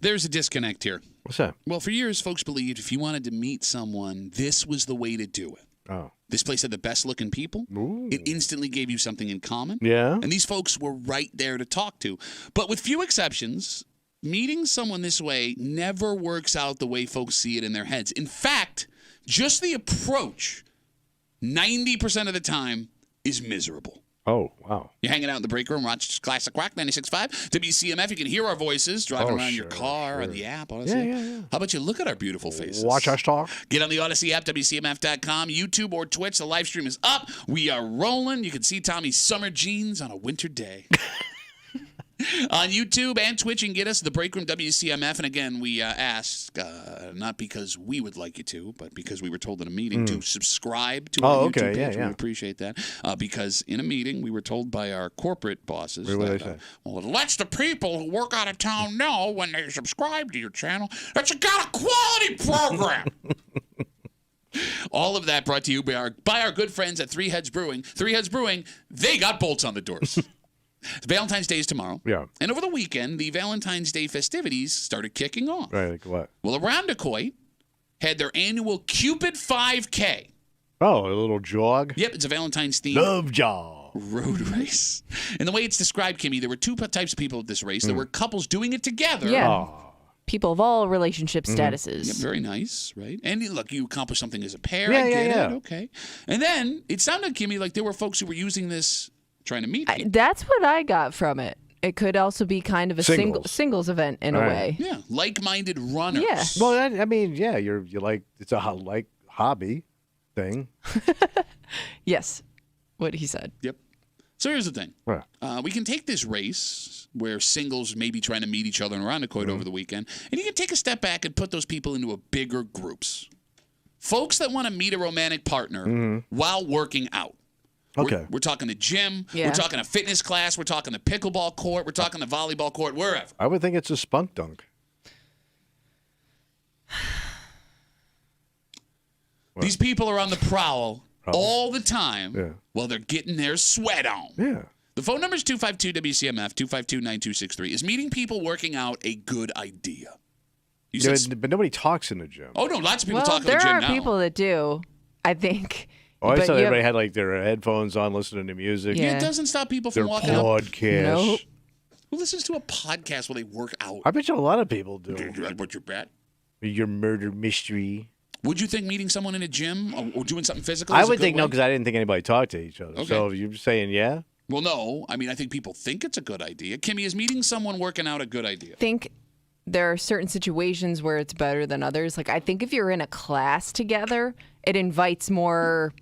There's a disconnect here. What's that? Well, for years, folks believed if you wanted to meet someone, this was the way to do it. Oh. This place had the best-looking people. Ooh. It instantly gave you something in common. Yeah. And these folks were right there to talk to. But with few exceptions, meeting someone this way never works out the way folks see it in their heads. In fact, just the approach, 90% of the time, is miserable. Oh, wow. You're hanging out in the break room, watch Classic Rock 96.5, WCMF. You can hear our voices driving around your car on the app. Honestly. Yeah. How about you look at our beautiful faces? Watch us talk. Get on the Odyssey app, WCMF.com, YouTube or Twitch. The live stream is up. We are rolling. You can see Tommy's summer jeans on a winter day. On YouTube and Twitch, you can get us, The Break Room WCMF. And again, we ask, not because we would like you to, but because we were told in a meeting to subscribe to our YouTube page. We appreciate that. Because in a meeting, we were told by our corporate bosses What that, they say? well, it lets the people who work out of town know when they subscribe to your channel that you got a quality program. All of that brought to you by our good friends at Three Heads Brewing. Three Heads Brewing, they got bolts on the doors. Valentine's Day is tomorrow. Yeah. And over the weekend, the Valentine's Day festivities started kicking off. Right, like what? Well, Arundecoit had their annual Cupid 5K. Oh, a little jog? Yep, it's a Valentine's theme. Love jog. Road race. And the way it's described, Kimmy, there were two types of people at this race. There were couples doing it together. Yeah. Oh. People of all relationship statuses. Yep, very nice, right? And look, you accomplish something as a pair. Yeah, I get yeah. it. Okay. And then it sounded, Kimmy, like there were folks who were using this trying to meet people. That's what I got from it. It could also be kind of a singles event in a way. Yeah, like-minded runners. Yeah. Well, I mean, yeah, you like it's a hobby thing. Yes, what he said. Yep. So here's the thing. Right. We can take this race where singles may be trying to meet each other in Arundecoit over the weekend, and you can take a step back and put those people into a bigger groups. Folks that want to meet a romantic partner while working out. Okay. We're talking the gym. Yeah. We're talking a fitness class. We're talking the pickleball court. We're talking the volleyball court, wherever. I would think it's a spunk dunk. These people are on the prowl all the time while they're getting their sweat on. Yeah. The phone number is 252-WCMF, 252-9263. Is meeting people working out a good idea? You said, but nobody talks in the gym. oh, no, lots of people Well, talk in there the gym are now. people that do, I think. Oh, I But thought you everybody have- had like their headphones on, listening to music. Yeah, Yeah. it doesn't stop people Their from walking out. podcast. Nope. Who listens to a podcast while they work out? I bet you a lot of people do. What's your bet? Your murder mystery. Would you think meeting someone in a gym or doing something physical I is a would good think no, way? because I didn't think anybody talked to each other. Okay. So you're saying yeah? Well, no. I mean, I think people think it's a good idea. Kimmy, is meeting someone working out a good idea? I think there are certain situations where it's better than others. Like, I think if you're in a class together, it invites more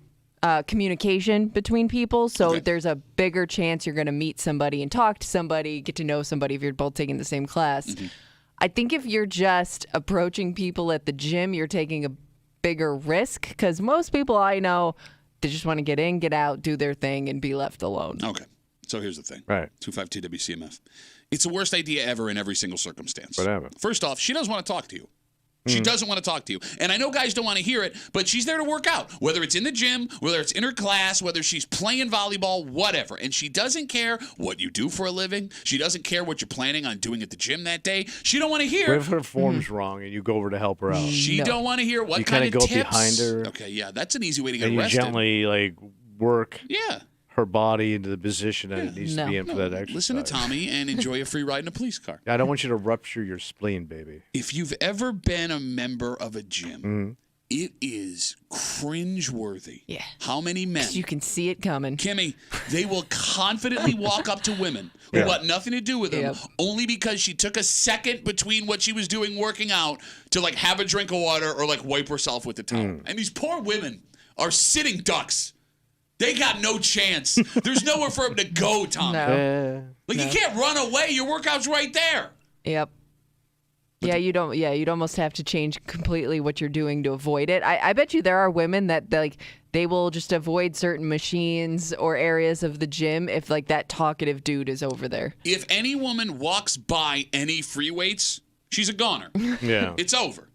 communication between people. So Okay. there's a bigger chance you're going to meet somebody and talk to somebody, get to know somebody if you're both taking the same class. I think if you're just approaching people at the gym, you're taking a bigger risk because most people I know, they just want to get in, get out, do their thing, and be left alone. Okay. So here's the thing. Right. 252-WCMF. It's the worst idea ever in every single circumstance. Whatever. First off, she doesn't want to talk to you. She doesn't want to talk to you. And I know guys don't want to hear it, but she's there to work out. Whether it's in the gym, whether it's in her class, whether she's playing volleyball, whatever. And she doesn't care what you do for a living. She doesn't care what you're planning on doing at the gym that day. She don't want to What hear. if her form's wrong and you go over to help her out? She don't want to hear what You kind kinda of go tips. behind her. Okay, yeah, that's an easy way to get And you arrested. gently like work Yeah. her body into the position that it needs to be in for that exercise. Listen to Tommy and enjoy a free ride in a police car. I don't want you to rupture your spleen, baby. If you've ever been a member of a gym, Mm-hmm. it is cringeworthy. Yeah. How many men? You can see it coming. Kimmy, they will confidently walk up to women who want nothing to do with them Yep. only because she took a second between what she was doing working out to like have a drink of water or like wipe herself with the towel. Mm. And these poor women are sitting ducks. They got no chance. There's nowhere for them to go, Tom. No. Like you can't run away. Your workout's right there. Yep. Yeah, you don't. Yeah, you'd almost have to change completely what you're doing to avoid it. I bet you there are women that they will just avoid certain machines or areas of the gym if like that talkative dude is over there. If any woman walks by any free weights, she's a goner. Yeah. It's over.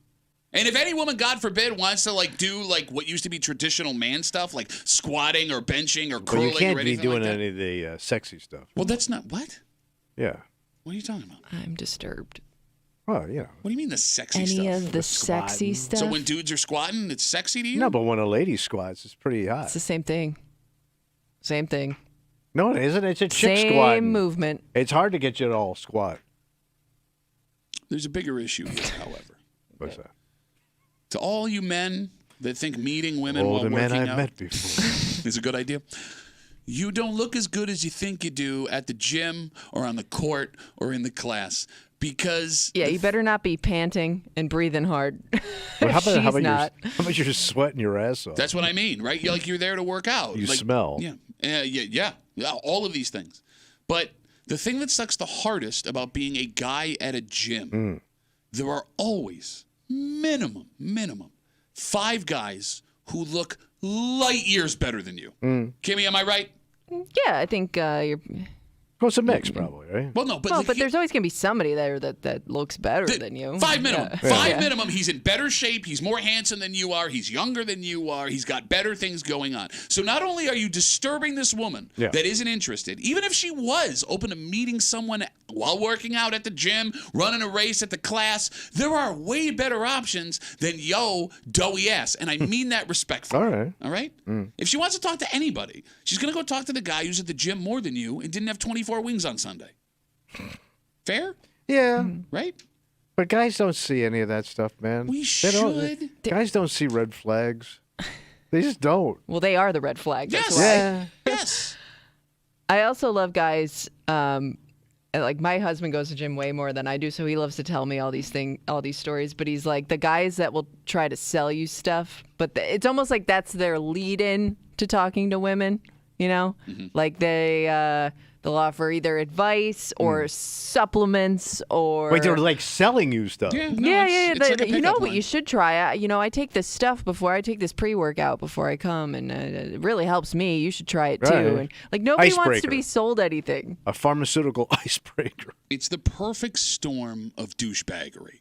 And if any woman, God forbid, wants to like do like what used to be traditional man stuff, like squatting or benching or But curling you can't or be anything doing like that, any of the sexy stuff. well, that's not what. Yeah. What are you talking about? I'm disturbed. Well, you know. What do you mean the sexy Any stuff? of the sexy squatting. stuff. So when dudes are squatting, it's sexy to you? No, but when a lady squats, it's pretty hot. It's the same thing. Same thing. No, it isn't. It's a chick Same squatting. movement. It's hard to get you to all squat. There's a bigger issue here, however. What's that? To all you men that think meeting women All while the men working I've out met before. is a good idea. You don't look as good as you think you do at the gym or on the court or in the class because Yeah, you better not be panting and breathing hard. But how She's about not. how about you're just sweating your ass off? that's what I mean, right? You're there to work out. You smell. Yeah, all of these things. But the thing that sucks the hardest about being a guy at a gym, there are always minimum 5 guys who look light years better than you. Kimmy, am I right? Yeah, I think you're. Well, it's a mix, probably, right? Well, no, but Well, but there's always going to be somebody there that looks better than you. 5 minimum. Yeah. 5 Yeah. minimum. He's in better shape. He's more handsome than you are. He's younger than you are. He's got better things going on. So not only are you disturbing this woman that isn't interested, even if she was open to meeting someone while working out at the gym, running a race at the class, there are way better options than doughy ass. And I mean that respectfully. All right. All right? If she wants to talk to anybody, she's going to go talk to the guy who's at the gym more than you and didn't have 24 wings on Sunday. Fair? Yeah. Right? But guys don't see any of that stuff, man. We They don't- should. Guys don't see red flags. They just don't. Well, they are the red flag. That's Yes. why. Yeah. Yes. I also love guys. Like my husband goes to gym way more than I do, so he loves to tell me all these stories. But he's like the guys that will try to sell you stuff, but it's almost like that's their lead-in to talking to women. You know, like they'll offer either advice or supplements or. Wait, they're like selling you stuff. Yeah, no, Yeah. it's like a You know pickup what line. you should try? I take this stuff before I take this pre-workout before I come, and it really helps me. You should try it too. Right. And like nobody wants to Icebreaker. be sold anything. A pharmaceutical icebreaker. It's the perfect storm of douchebaggery.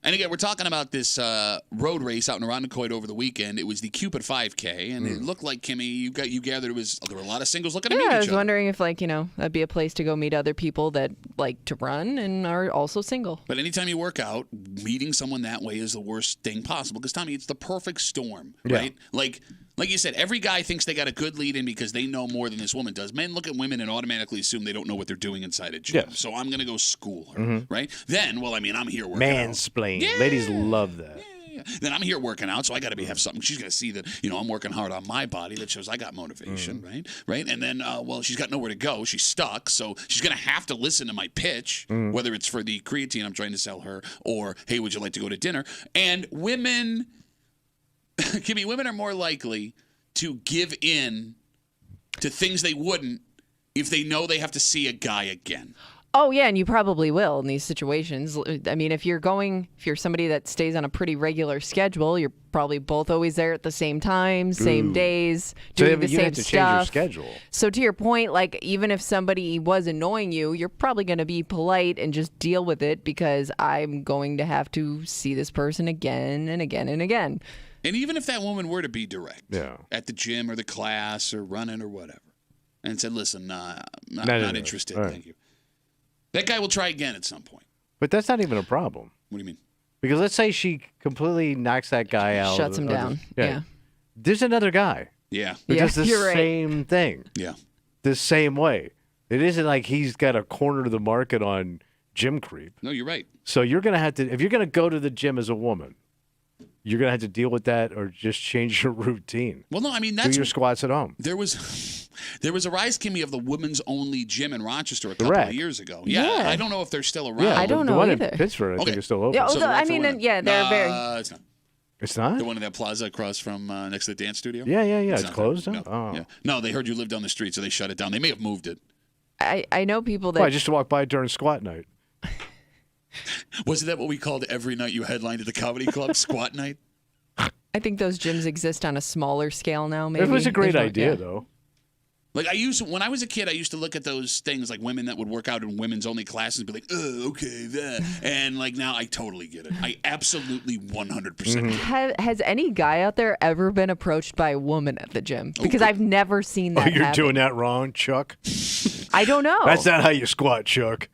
And again, we're talking about this road race out in Irondequoit over the weekend. It was the Cupid 5K, and it looked like, Kimmy, you gathered there were a lot of singles looking to meet Yeah, I each was other. wondering if that'd be a place to go meet other people that like to run and are also single. But anytime you work out, meeting someone that way is the worst thing possible. Because, Tommy, it's the perfect storm, right? Like you said, every guy thinks they got a good lead in because they know more than this woman does. Men look at women and automatically assume they don't know what they're doing inside a gym. Yes. So I'm going to go school her, right? Then, I'm here working out. Mansplain. Yeah. Ladies love that. Yeah. Then I'm here working out, so I got to have something. She's going to see that, I'm working hard on my body. That shows I got motivation, right? And then, she's got nowhere to go. She's stuck, so she's going to have to listen to my pitch, whether it's for the creatine I'm trying to sell her or, hey, would you like to go to dinner? And women, Kimmy, women are more likely to give in to things they wouldn't if they know they have to see a guy again. Oh yeah, and you probably will in these situations. I mean, if you're somebody that stays on a pretty regular schedule, you're probably both always there at the same time, same days, doing the you same have to stuff. change your schedule. So to your point, like even if somebody was annoying you, you're probably going to be polite and just deal with it because I'm going to have to see this person again and again and again. And even if that woman were to be direct Yeah. at the gym or the class or running or whatever, and said, listen, not No. interested, All right. thank you. That guy will try again at some point. But that's not even a problem. What do you mean? Because let's say she completely knocks that guy out. Shuts him down. Yeah. There's another guy Yeah. who Yeah, does the you're right. same thing Yeah. the same way. It isn't like he's got a corner of the market on gym creep. No, you're right. So you're going to have to, if you're going to go to the gym as a woman, you're going to have to deal with that or just change your routine. Well, no, I mean, Do that's your squats at home. there was a rise, Kimmy, of the women's only gym in Rochester a couple Rack. of years ago. Yeah, Yeah. I don't know if they're still around. Yeah, I don't the know one either. in Pittsburgh, I think, Okay. is still open. Yeah, So although, the I rack for mean, women. yeah, they're very. It's not. It's not? The one in that plaza across from next to the dance studio? Yeah. It's not closed that. now? No. Oh. Yeah. No, they heard you lived down the street, so they shut it down. They may have moved it. I know people that. Well, I just walked by during squat night. Wasn't that what we called every night you headlined at the comedy club? Squat night? I think those gyms exist on a smaller scale now. Maybe It was a great There's no- idea, yeah. though. Like when I was a kid, I used to look at those things like women that would work out in women's only classes and be like, oh, okay, that. And like now I totally get it. I absolutely 100% get it. Has any guy out there ever been approached by a woman at the gym? Because I've never seen Oh, that you're happen. doing that wrong, Chuck? I don't know. That's not how you squat, Chuck.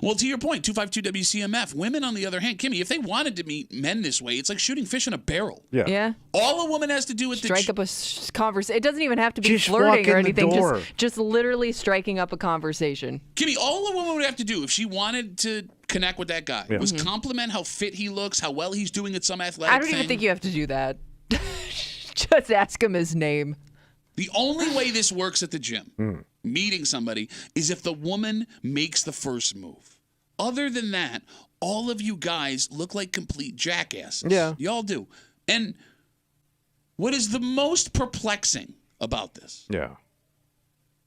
Well, to your point, 252 WCMF. Women, on the other hand, Kimmy, if they wanted to meet men this way, it's like shooting fish in a barrel. Yeah. All a woman has to do with Strike up a conversation. It doesn't even have to be Just flirting walk or in the anything. door. Just literally striking up a conversation. Kimmy, all a woman would have to do if she wanted to connect with that guy was compliment how fit he looks, how well he's doing at some athletic I don't even think you have to do that. Just ask him his name. The only way this works at the gym, meeting somebody, is if the woman makes the first move. Other than that, all of you guys look like complete jackasses. Yeah. Y'all do. And what is the most perplexing about this? Yeah.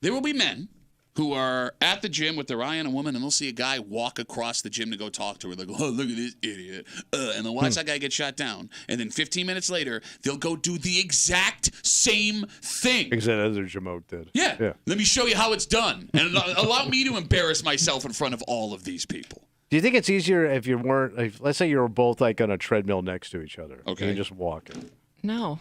There will be men who are at the gym with their eye on a woman, and they'll see a guy walk across the gym to go talk to her. They'll go, oh, look at this idiot. And they'll watch that guy get shot down. And then 15 minutes later, they'll go do the exact same thing. Exactly as their Jamoke did. Yeah. Let me show you how it's done. And allow me to embarrass myself in front of all of these people. Do you think it's easier if you weren't, let's say you were both like on a treadmill next to each other? Okay. And you're just walking. No.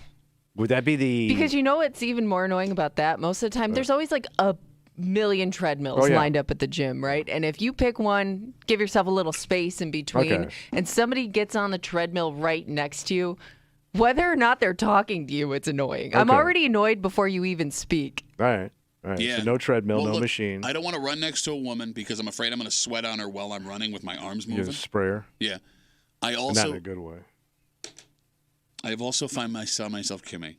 Would that be the. Because you know what's even more annoying about that? Most of the time, there's always like a million treadmills lined up at the gym, right? And if you pick one, give yourself a little space in between, and somebody gets on the treadmill right next to you, whether or not they're talking to you, it's annoying. I'm already annoyed before you even speak. All right. Yeah. So no treadmill, Well, no look, machine. I don't want to run next to a woman because I'm afraid I'm going to sweat on her while I'm running with my arms You moving. have a sprayer. Yeah. I Not in also a good way. I've also found myself, Kimmy,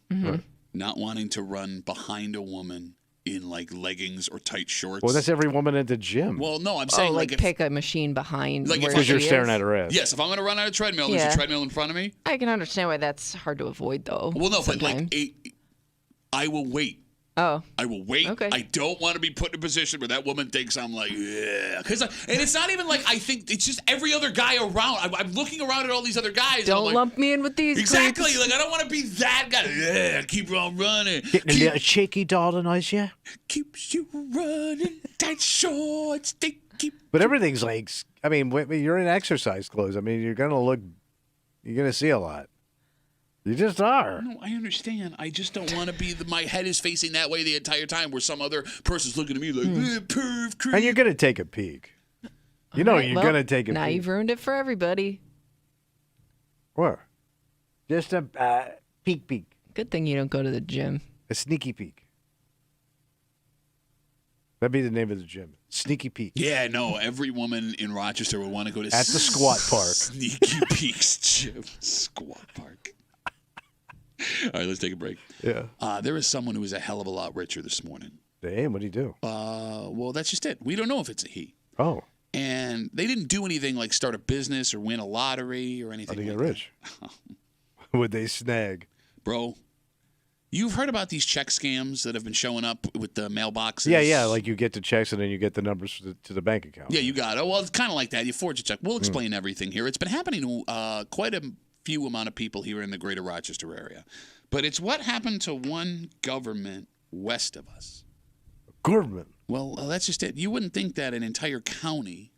not wanting to run behind a woman in like leggings or tight shorts. Well, that's every woman at the gym. Well, no, I'm saying like if, pick a machine behind Like if where Because you're she staring is. at her ass. yes, if I'm going to run on a treadmill, there's Yeah. a treadmill in front of me. I can understand why that's hard to avoid, though. Well, no, but sometimes. like I will wait. Oh. I will wait. Okay. I don't want to be put in a position where that woman thinks I'm like, yeah. And it's not even like I think, it's just every other guy around. I'm looking around at all these other guys. and I'm Don't like, lump me in with these exactly. creeps. Like, I don't want to be that guy. Yeah, keep on running. Getting a little cheeky, darling, eyes, yeah? Keeps you running. Tight shorts. They keep. But everything's like, I mean, you're in exercise clothes. I mean, you're going to see a lot. You just are. No, I understand. I just don't want to be. My head is facing that way the entire time, where some other person's looking at me like, perv, creep. And you're going to take a peek. You know, Alright, you're well, going to take a Now peek. you've ruined it for everybody. What? Just a peek. Good thing you don't go to the gym. A sneaky peek. That'd be the name of the gym. Sneaky peek. Yeah, no. Every woman in Rochester would want to go to At the squat park. Sneaky Peeks Gym. Squat park. All right, let's take a break. Yeah. There is someone who is a hell of a lot richer this morning. Damn, what'd he do? Well, that's just it. We don't know if it's a he. Oh, And they didn't do anything like start a business or win a lottery or anything how'd he like get rich? Would they snag? Bro, you've heard about these check scams that have been showing up with the mailboxes? Yeah. Like you get the checks and then you get the numbers to the bank account. Yeah, you got it. Well, it's kind of like that. You forge a check. We'll explain everything here. It's been happening to quite a few amount of people here in the greater Rochester area. But it's what happened to one government west of us. Government. Well, that's just it. You wouldn't think that an entire county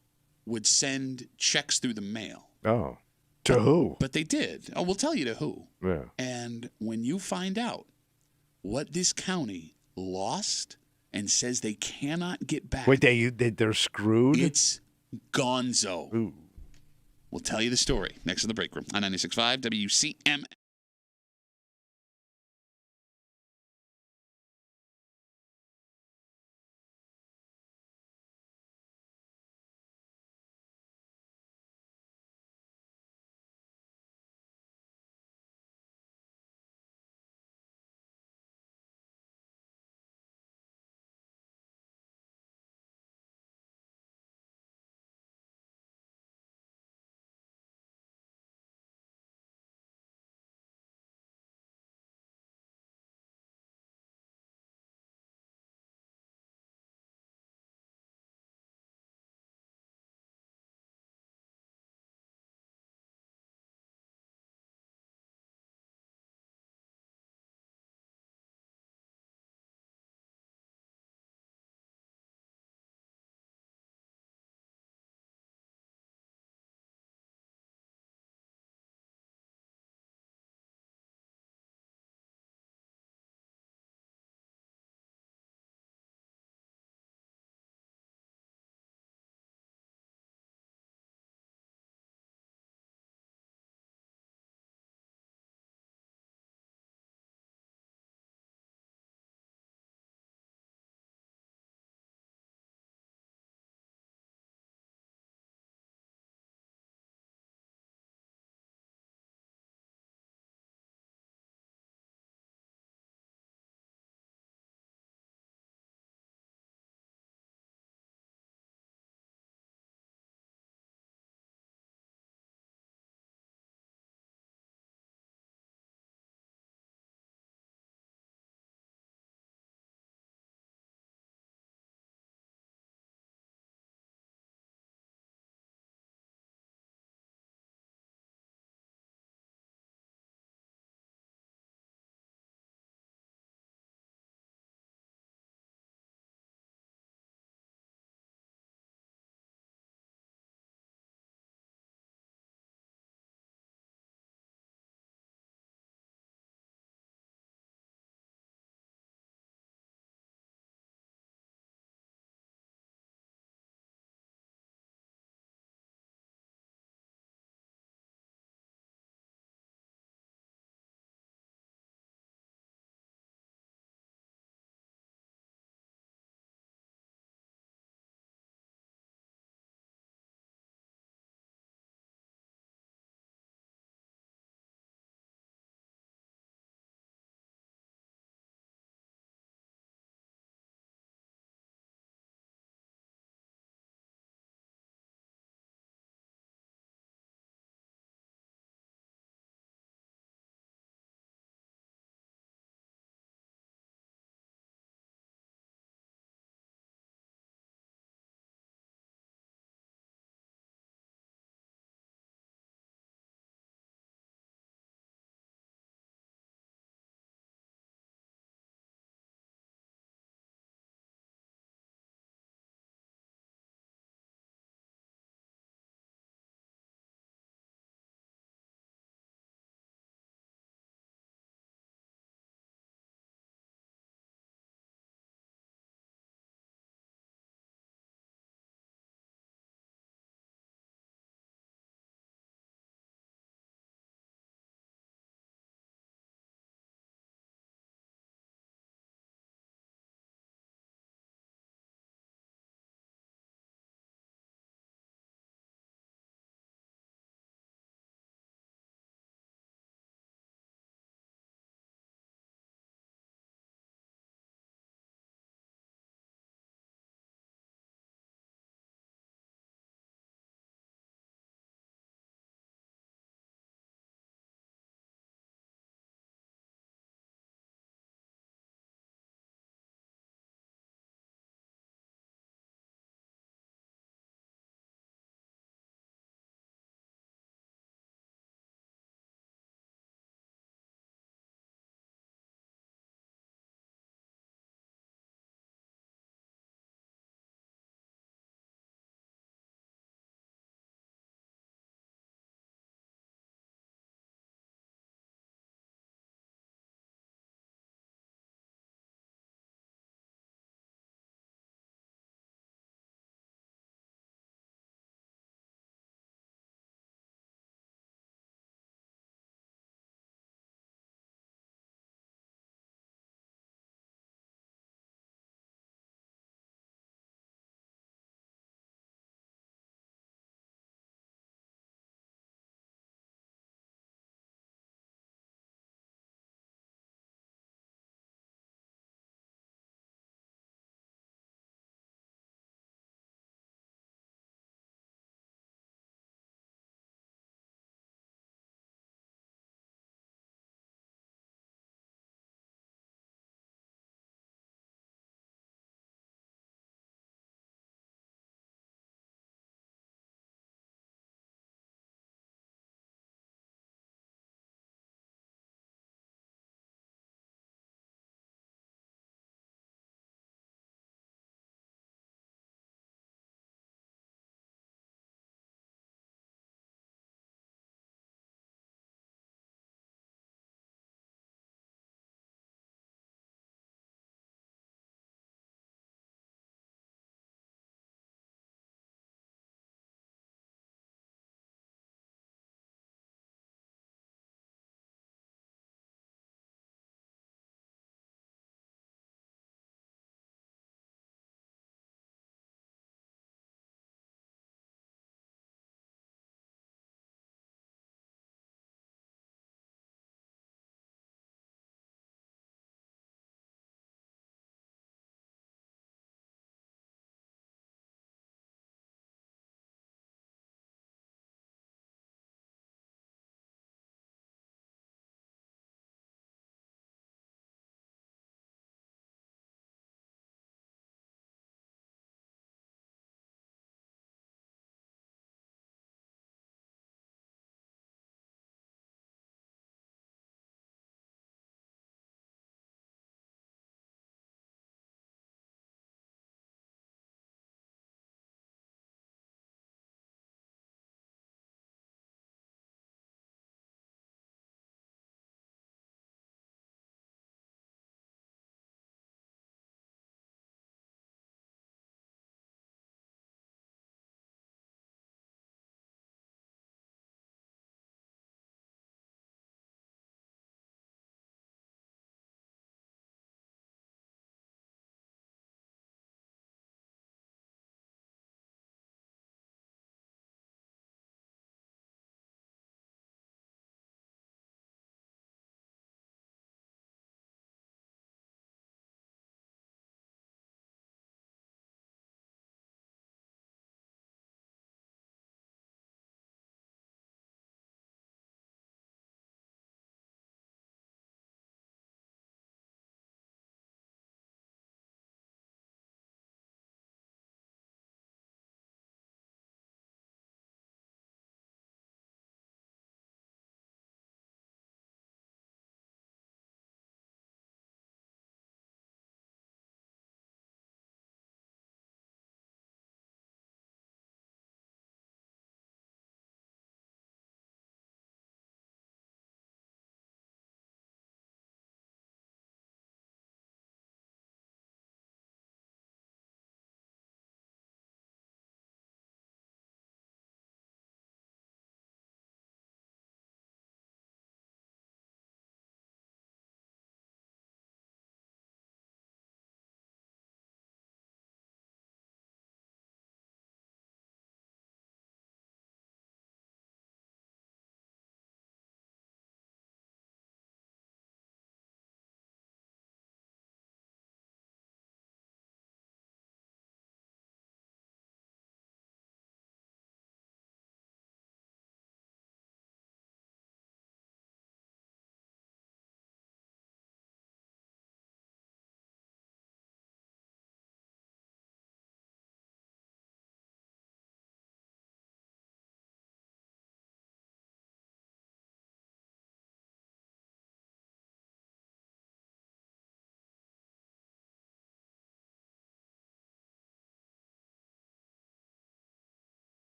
would send checks through the mail. Oh. To who? But they did. Oh, we'll tell you to who. Yeah. And when you find out what this county lost and says they cannot get back, Wait, they're screwed? it's gonzo. Ooh. We'll tell you the story next in the break room on 96.5 WCMF.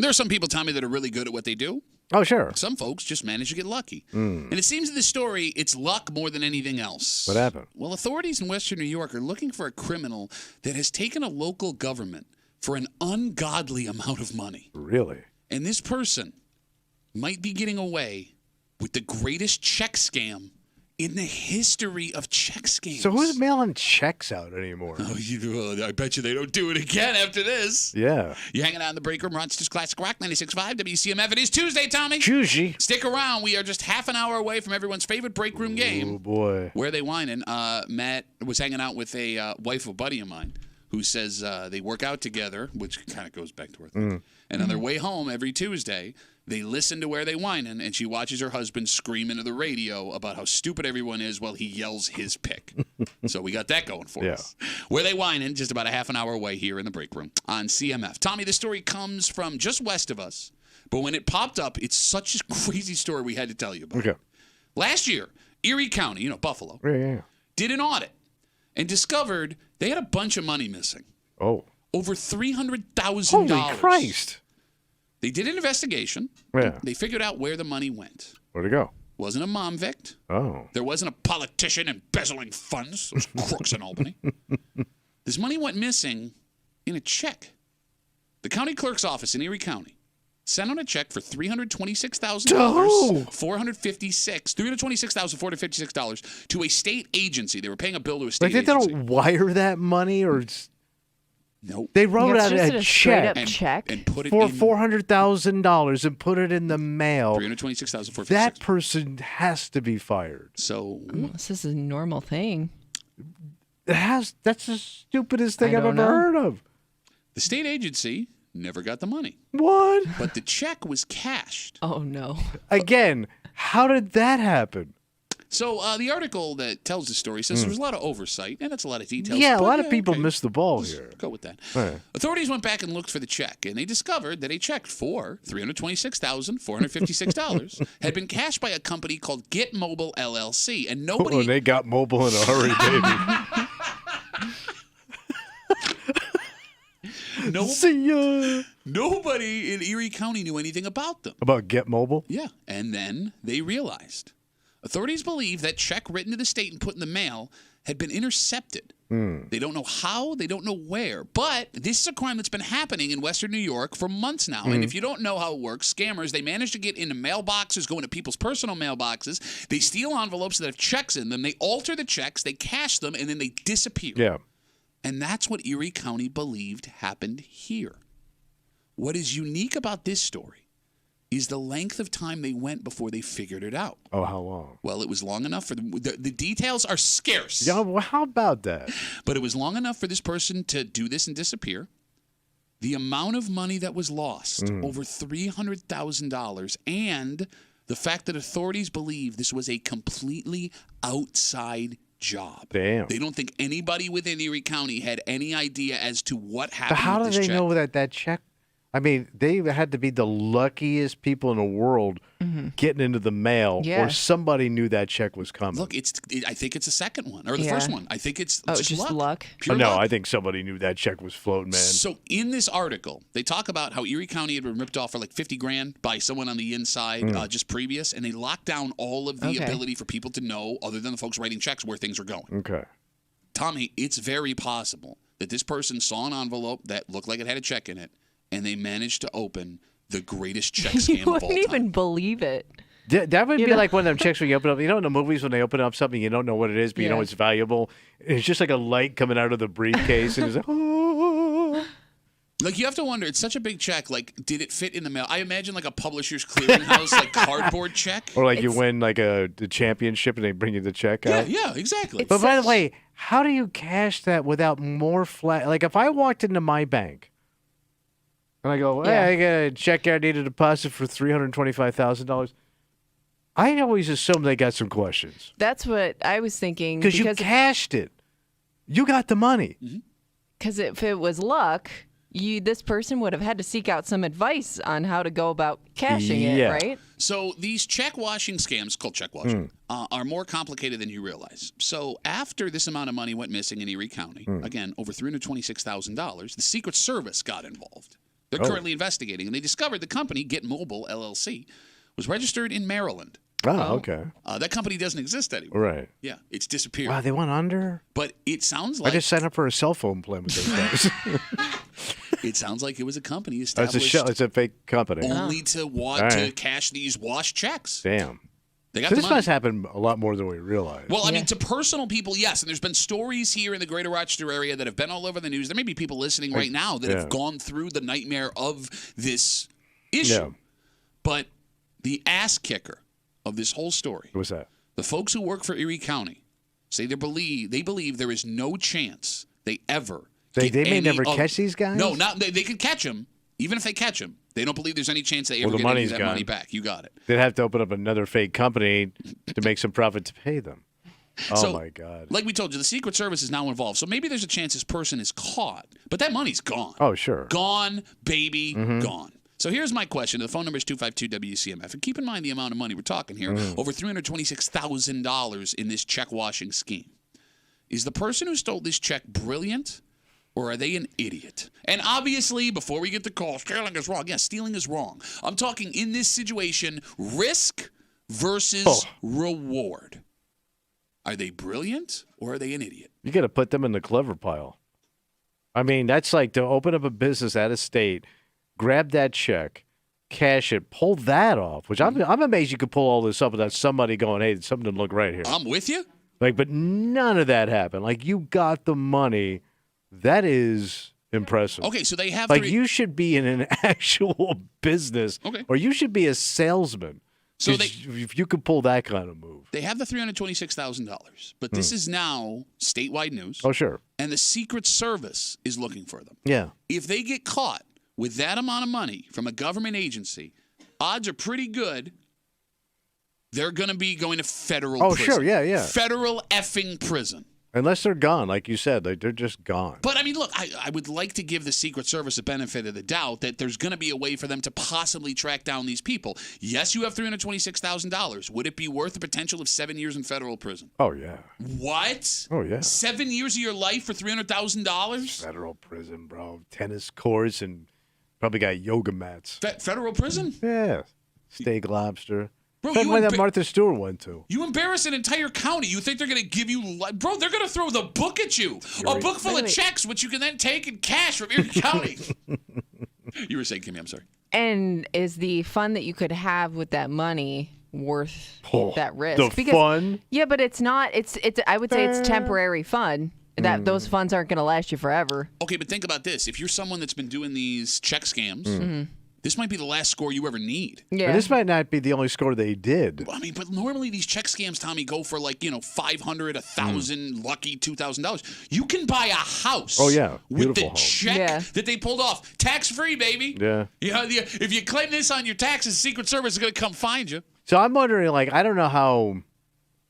There are some people, Tommy, that are really good at what they do. Oh, sure. Some folks just manage to get lucky. And it seems in this story, it's luck more than anything else. What happened? Well, authorities in Western New York are looking for a criminal that has taken a local government for an ungodly amount of money. Really? And this person might be getting away with the greatest check scam in the history of check scams. So who's mailing checks out anymore? Oh, I bet you they don't do it again after this. Yeah. You're hanging out in the break room, Rochester's Classic Rock 96.5 WCMF. It is Tuesday, Tommy. Choosy. Stick around. We are just half an hour away from everyone's favorite break room game. Oh, boy. Where they whining. Matt was hanging out with a wife of a buddy of mine who says they work out together, which kind of goes back to her thing. And on their way home every Tuesday, they listen to Where They Whinin', and she watches her husband scream into the radio about how stupid everyone is while he yells his pick. So we got that going for us. Where They Whinin', just about a half an hour away here in the break room on CMF. Tommy, this story comes from just west of us, but when it popped up, it's such a crazy story we had to tell you about. Okay. Last year, Erie County, Buffalo, Yeah. did an audit and discovered they had a bunch of money missing. Oh. Over $300,000. Holy Christ. They did an investigation. Yeah. They figured out where the money went. Where'd it go? Wasn't a mom vict. Oh. There wasn't a politician embezzling funds. Those crooks in Albany. This money went missing in a check. The county clerk's office in Erie County sent out a check for $326,000, $326,456 to a state agency. They were paying a bill to a state Like they agency. don't wire that money or Nope. they wrote It's out just a a straight-up check check and put it for in $400,000 and put it in the mail. $326,456. That person has to be fired. So This is a normal thing. That's the stupidest thing I I've ever don't know. heard of. the state agency never got the money, What? but the check was cashed. Oh, no. Again, how did that happen? So the article that tells the story says there was a lot of oversight, and that's a lot of details. Yeah, a but lot of people okay. missed the ball Let's here. go with that. Right. Authorities went back and looked for the check, and they discovered that a check for $326,456 had been cashed by a company called Get Mobile LLC, and nobody. Oh, they got mobile in a hurry, baby. See ya. Nobody in Erie County knew anything about them. About Get Mobile? Yeah, and then they realized. Authorities believe that check written to the state and put in the mail had been intercepted. They don't know how, they don't know where, but this is a crime that's been happening in Western New York for months now. And if you don't know how it works, scammers, they manage to get into mailboxes, go into people's personal mailboxes. They steal envelopes that have checks in them. They alter the checks, they cash them, and then they disappear. Yeah. And that's what Erie County believed happened here. What is unique about this story is the length of time they went before they figured it out. Oh, how long? Well, it was long enough for the details are scarce. Yeah, well, how about that? But it was long enough for this person to do this and disappear. The amount of money that was lost, over $300,000, and the fact that authorities believe this was a completely outside job. Damn. They don't think anybody within Erie County had any idea as to what But happened how with do this they check. know that check? I mean, they had to be the luckiest people in the world getting into the mail, Yeah. or somebody knew that check was coming. Look, I think it's the second one or the Yeah. first one. I think it's Oh, just, just luck? Pure no, luck. I think somebody knew that check was floating, man. So in this article, they talk about how Erie County had been ripped off for like $50,000 by someone on the inside just previous, and they locked down all of the Okay. ability for people to know, other than the folks writing checks, where things are going. Okay. Tommy, it's very possible that this person saw an envelope that looked like it had a check in it, and they managed to open the greatest check scam You of all wouldn't time. even believe it. That would You be know? like one of them checks when you open up. You know, in the movies when they open up something, you don't know what it is, but you know Yeah. it's valuable. It's just like a light coming out of the briefcase, and it's like, oh. Like, you have to wonder, it's such a big check. Like, did it fit in the mail? I imagine like a publisher's clearinghouse, like cardboard check. Or like you win like the championship and they bring you the check Yeah, out. yeah, exactly. But by the way, how do you cash that without more flat? Like if I walked into my bank and I go, hey, Yeah. I got a check I need a deposit for $325,000. I always assume they got some questions That's what I was thinking. because you cashed it. You got the money. Because if it was luck, this person would have had to seek out some advice on how to go about cashing it, Yeah. right? So these check washing scams, called check washing, are more complicated than you realize. So after this amount of money went missing in Erie County, again, over $326,000, the Secret Service got involved. They're currently investigating, and they discovered the company, Get Mobile LLC, was registered in Maryland. Oh, okay. That company doesn't exist anymore. Right. Yeah, it's disappeared. Wow, they went under? But it sounds like I just signed up for a cell phone plan with those guys. it sounds like it was a company It's established it's a fake company. only to cash these washed checks. Damn. They got So the this money. must happen a lot more than we realize. Well, I mean, to personal people, yes. And there's been stories here in the greater Rochester area that have been all over the news. There may be people listening right now that have gone through the nightmare of this issue. Yeah. But the ass kicker of this whole story, What's that? the folks who work for Erie County say they believe there is no chance they ever They get may any never of- catch these guys? No, not they could catch them. Even if they catch them, they don't believe there's any chance they ever the get any of money's that gone. money back. You got it. They'd have to open up another fake company to make some profit to pay them. Oh, So, my God. Like we told you, the Secret Service is now involved. So maybe there's a chance this person is caught. But that money's gone. Oh, sure. Gone, baby, gone. So here's my question. The phone number is 252-WCMF. And keep in mind the amount of money we're talking here. Over $326,000 in this check washing scheme. Is the person who stole this check brilliant, or are they an idiot? And obviously, before we get the call, stealing is wrong. Yes, stealing is wrong. I'm talking in this situation, risk versus reward. Are they brilliant, or are they an idiot? You got to put them in the clever pile. I mean, that's like to open up a business out of state, grab that check, cash it, pull that off, which I'm amazed you could pull all this up without somebody going, hey, something didn't look right here. I'm with you. Like, but none of that happened. Like, you got the money. That is impressive. Okay, so they have Like, three. you should be in an actual business, Okay. or you should be a salesman. So 'Cause if you could pull that kind of move. They have the $326,000, but this is now statewide news, Oh, sure. and the Secret Service is looking for them. Yeah. If they get caught with that amount of money from a government agency, odds are pretty good they're going to be going to federal Oh, prison. sure, yeah. Federal effing prison. Unless they're gone, like you said, they're just gone. But, I mean, look, I would like to give the Secret Service a benefit of the doubt that there's going to be a way for them to possibly track down these people. Yes, you have $326,000. Would it be worth the potential of 7 years in federal prison? Oh, yeah. What? Oh, yeah. 7 years of your life for $300,000? Federal prison, bro. Tennis courts and probably got yoga mats. Federal prison? Yeah. Steak lobster. Bro, That's you why that emba- Martha Stewart went to. You embarrass an entire county. You think they're going to give you bro, they're going to throw the book at you. A book full of checks, which you can then take and cash from Erie County. You were saying, Kimmy, I'm sorry. And is the fun that you could have with that money worth that risk? The fun? Yeah, but it's not. It's. I would say it's temporary fun. That those funds aren't going to last you forever. Okay, but think about this. If you're someone that's been doing these check scams, this might be the last score you ever need. Yeah. And this might not be the only score they did. I mean, but normally these check scams, Tommy, go for like, $500, $1,000, lucky $2,000. You can buy a house. Oh, yeah. With the Beautiful home. check that they pulled off. Tax-free, baby. Yeah. If you claim this on your taxes, the Secret Service is going to come find you. So I'm wondering, like, I don't know how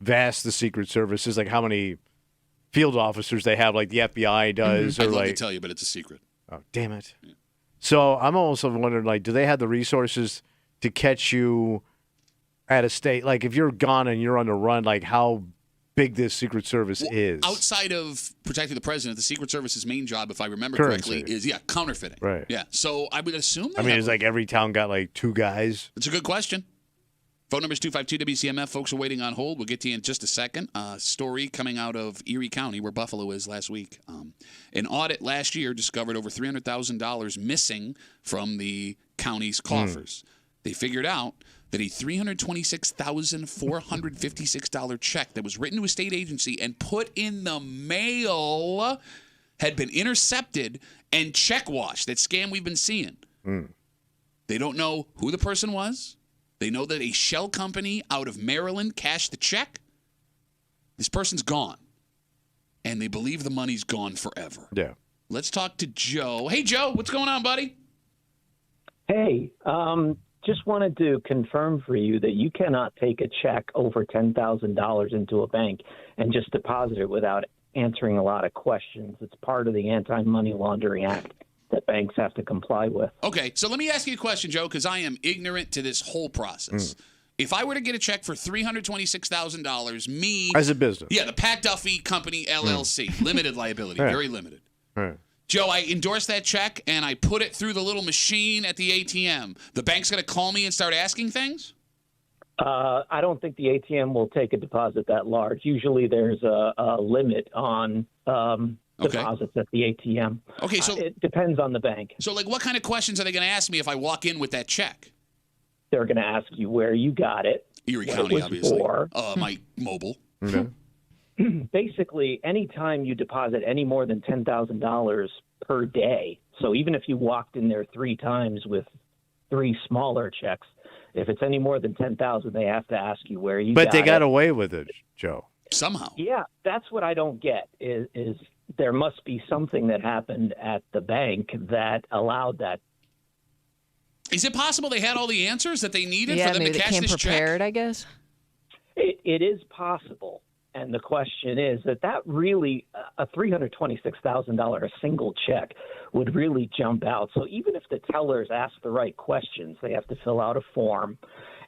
vast the Secret Service is, like how many field officers they have, like the FBI does, I'd or love like. to tell you, but it's a secret. Oh, damn it. Yeah. So I'm also wondering, like, do they have the resources to catch you at a state? Like, if you're gone and you're on the run, like, how big this Secret Service is? Outside of protecting the president, the Secret Service's main job, if I remember Currency. correctly, is, counterfeiting. Right. Yeah. So I would assume I mean, it's like every town got, like, 2 guys. It's a good question. Phone number is 252-WCMF. Folks are waiting on hold. We'll get to you in just a second. Story coming out of Erie County, where Buffalo is last week. An audit last year discovered over $300,000 missing from the county's coffers. They figured out that a $326,456 check that was written to a state agency and put in the mail had been intercepted and check washed. That scam we've been seeing. They don't know who the person was. They know that a shell company out of Maryland cashed the check. This person's gone. And they believe the money's gone forever. Yeah. Let's talk to Joe. Hey, Joe, what's going on, buddy? Hey, just wanted to confirm for you that you cannot take a check over $10,000 into a bank and just deposit it without answering a lot of questions. It's part of the Anti-Money Laundering Act that banks have to comply with. Okay, so let me ask you a question, Joe, because I am ignorant to this whole process. If I were to get a check for $326,000, me... As a business. Yeah, the Pat Duffy Company, LLC, limited liability, Right. very limited. Right. Joe, I endorse that check, and I put it through the little machine at the ATM. The bank's going to call me and start asking things? I don't think the ATM will take a deposit that large. Usually there's a limit on deposits at the ATM. Okay, so it depends on the bank. So, like, what kind of questions are they going to ask me if I walk in with that check? They're going to ask you where you got it. Erie what County, it was obviously. For. My mobile. Basically, anytime you deposit any more than $10,000 per day, so even if you walked in there 3 times with 3 smaller checks, if it's any more than $10,000, they have to ask you where you got it. But they got away with it, Joe. Somehow. Yeah, that's what I don't get is there must be something that happened at the bank that allowed that. Is it possible they had all the answers that they needed Yeah, for them maybe to they catch came this prepared, check? I guess. It is possible. And the question is that really a $326,000 a single check would really jump out. So even if the tellers ask the right questions, they have to fill out a form.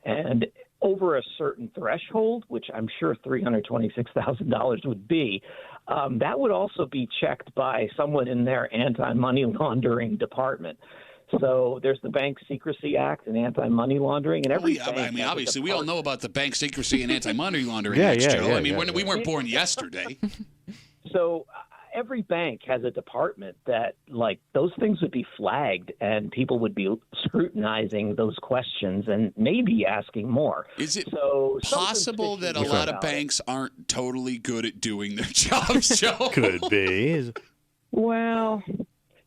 And over a certain threshold, which I'm sure $326,000 would be, that would also be checked by someone in their anti-money laundering department. So there's the Bank Secrecy Act and anti-money laundering, and every bank I mean, obviously, we all know about the Bank Secrecy and anti-money laundering Yeah, Acts, yeah, Joe. yeah, I mean, yeah, we weren't born yesterday. So every bank has a department that, like, those things would be flagged, and people would be scrutinizing those questions and maybe asking more. Is it so possible that a lot of banks aren't totally good at doing their jobs, Joe? Could be. Well,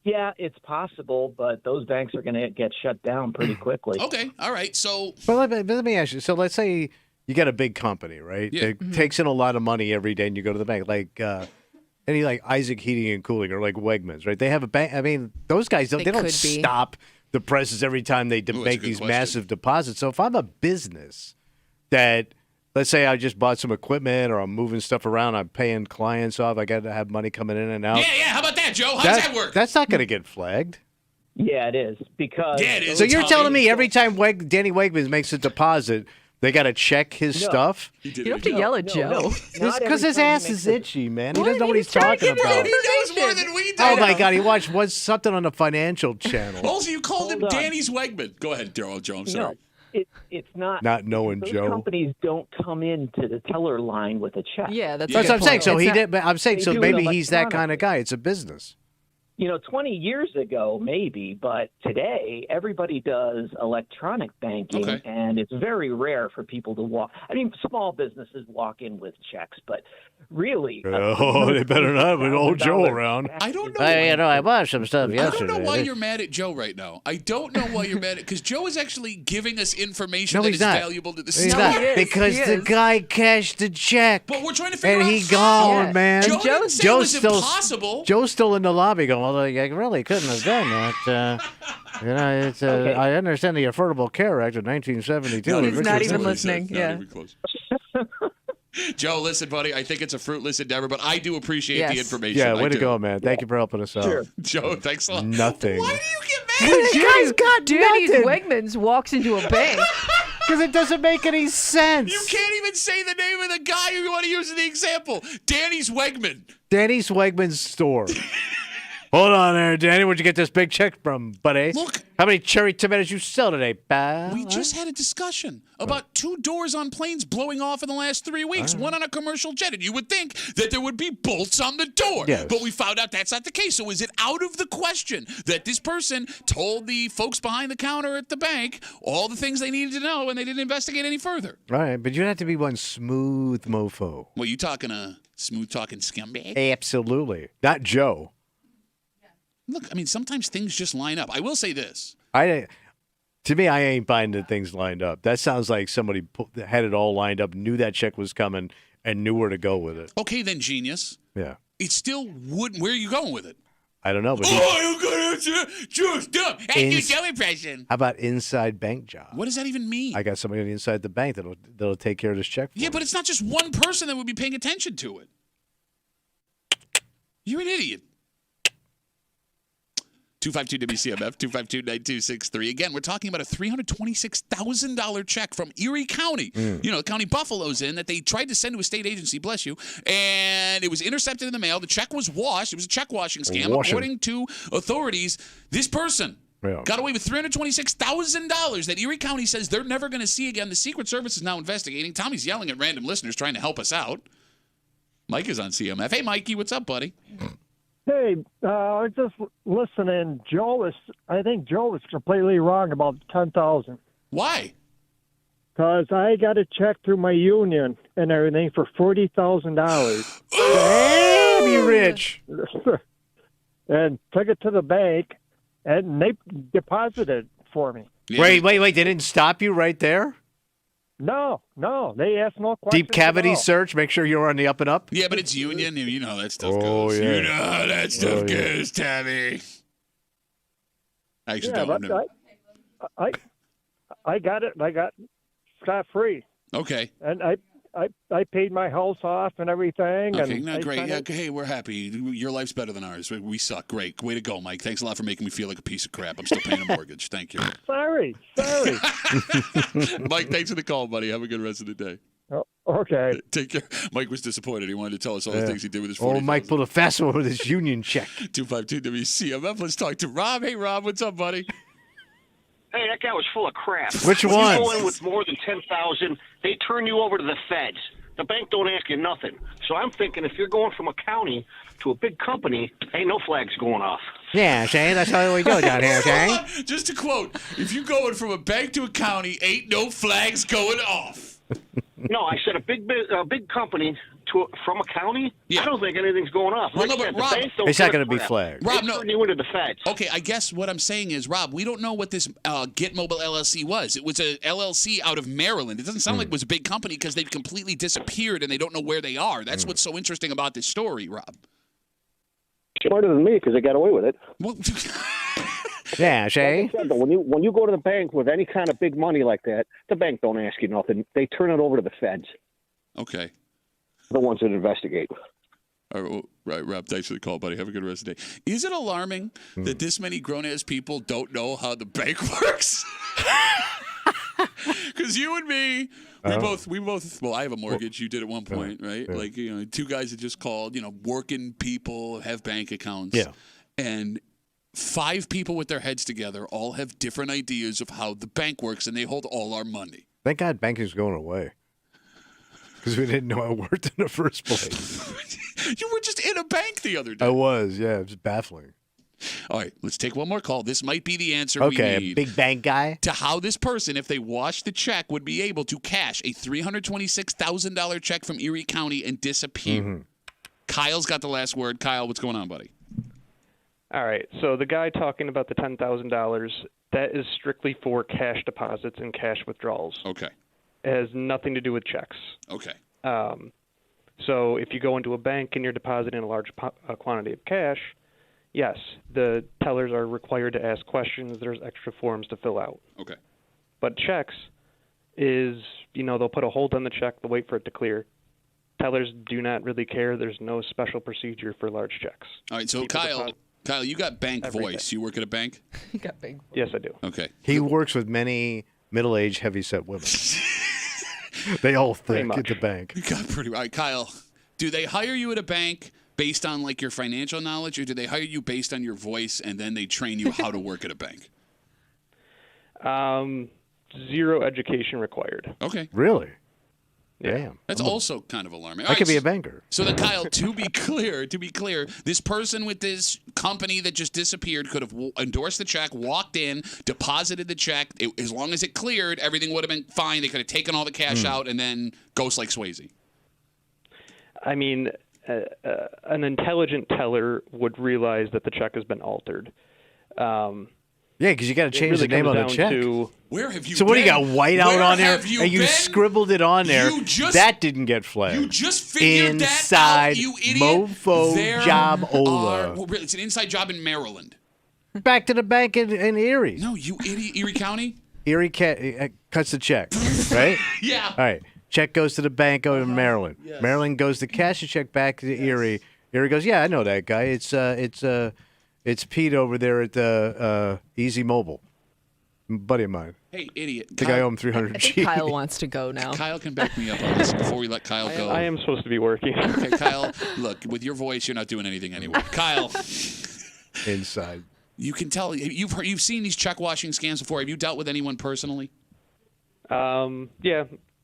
yeah, it's possible, but those banks are going to get shut down pretty quickly. Okay, all right. So, Well, let me ask you. So let's say you got a big company, right? Yeah. It takes in a lot of money every day, and you go to the bank, like any like Isaac Heating and Cooling or like Wegmans, right? They have a bank. I mean, those guys don't. They don't could be. stop the presses every time they Ooh, that's a make good these question. massive deposits. So if I'm a business that, let's say I just bought some equipment or I'm moving stuff around, I'm paying clients off, I got to have money coming in and out. yeah. How about that, Joe? How does that work? That's not going to get flagged. Yeah, it is because. Yeah, it is. So you're Tommy. telling me every time Danny Wegmans makes a deposit, they got to check his stuff? He did You don't have to yell at Joe. Because his ass is itchy, man. He doesn't know what he's talking about. He knows more than we do. Oh my God! He watched something on the Financial Channel. Also, you called him Hold on. Danny's Wegman. Go ahead, Joe. I'm sorry. No, it's not. Not knowing Those Joe. companies don't come into the teller line with a check. Yeah, that's That's a what I'm good saying. point. So It's he not- did. But I'm saying They so do it maybe he's that kind of electronically. guy. It's a business. 20 years ago, maybe, but today everybody does electronic banking, Okay. and it's very rare for people to walk. I mean, small businesses walk in with checks, but really, Oh, they better not with old Joe around. I don't know. I bought some stuff I don't know why you're mad at Joe right now. I don't know why you're mad at because Joe is actually giving us information No, that he's is not. valuable to the He's story. not he is, because he the is. guy cashed the check. But we're trying to figure And out he how. gone, Yeah. man. Joe didn't say it was still impossible. Joe's still in the lobby going, well, I really couldn't have done that. It's Okay. I understand the Affordable Care Act of 1972. Not He's even not close even to what he said. listening, Not yeah. even close. Joe, listen, buddy. I think it's a fruitless endeavor, but I do appreciate the Yes. information. Yeah, I way to do. go, man. Thank you for helping us out. Sure. Joe. Thanks a lot. Nothing. Why do you get mad? The guy's got Danny's nothing. Wegmans walks into a bank. Because it doesn't make any sense. You can't even say the name of the guy you want to use in the example. Danny's Wegman. Danny's Wegmans store. Hold on there, Danny. Where'd you get this big check from, buddy? Look. How many cherry tomatoes you sell today, pal? We just had a discussion about 2 doors on planes blowing off in the last 3 weeks, one on a commercial jet. And you would think that there would be bolts on the door. Yes. But we found out that's not the case. So is it out of the question that this person told the folks behind the counter at the bank all the things they needed to know and they didn't investigate any further? All right, but you have to be one smooth mofo. Well, you talking a smooth-talking scumbag? Absolutely. Not Joe. Look, I mean, sometimes things just line up. I will say this. To me, I ain't buying the things lined up. That sounds like somebody had it all lined up, knew that check was coming, and knew where to go with it. Okay, then, genius. Yeah. It still wouldn't. Where are you going with it? I don't know, but Oh, you got it. Just dumb. Hey, do Joe impression. how about inside bank job? What does that even mean? I got somebody on the inside the bank that'll take care of this check for Yeah, me. but it's not just one person that would be paying attention to it. You're an idiot. 252-WCMF, 252-9263. Again, we're talking about a $326,000 check from Erie County. You know, the county Buffalo's in that they tried to send to a state agency, bless you, and it was intercepted in the mail. The check was washed. It was a check washing scam. According to authorities, this person got away with $326,000 that Erie County says they're never going to see again. The Secret Service is now investigating. Tommy's yelling at random listeners trying to help us out. Mike is on CMF. Hey, Mikey, what's up, buddy? Hey, I was just listening. I think Joe was completely wrong about 10,000. Why? Because I got a check through my union and everything for $40,000. Damn, you rich. And took it to the bank, and they deposited for me. Yeah. Wait. They didn't stop you right there? No. They asked no questions. Deep cavity at all. search. Make sure you're on the up and up. Yeah, but it's union. You know how that stuff goes. Yeah. You know how that stuff goes, Tommy. I actually don't know. I got it. I got scot-free. Okay. And I paid my house off and everything. Okay, and no, great. Yeah, hey, we're happy. Your life's better than ours. We suck. Great. Way to go, Mike. Thanks a lot for making me feel like a piece of crap. I'm still paying a mortgage. Thank you. Sorry. Mike, thanks for the call, buddy. Have a good rest of the day. Oh, okay. Take care. Mike was disappointed. He wanted to tell us all the things he did with his 40,000. Oh, Mike pulled a fast one with his union check. 252-WCMF. Let's talk to Rob. Hey, Rob. What's up, buddy? Hey, that guy was full of crap. Which when one? you go in with more than 10,000, they turn you over to the feds. The bank don't ask you nothing. So I'm thinking if you're going from a county to a big company, ain't no flags going off. Yeah, Shane, that's how we do down here, Shane. Just to quote, if you're going from a bank to a county, ain't no flags going off. No, I said a big company from a county. Yeah. I don't think anything's going off. Well, Like no, I but said, Rob, the bank don't it's not give a going to be crap. flagged. Rob, They no. turn you into the feds. Okay, I guess what I'm saying is, Rob, we don't know what this Get Mobile LLC was. It was a LLC out of Maryland. It doesn't sound like it was a big company because they've completely disappeared and they don't know where they are. That's what's so interesting about this story, Rob. Smarter than me because they got away with it. Well, Yeah, Shane. Like I said, though, when you go to the bank with any kind of big money like that, the bank don't ask you nothing. They turn it over to the feds, okay. the ones that investigate. All right, well, right, Rob, thanks for the call, buddy. Have a good rest of the day. Is it alarming that this many grown-ass people don't know how the bank works? Because you and me, we both. Well, I have a mortgage. You did at one point, right? Yeah. Like, two guys that just called. Working people have bank accounts. Yeah. And 5 people with their heads together all have different ideas of how the bank works, and they hold all our money. Thank God banking's going away. Because we didn't know it worked in the first place. You were just in a bank the other day. I was, yeah. It was baffling. All right, let's take one more call. This might be the answer we Okay, need. a big bank guy? To how this person, if they wash the check, would be able to cash a $326,000 check from Erie County and disappear. Mm-hmm. Kyle's got the last word. Kyle, what's going on, buddy? All right. So the guy talking about the $10,000, that is strictly for cash deposits and cash withdrawals. Okay. It has nothing to do with checks. Okay. So if you go into a bank and you're depositing a large quantity of cash, yes, the tellers are required to ask questions. There's extra forms to fill out. Okay. But checks is, they'll put a hold on the check, they'll wait for it to clear. Tellers do not really care. There's no special procedure for large checks. All right, so People Kyle, you got bank every voice. You work at a bank? You got big. Yes, I do. Okay. He works with many middle-aged, heavy-set women. They all think at the bank. You got pretty right. Kyle, do they hire you at a bank based on like your financial knowledge, or do they hire you based on your voice and then they train you how to work at a bank? Zero education required. Okay. Really? Yeah. Damn. That's also kind of alarming. I could be a banker. So then, Kyle, to be clear, this person with this company that just disappeared could have endorsed the check, walked in, deposited the check. As long as it cleared, everything would have been fine. They could have taken all the cash out and then ghost like Swayze. I mean, an intelligent teller would realize that the check has been altered. Yeah, because you got to change the name on the check. Where have you So been? what do you got, white out Where on there? have you And you been? scribbled it on there. That didn't get flagged. You just figured inside that out, you idiot. mofo There job are- over. it's an inside job in Maryland. Back to the bank in Erie. No, you idiot. Erie County? Erie cuts the check, right? Yeah. All right. Check goes to the bank over in Maryland. Yes. Maryland goes to cash the check back to Erie. Erie goes, yeah, I know that guy. It's It's Pete over there at the Easy Mobile. Buddy of mine. Hey, idiot. I think I owe him 300 I think Kyle wants to go now. Kyle can back me up on this before we let Kyle go. I am supposed to be working. Okay, Kyle, look, with your voice, you're not doing anything anyway. Kyle. Inside. You can tell. You've seen these check washing scams before. Have you dealt with anyone personally? Yeah,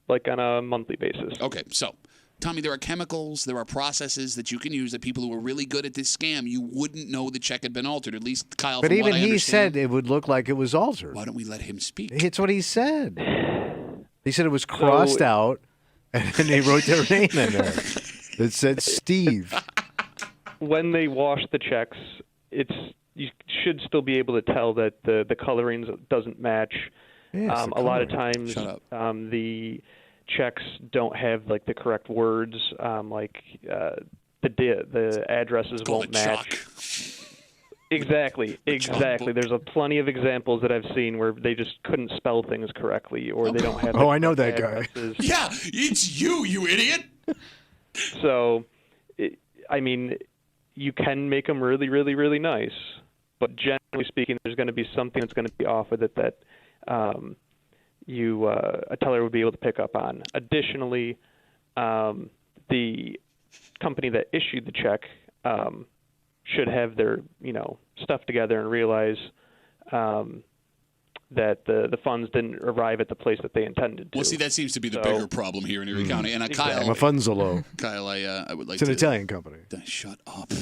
like on a monthly basis. Okay, so Tommy, there are chemicals, there are processes that you can use that people who are really good at this scam, you wouldn't know the check had been altered. At least Kyle. But from even what I he understand, said it would look like it was altered. Why don't we let him speak? It's what he said. He said it was crossed out, and then they wrote their name in there. It said Steve. When they wash the checks, you should still be able to tell that the colorings doesn't match. Yeah, a lot of times, Shut up. the checks don't have like the correct words, the addresses won't match. Exactly. There's plenty of examples that I've seen where they just couldn't spell things correctly, or they don't have. Oh, I know that guy. Yeah, it's you idiot. So, you can make them really, really, really nice, but generally speaking, there's going to be something that's going to be off with it that a teller would be able to pick up on. Additionally, the company that issued the check should have their stuff together and realize that the funds didn't arrive at the place that they intended to. Well, see, that seems to be the bigger problem here in Erie County. And Kyle, Mafunzolo. Kyle, I would like It's an Italian company. Shut up.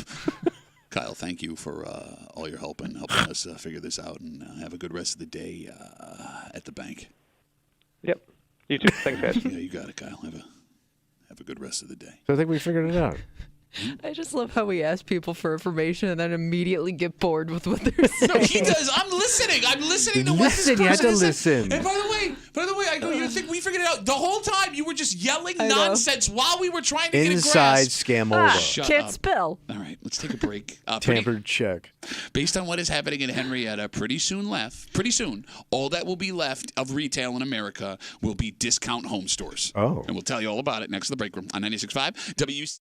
Kyle, thank you for all your help and helping us figure this out, and have a good rest of the day at the bank. Yep. You too. Thanks, guys. Yeah, you got it, Kyle. Have a good rest of the day. So I think we figured it out. I just love how we ask people for information and then immediately get bored with what they're saying. No, he does. I'm listening. I'm listening to what this Listen, you have person to is saying. listen. And by the way, I go. You think we figured it out? The whole time you were just yelling I know. nonsense while we were trying to get a Inside grasp. scam Ah, over. Shut can't up. spell. All right, let's take a break. Tampered check. Based on what is happening in Henrietta, pretty soon, all that will be left of retail in America will be discount home stores. Oh. And we'll tell you all about it next to the break room on 96.5 WCMF.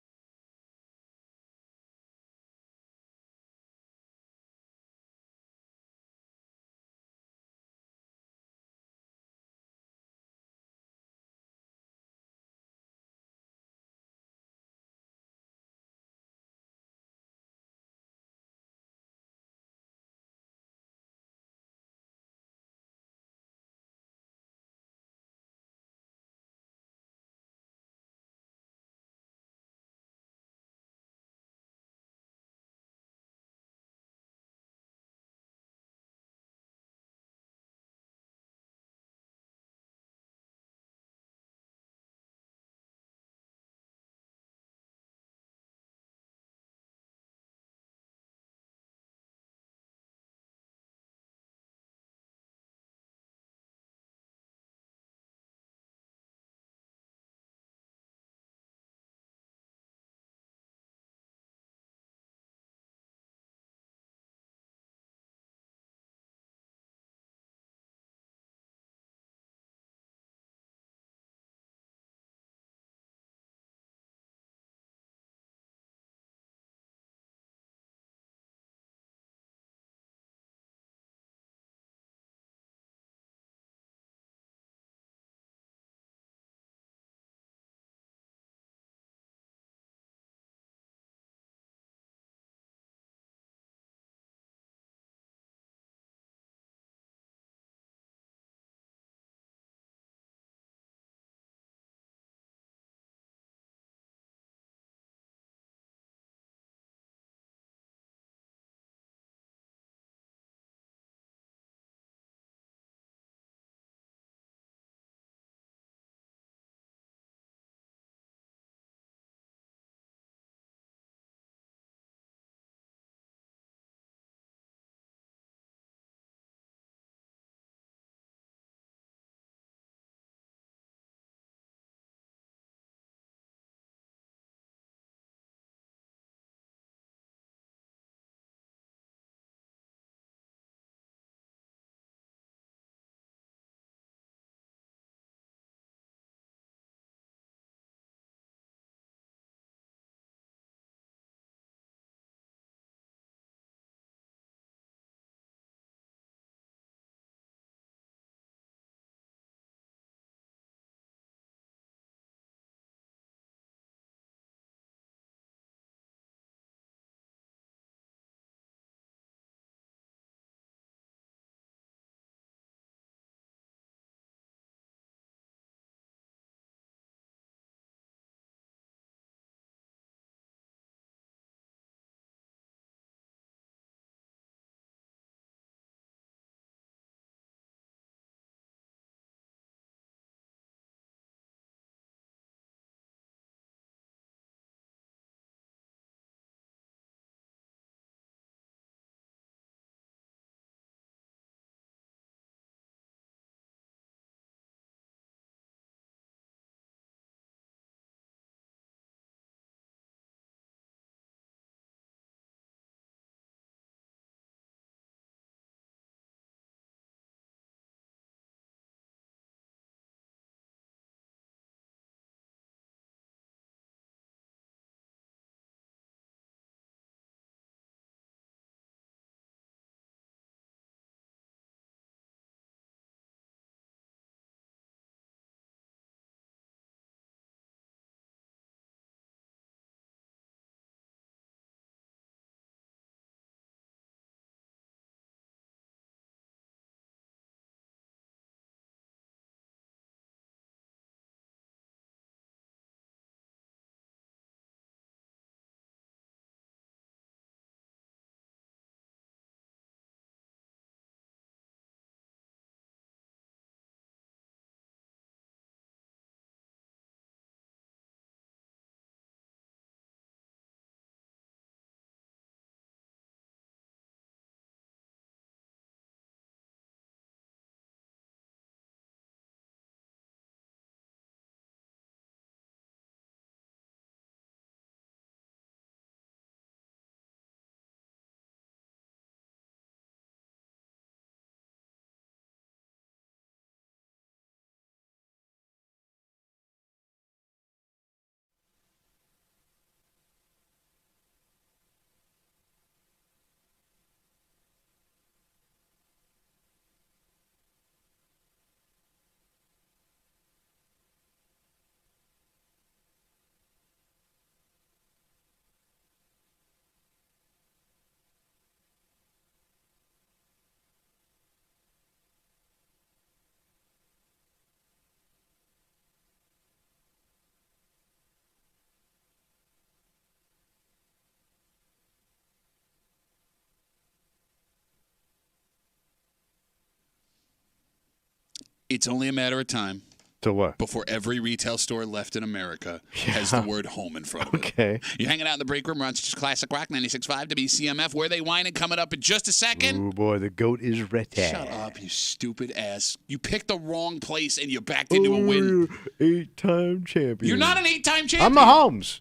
It's only a matter of time To what? before every retail store left in America has the word home in front of it. Okay. You're hanging out in the break room. Rochester's Classic Rock 96.5 WCMF. Where they whining coming up in just a second. Oh, boy, the goat is ready. Shut up, you stupid ass. You picked the wrong place and you backed into a win. 8-time champion. You're not an 8-time champion. I'm Mahomes.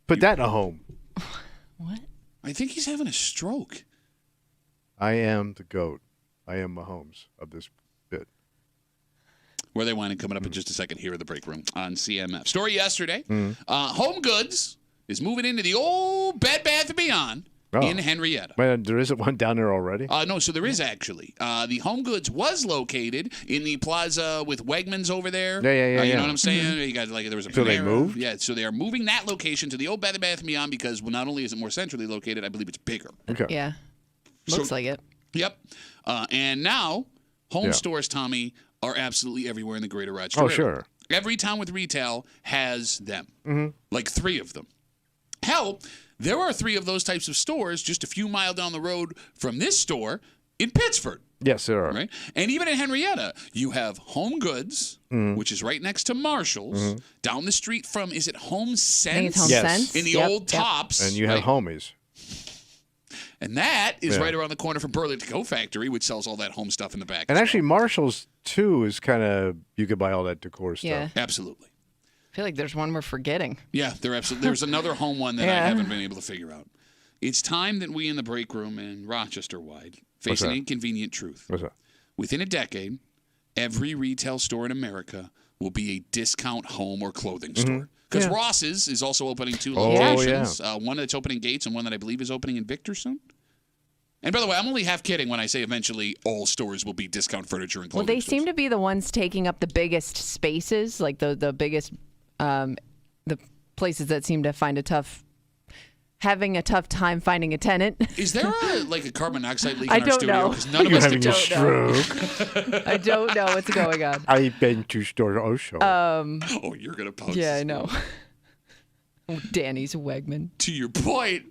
Put that in a home. What? I think he's having a stroke. I am the goat. I am Mahomes of this bit. Where they whining coming up in just a second here in the break room on CMF. Story yesterday. Home Goods is moving into the old Bed Bath & Beyond in Henrietta. Man, there isn't one down there already? No, so there is actually. The Home Goods was located in the plaza with Wegmans over there. Yeah. You know what I'm saying? You guys like there was a So they Panera. moved? Yeah, so they are moving that location to the old Bed Bath & Beyond because not only is it more centrally located, I believe it's bigger. Okay. Yeah. Looks like it. Yep. And now home stores, Tommy, are absolutely everywhere in the greater Rochester area. Sure. Every town with retail has them. Like 3 of them. Hell, there are 3 of those types of stores just a few miles down the road from this store in Pittsford. Yes, there are. Right? And even in Henrietta, you have Home Goods, which is right next to Marshall's, down the street from, is it Home Sense? I think it's Home Sense. In the old Tops. And you have homies. And that is right around the corner from Burlington Coat Factory, which sells all that home stuff in the back. And actually, Marshall's, too, is kind of, you could buy all that decor stuff. Yeah. Absolutely. I feel like there's one we're forgetting. Yeah, there's another home one that I haven't been able to figure out. It's time that we in the break room and Rochester-wide face an inconvenient truth. What's that? Within a decade, every retail store in America will be a discount home or clothing store. Because Ross's is also opening 2 locations. One that's opening Gates and one that I believe is opening in Victor soon. And by the way, I'm only half kidding when I say eventually all stores will be discount furniture and clothing Well, they stores. seem to be the ones taking up the biggest spaces, like the biggest, the places that seem to having a tough time finding a tenant. Is there a carbon monoxide leak I in our don't studio? know. 'Cause none of You're us having can a stroke. I don't know what's going on. I've been to store also. Oh, you're going to post. Yeah, I know. Oh, Danny's Wegman. To your point,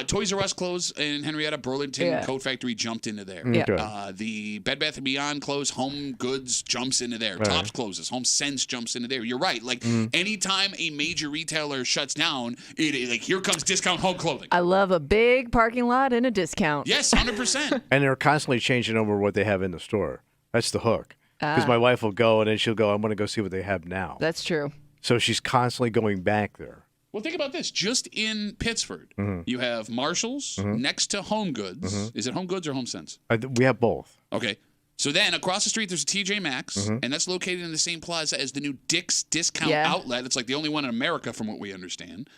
Toys R Us closed in Henrietta. Burlington Coat Factory jumped into there. Okay. The Bed Bath & Beyond closed. Home Goods jumps into there. Tops closes. Home Sense jumps into there. You're right. Like, anytime a major retailer shuts down, here comes discount home clothing. I love a big parking lot and a discount. Yes, 100%. And they're constantly changing over what they have in the store. That's the hook. Because my wife will go, and then she'll go, I'm going to go see what they have now. That's true. So she's constantly going back there. Well, think about this. Just in Pittsford, you have Marshall's next to Home Goods. Is it Home Goods or Home Sense? We have both. Okay. So then across the street, there's a TJ Maxx, and that's located in the same plaza as the new Dick's Discount Outlet. It's like the only one in America from what we understand.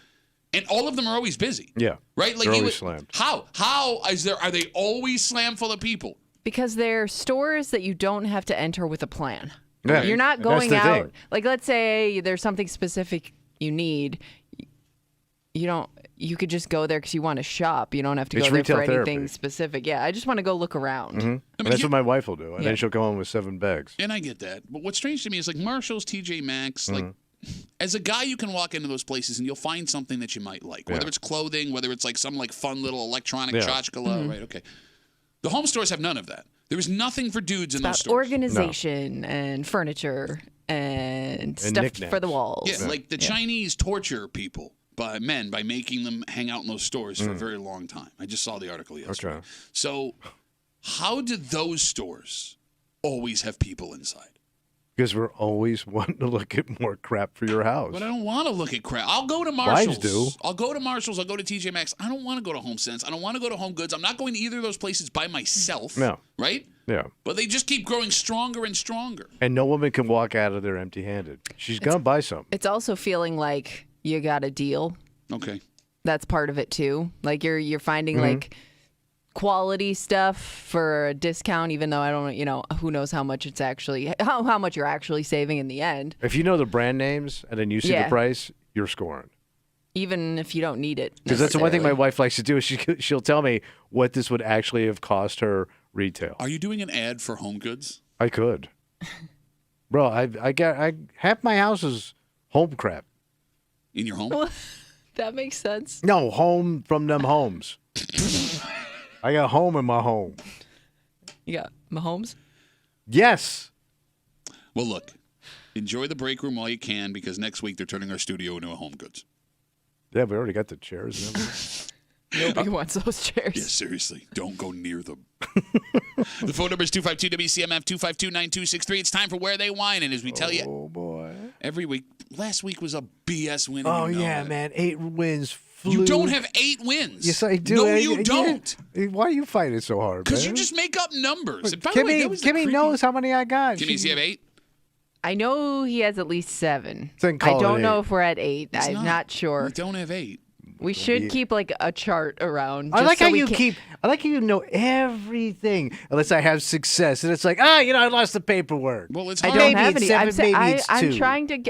And all of them are always busy. Yeah. Right? Like they're always slammed. How are they always slammed full of people? Because they're stores that you don't have to enter with a plan. Yeah. You're not That's going the out. thing. Like, let's say there's something specific you need. You could just go there because you want to shop. You don't have to It's go there retail for anything therapy. specific. Yeah, I just want to go look around. I mean, That's what my wife will do. And then she'll come home with 7 bags. And I get that. But what's strange to me is like Marshall's, TJ Maxx, like as a guy, you can walk into those places and you'll find something that you might like, whether it's clothing, whether it's like some like fun little electronic tchotchkala, right? Okay. The home stores have none of that. There is nothing for dudes in those About stores. organization and furniture and stuff knickknacks. for the walls. Yeah, like the Chinese torture people by making them hang out in those stores for a very long time. I just saw the article yesterday. Okay. So how do those stores always have people inside? Because we're always wanting to look at more crap for your house. But I don't want to look at crap. I'll go to Marshall's. Wives do. I'll go to Marshall's. I'll go to TJ Maxx. I don't want to go to Home Sense. I don't want to go to Home Goods. I'm not going to either of those places by myself. No. Right? Yeah. But they just keep growing stronger and stronger. And no woman can walk out of there empty-handed. She's going to buy something. It's also feeling like you got a deal. Okay. That's part of it too. Like you're finding like quality stuff for a discount, even though I don't, who knows how much it's actually, how much you're actually saving in the end. If you know the brand names and then you see the price, you're scoring. Even if you don't need it. Because that's the one thing my wife likes to do is she'll tell me what this would actually have cost her retail. Are you doing an ad for Home Goods? I could. Bro, I half my house is home crap. In your home? That makes sense. No, home from them homes. I got home in my home. You got Mahomes? Yes. Well, look, enjoy the break room while you can because next week they're turning our studio into a Home Goods. Yeah, we already got the chairs and everything. Nobody wants those chairs. Yeah, seriously. Don't go near them. The phone number is 252-WCMF, 252-9263. It's time for Where They Whine. And as we tell you, Oh, boy. every week, last week was a BS win. Oh, you know yeah, that. man. 8 wins. Flew. You don't have 8 wins. Yes, I do. No, you don't. Why are you fighting so hard, Because man? you just make up numbers. And by the way, that was the Kimmy creepy- knows how many I got. Kimmy, does he have 8? I know he has at least 7. Then I call it don't know 8. if we're at 8. It's I'm not sure. We don't have 8. We should keep like a chart around. I just like so how we you can- keep. I like how you know everything unless I have success, and it's like, I lost the paperwork. Well, it's I hard. don't Maybe have it's any. 7, maybe it's 2.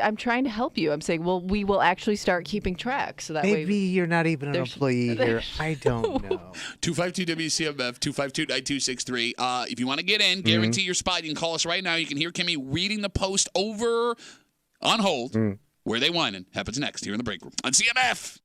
I'm trying to help you. I'm saying, well, we will actually start keeping track, so that Maybe way. you're not even an there's- employee here. there's- I don't know. 252-WCMF, 252-9263. If you want to get in, guarantee your spot. You can call us right now. You can hear Kimmy reading the post over on hold. Where They Whining happens next here in the break room on CMF.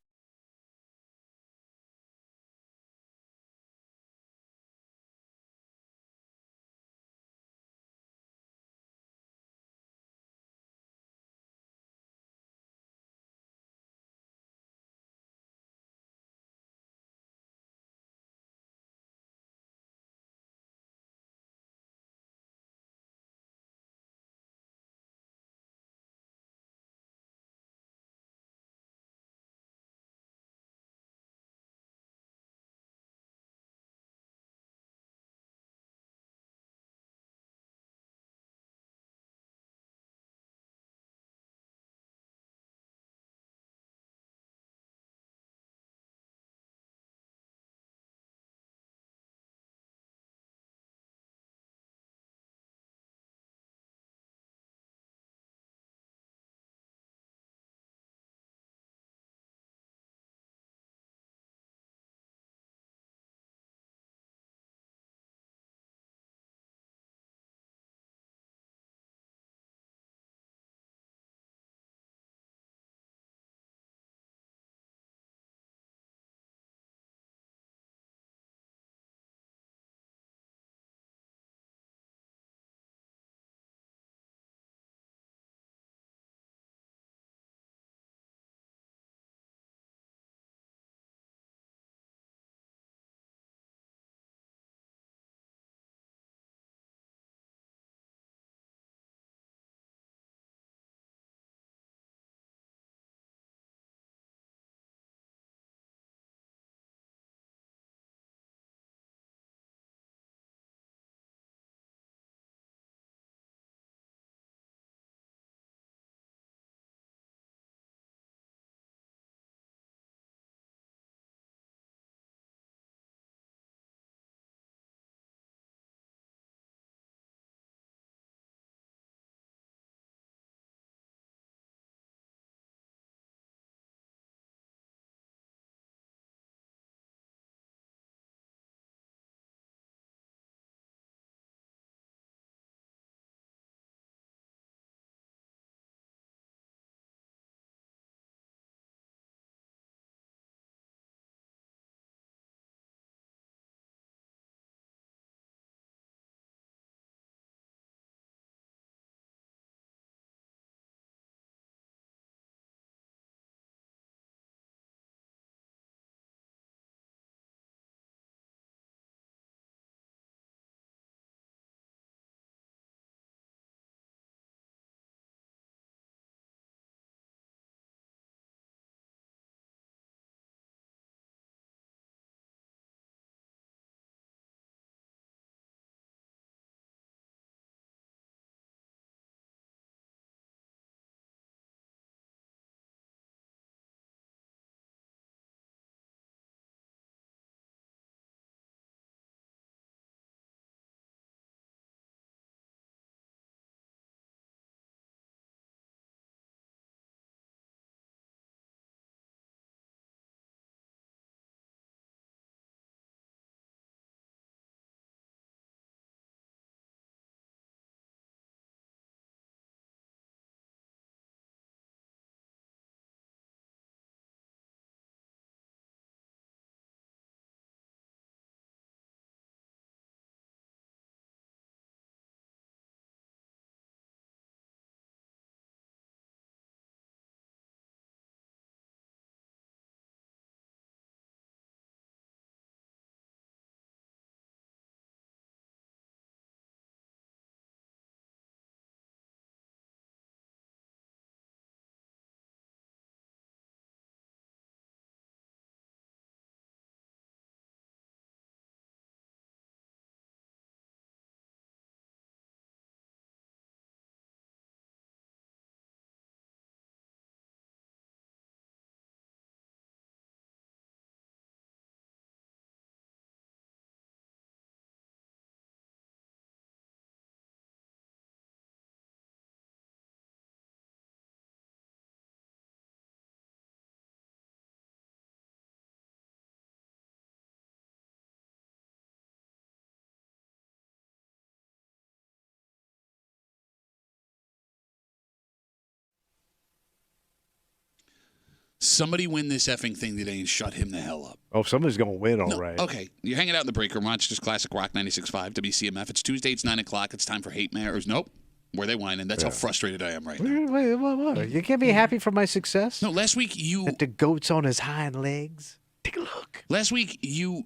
somebody win this effing thing today and shut him the hell up. Oh, somebody's going to win, all right. Okay, you're hanging out in the break room. Watch just Classic Rock 96.5 WCMF. It's Tuesday. It's 9 o'clock. It's time for Hate Mayors. Nope. Where they whining. That's how frustrated I am right now. Wait, what? You can't be happy for my success? No, last week you... That the goat's on his hind legs? Take a look. Last week you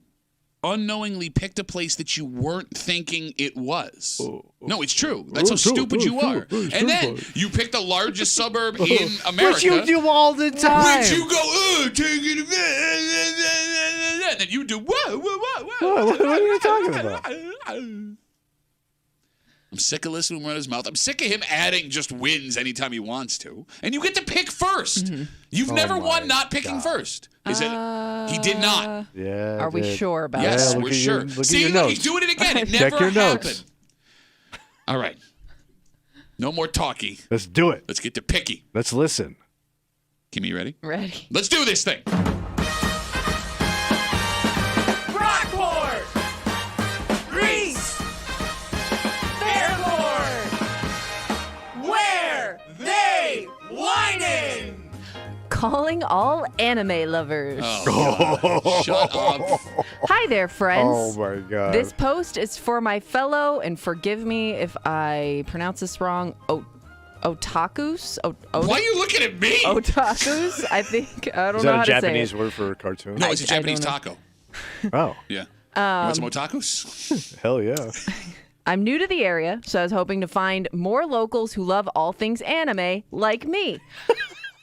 unknowingly picked a place that you weren't thinking it was. No, it's true. That's how stupid you are. And then you picked the largest suburb in America. Which you do all the time. Which you go, take it, and then you do, whoa. What are you talking about? I'm sick of listening to him run his mouth. I'm sick of him adding just wins anytime he wants to. And you get to pick first. Mm-hmm. You've never won not picking first. Is it? He did not. Yeah. Are we sure about Yes, that? we're sure. See, look, he's doing it again. It Check never your happened. notes. All right. No more talky. Let's do it. Let's get to picky. Let's listen. Kimmy, you ready? Ready. Let's do this thing. Rockport! Greece! Fairport! Where they whining? Calling all anime lovers. Oh, shut up. Hi there, friends. Oh, my God. This post is for my fellow, and forgive me if I pronounce this wrong, otakus? Why are you looking at me? Otakus? I think. I don't Is know that how a to Japanese say word for a cartoon? No, it's a I Japanese don't taco. Oh. Yeah. You want some otakus? Hell yeah. I'm new to the area, so I was hoping to find more locals who love all things anime like me.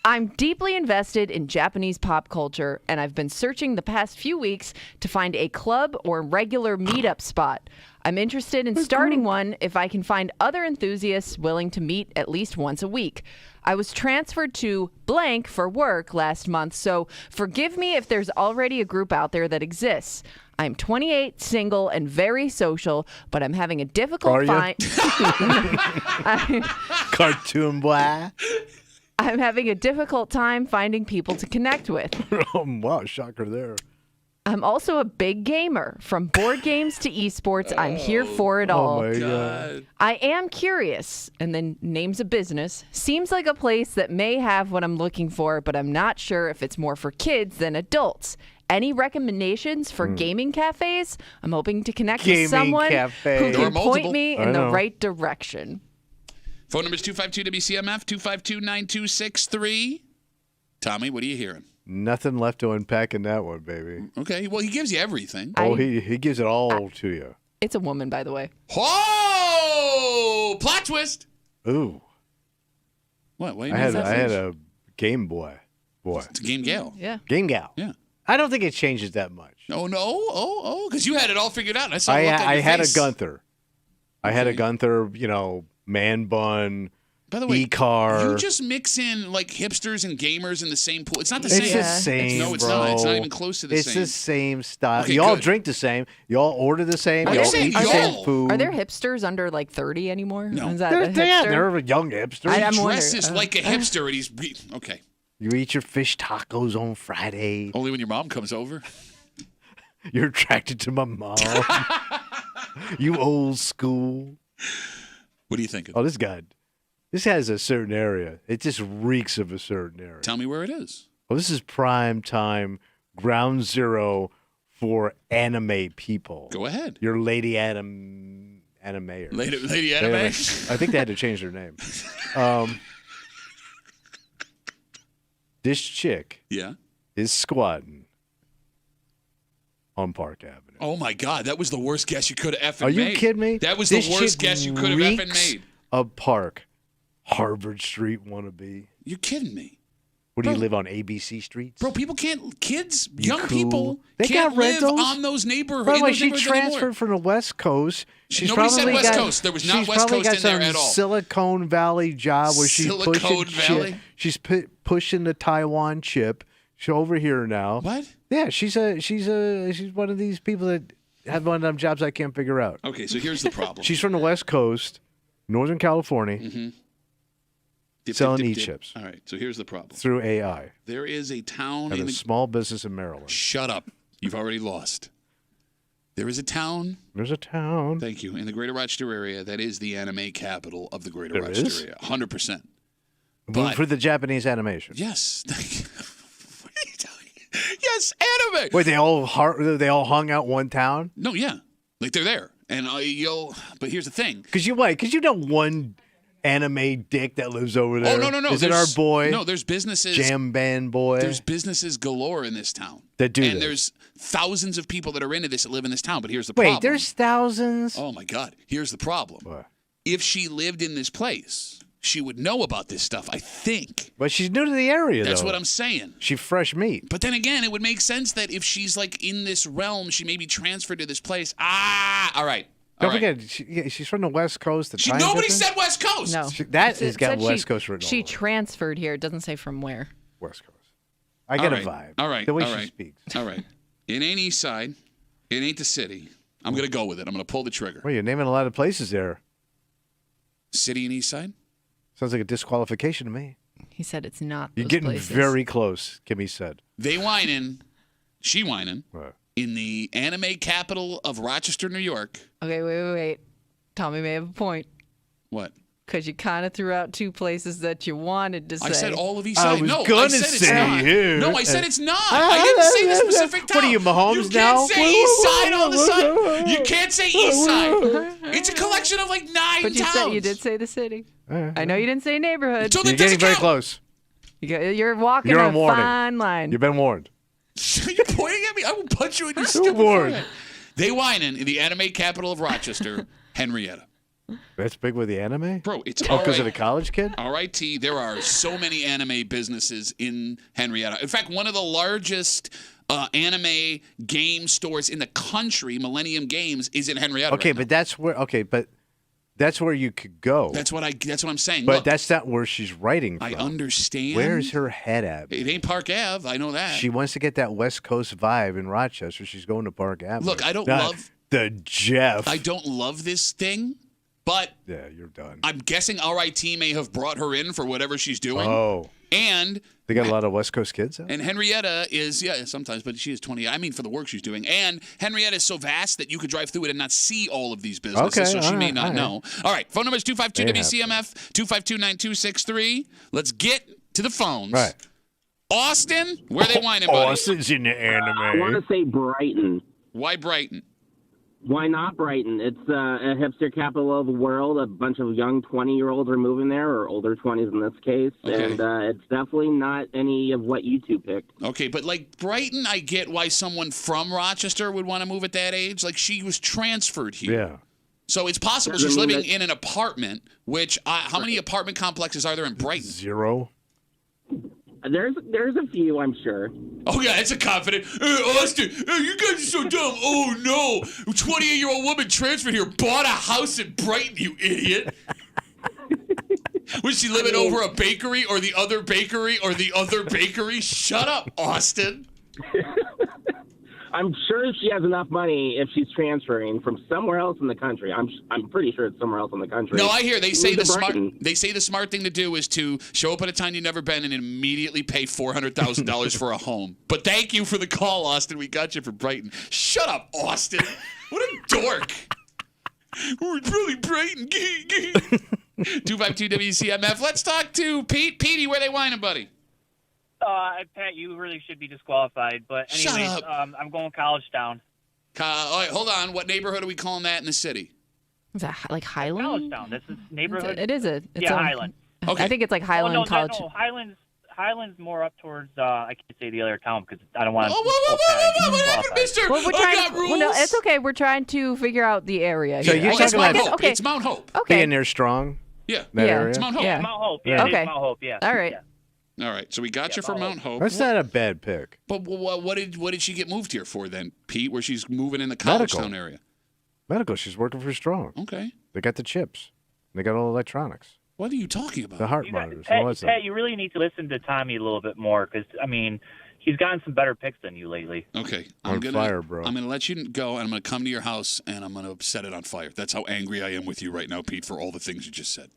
I'm deeply invested in Japanese pop culture, and I've been searching the past few weeks to find a club or regular meetup spot. I'm interested in starting one if I can find other enthusiasts willing to meet at least once a week. I was transferred to blank for work last month, so forgive me if there's already a group out there that exists. I'm 28, single, and very social, but I'm having a difficult find. Cartoon boy. I'm having a difficult time finding people to connect with. Wow, shocker there. I'm also a big gamer. From board games to esports, I'm here for it all. Oh, my God. I am curious, and then names a business. Seems like a place that may have what I'm looking for, but I'm not sure if it's more for kids than adults. Any recommendations for gaming cafes? I'm hoping to connect with someone who can point me in the right direction. Phone number is 252-WCMF, 252-9263. Tommy, what are you hearing? Nothing left to unpack in that one, baby. Okay, well, he gives you everything. He gives it all to you. It's a woman, by the way. Oh! Plot twist! Ooh. What? I had a Game Boy. It's a Game Gal. Yeah. Game Gal. Yeah. I don't think it changes that much. Oh, no? Oh, because you had it all figured out. I saw I had face. a Gunther. I had a Gunther, man bun, By the way, e-car. you just mix in like hipsters and gamers in the same pool. It's not the It's same. the same, No, it's bro. not. It's not even close to the same. It's the same style. Okay, you all good. drink the same. You all order the same. Are You they all saying eat the y'all? same food. Are there hipsters under like 30 anymore? No. Is that a hipster? They're young hipsters. I'm He wondering. dresses like a hipster, and he's okay. You eat your fish tacos on Friday. Only when your mom comes over. You're attracted to my mom. You old school. What are you thinking? Oh, this has a certain area. It just reeks of a certain area. Tell me where it is. Well, this is prime time, ground zero for anime people. Go ahead. Your lady animators. Lady anime? I think they had to change their name. This chick is squatting on Park Avenue. Oh my God, that was the worst guess you could have effing Are you made. kidding me? That was This the worst chick guess you could have effing reeks made. of Park. Harvard Street wannabe. You're kidding me. What do you live on, ABC streets? Bro, people can't, kids, You young cool? people They can't got live rentals? on those neighborhoods. By the way, those she neighborhoods transferred anymore. from the West Coast. She's Nobody said probably West got, Coast. There was not she's West probably Coast got in there some at all. Silicon Valley job where she's Silicon pushing Valley? chip. She's pushing the Taiwan chip. She's over here now. What? Yeah, she's one of these people that have one of them jobs I can't figure out. Okay, so here's the problem. She's from the West Coast, Northern California, selling e-chips. All right, so here's the problem. Through AI. There is a town At in a the small business in Maryland. Shut up. You've already lost. There is a town. There's a town. Thank you. In the greater Rochester area, that is the anime capital of the greater There Rochester is? area. 100%. For the Japanese animation. Yes. Yes, anime. Wait, they all hung out one town? No, yeah, like they're there, and But here's the thing. Because you know one anime dick that lives over there. Oh no! Is it our boy? No, there's businesses. Jam band boy. There's businesses galore in this town that do and this. there's thousands of people that are into this that live in this town. But here's the problem. Wait, there's thousands? Oh my God! Here's the problem. What? If she lived in this place, she would know about this stuff. I think. But she's new to the area. That's though. what I'm saying. She's fresh meat. But then again, it would make sense that if she's like in this realm, she may be transferred to this place. All right. Don't forget, she's from the West Coast. Nobody said West Coast. No. That has got West Coast written She all over. transferred here. It doesn't say from where. West Coast. I get a vibe. All right. The way all she right, speaks. All right. It ain't East Side. It ain't the city. I'm going to go with it. I'm going to pull the trigger. Well, you're naming a lot of places there. City and East Side? Sounds like a disqualification to me. He said it's not. You're those getting places. very close, Kimmy said. They whining. She whining. What? In the anime capital of Rochester, New York. Okay, wait. Tommy may have a point. What? Because you kind of threw out two places that you wanted to say. I said all of East Side. I was no, gonna I said it's not. here. No, I said it's not. I didn't say the specific town. What are you, Mahomes you now? You can't say East Side all of a sudden. You can't say East Side. It's a collection of like 9 But you towns. said you did say the city. I know you didn't say neighborhood. So You're that getting doesn't very count. close. You're walking You're a on warning. fine line. You've been warned. You're pointing at me. I will punch you in your stupid forehead. They whining in the anime capital of Rochester, Henrietta. That's big with the anime? Bro, it's because of the college kid? RIT, there are so many anime businesses in Henrietta. In fact, one of the largest anime game stores in the country, Millennium Games, is in Henrietta. Okay, right but that's where you could go. That's what I'm saying. But Look, that's not where she's writing from. I understand. Where's her head at? It ain't Park Ave. I know that. She wants to get that West Coast vibe in Rochester. She's going to Park Avenue. Look, I don't Not love the Jeff. I don't love this thing, but yeah, you're done. I'm guessing RIT may have brought her in for whatever she's doing. Oh. And They got a lot of West Coast kids out? And Henrietta is, sometimes, but she is 20. I mean, for the work she's doing. And Henrietta is so vast that you could drive through it and not see all of these businesses, Okay, so she may all not right. know. All right, phone number is 252-WCMF, 252-9263. Let's get to the phones. Right. Austin, where are they whining, buddy? Austin's in the anime. I want to say Brighton. Why Brighton? Why not Brighton? It's a hipster capital of the world. A bunch of young 20-year-olds are moving there, or older 20s in this case. Okay. And it's definitely not any of what you two picked. Okay, but like Brighton, I get why someone from Rochester would want to move at that age. Like she was transferred here. Yeah. So it's possible Doesn't she's mean living that- in an apartment, which, how many apartment complexes are there in Brighton? 0. There's a few, I'm sure. Oh, yeah, it's a confident. Austin, you guys are so dumb. Oh, no. 28-year-old woman transferred here, bought a house in Brighton, you idiot. Was she living over a bakery or the other bakery or the other bakery? Shut up, Austin. I'm sure she has enough money if she's transferring from somewhere else in the country. I'm pretty sure it's somewhere else in the country. No, I hear they say Move to the smart. Brighton. They say the smart thing to do is to show up at a town you've never been and immediately pay $400,000 for a home. But thank you for the call, Austin. We got you for Brighton. Shut up, Austin. What a dork. Oh, it's really Brighton. 252 WCMF. Let's talk to Pete. Petey, where they whining, buddy? Pat, you really should be disqualified. But anyways, Shut up. I'm going College Town. All right, hold on. What neighborhood are we calling that in the city? Is that like Highland? College Town. This is neighborhood. It is a. It's yeah, a- Highland. Okay. I think it's like Highland no, College. No, Highland's more up towards. I can't say the other town because I don't want to. Oh, whoa, what happened, mister? Well, we're I trying. got rules. Well, no, it's okay. We're trying to figure out the area. So here. you're I guess- talking I about- guess- Hope. okay. It's Mount Hope. Okay. Being there strong? Yeah. That Yeah. area? It's Mount Hope. Yeah. Mount Hope. Yeah. Yeah, it Okay. is Mount Hope. Yeah. All right. Yeah. All right, so we got you for Mount Hope. That's not a bad pick. But what did she get moved here for then, Pete? Where she's moving in the College Medical. Town area? Medical. She's working for Strong. Okay. They got the chips. They got all electronics. What are you talking about? The heart You got- monitors. and all that stuff. Pat, you really need to listen to Tommy a little bit more because I mean, he's gotten some better picks than you lately. Okay. On fire, bro. I'm gonna let you go, and I'm gonna come to your house, and I'm gonna set it on fire. That's how angry I am with you right now, Pete, for all the things you just said.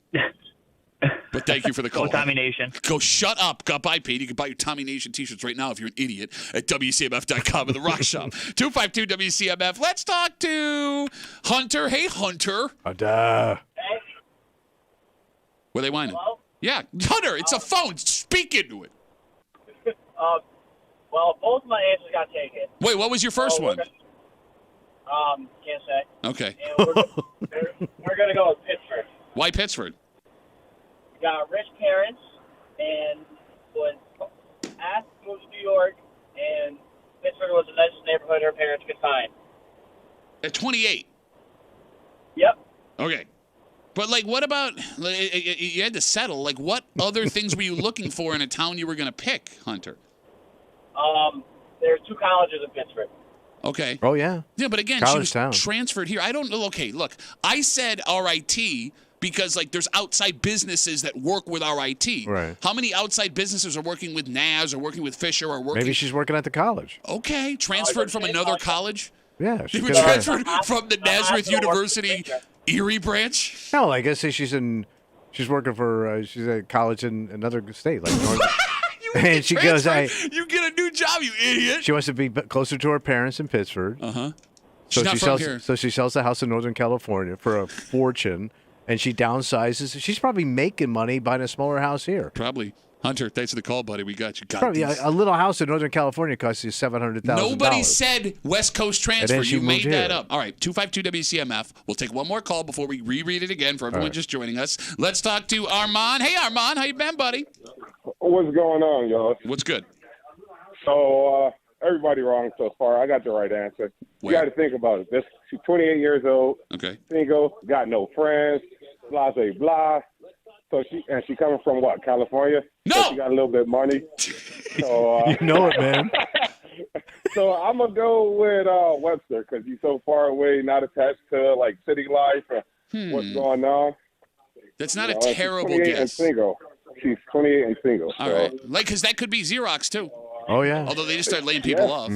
But thank you for the call. Go Tommy Nation. Go shut up. Bye, Pete. You can buy your Tommy Nation t-shirts right now if you're an idiot at WCMF.com in the Rock Shop. 252 WCMF. Let's talk to Hunter. Hey, Hunter. Duh. Where they whining? Hello? Yeah, Hunter. It's a phone. Speak into it. Well, both my answers got taken. Wait, what was your first one? Can't say. Okay. And we're gonna go with Pittsburgh. Why Pittsburgh? Got rich parents and was asked to move to New York, and Pittsburgh was the nicest neighborhood her parents could find. At 28. Yep. Okay. But, like, what about, you had to settle. Like, what other things were you looking for in a town you were going to pick, Hunter? There's 2 colleges in Pittsburgh. Okay. Oh, yeah. Yeah, but again, College she was town. transferred here. I don't know. Okay, look, I said RIT because, like, there's outside businesses that work with RIT. Right. How many outside businesses are working with NAS or working with Fisher or working? Maybe she's working at the college. Okay, transferred from another college? Yeah. They were could've- transferred from the Nazareth University Erie branch? No, like I say, she's working for she's at college in another state, like North. And she goes, You get a new job, you idiot. she wants to be closer to her parents in Pittsburgh. Uh-huh. So She's not she from sells. here. So she sells the house in Northern California for a fortune, and she downsizes. She's probably making money buying a smaller house here. Probably. Hunter, thanks for the call, buddy. We got you. God, Probably these- a little house in Northern California costs you $700,000. Nobody said West Coast transfer. she You made moved that here. up. All right, 252 WCMF. We'll take one more call before we reread it again for everyone right. just joining us. Let's talk to Armand. Hey, Armand. How you been, buddy? What's going on, y'all? What's good? So, everybody wrong so far. I got the right answer. You got to think about it. She's 28 years old, Okay. single, got no friends, blah, blah, blah. So she coming from what, California? No! So she got a little bit of money. So, You know it, man. So I'm going to go with Webster because he's so far away, not attached to, like, city life and what's going on. That's not You a know, she's terrible 28 and guess. single. She's 28 and single. All right. Like, because that could be Xerox, too. Oh, yeah. Although they just started laying people Yeah. off.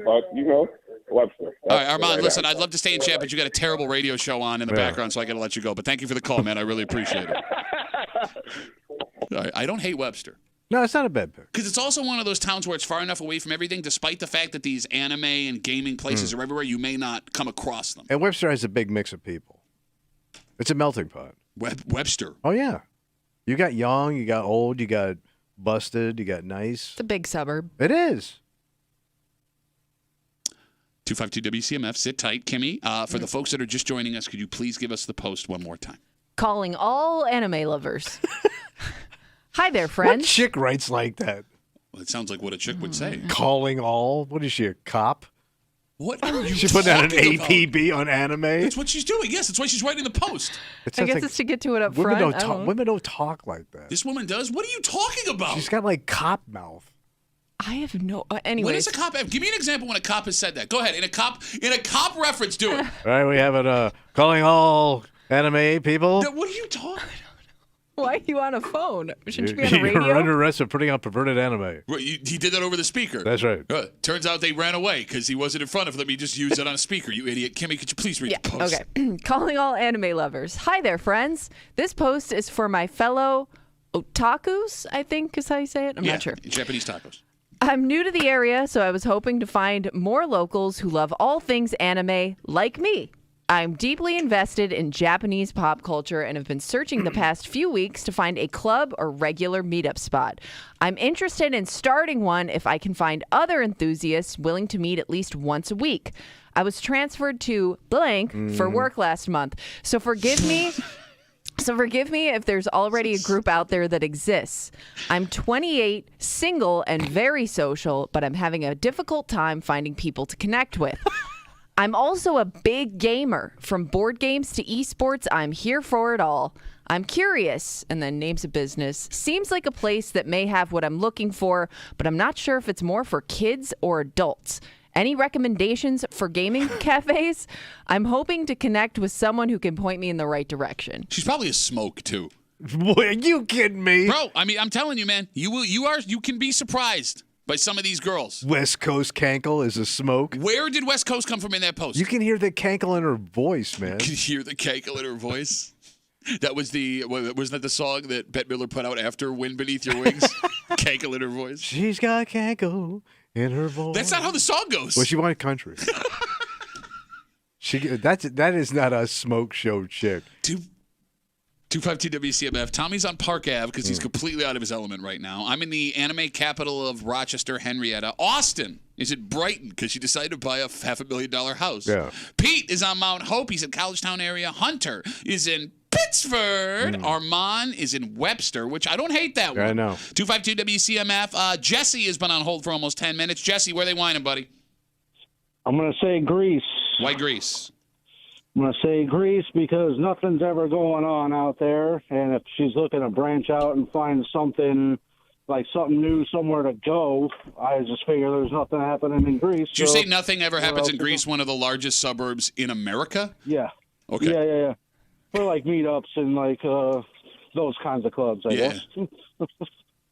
But, you know, Webster. All right, Armand, listen, I'd love to stay in chat, but you got a terrible radio show on in the Yeah. background, so I got to let you go. But thank you for the call, man. I really appreciate it. All right, I don't hate Webster. No, it's not a bad pick. Because it's also one of those towns where it's far enough away from everything, despite the fact that these anime and gaming places are everywhere, you may not come across them. And Webster has a big mix of people. It's a melting pot. Webster. Oh, yeah. You got young, you got old, you got busted, you got nice. It's a big suburb. It is. 252 WCMF, sit tight. Kimmy, for the folks that are just joining us, could you please give us the post one more time? Calling all anime lovers. Hi there, What friends. chick writes like that? Well, it sounds like what a chick would say. Calling all? What is she, a cop? What are you She put down an talking about? APB on anime? That's what she's doing. Yes, that's why she's writing the post. It I sounds guess like it's to get to it up women front. don't I don't talk. know. Women don't talk like that. This woman does? What are you talking about? She's got like cop mouth. I have no. When Anyways, does a cop have? Give me an example when a cop has said that. Go ahead. In a cop reference, do it. All right, we have it. Calling all anime people. What are you talking? why are you on a phone? Shouldn't you be on a You're radio? under arrest for putting out perverted anime. Right, he did that over the speaker. That's right. Turns out they ran away because he wasn't in front of them. He just used it on a speaker. You idiot. Kimmy, could you please read the post? Okay. Calling all anime lovers. Hi there, friends. This post is for my fellow otakus, I think is how you say it. I'm not sure. Japanese tacos. I'm new to the area, so I was hoping to find more locals who love all things anime like me. I'm deeply invested in Japanese pop culture and have been searching the past few weeks to find a club or regular meetup spot. I'm interested in starting one if I can find other enthusiasts willing to meet at least once a week. I was transferred to blank for work last month, so forgive me. So forgive me if there's already a group out there that exists. I'm 28, single, and very social, but I'm having a difficult time finding people to connect with. I'm also a big gamer. From board games to esports, I'm here for it all. I'm curious, and then names a business. Seems like a place that may have what I'm looking for, but I'm not sure if it's more for kids or adults. Any recommendations for gaming cafes? I'm hoping to connect with someone who can point me in the right direction. She's probably a smoke too. Boy, are you kidding me? Bro, I mean, I'm telling you, man, you can be surprised by some of these girls. West Coast cankle is a smoke. Where did West Coast come from in that post? You can hear the cankle in her voice, man. You can hear the cackle in her voice. That was wasn't that the song that Bette Midler put out after "Wind Beneath Your Wings"? Cackle in her voice. She's got cankle in her voice. That's not how the song goes. Well, she wanted country. That is not a smoke show chick. 252 WCMF. Tommy's on Park Ave because he's completely out of his element right now. I'm in the anime capital of Rochester, Henrietta. Austin is at Brighton because she decided to buy a $500,000 house. Yeah. Pete is on Mount Hope. He's in Collegetown area. Hunter is in Pittsford. Armand is in Webster, which I don't hate that one. I know. 252 WCMF. Jesse has been on hold for almost 10 minutes. Jesse, where are they whining, buddy? I'm going to say Greece. Why Greece? I'm going to say Greece because nothing's ever going on out there. And if she's looking to branch out and find something new, somewhere to go, I just figure there's nothing happening in Greece. Did you say nothing ever happens in Greece, one of the largest suburbs in America? Yeah. Okay. Yeah. For meetups and those kinds of clubs, I guess.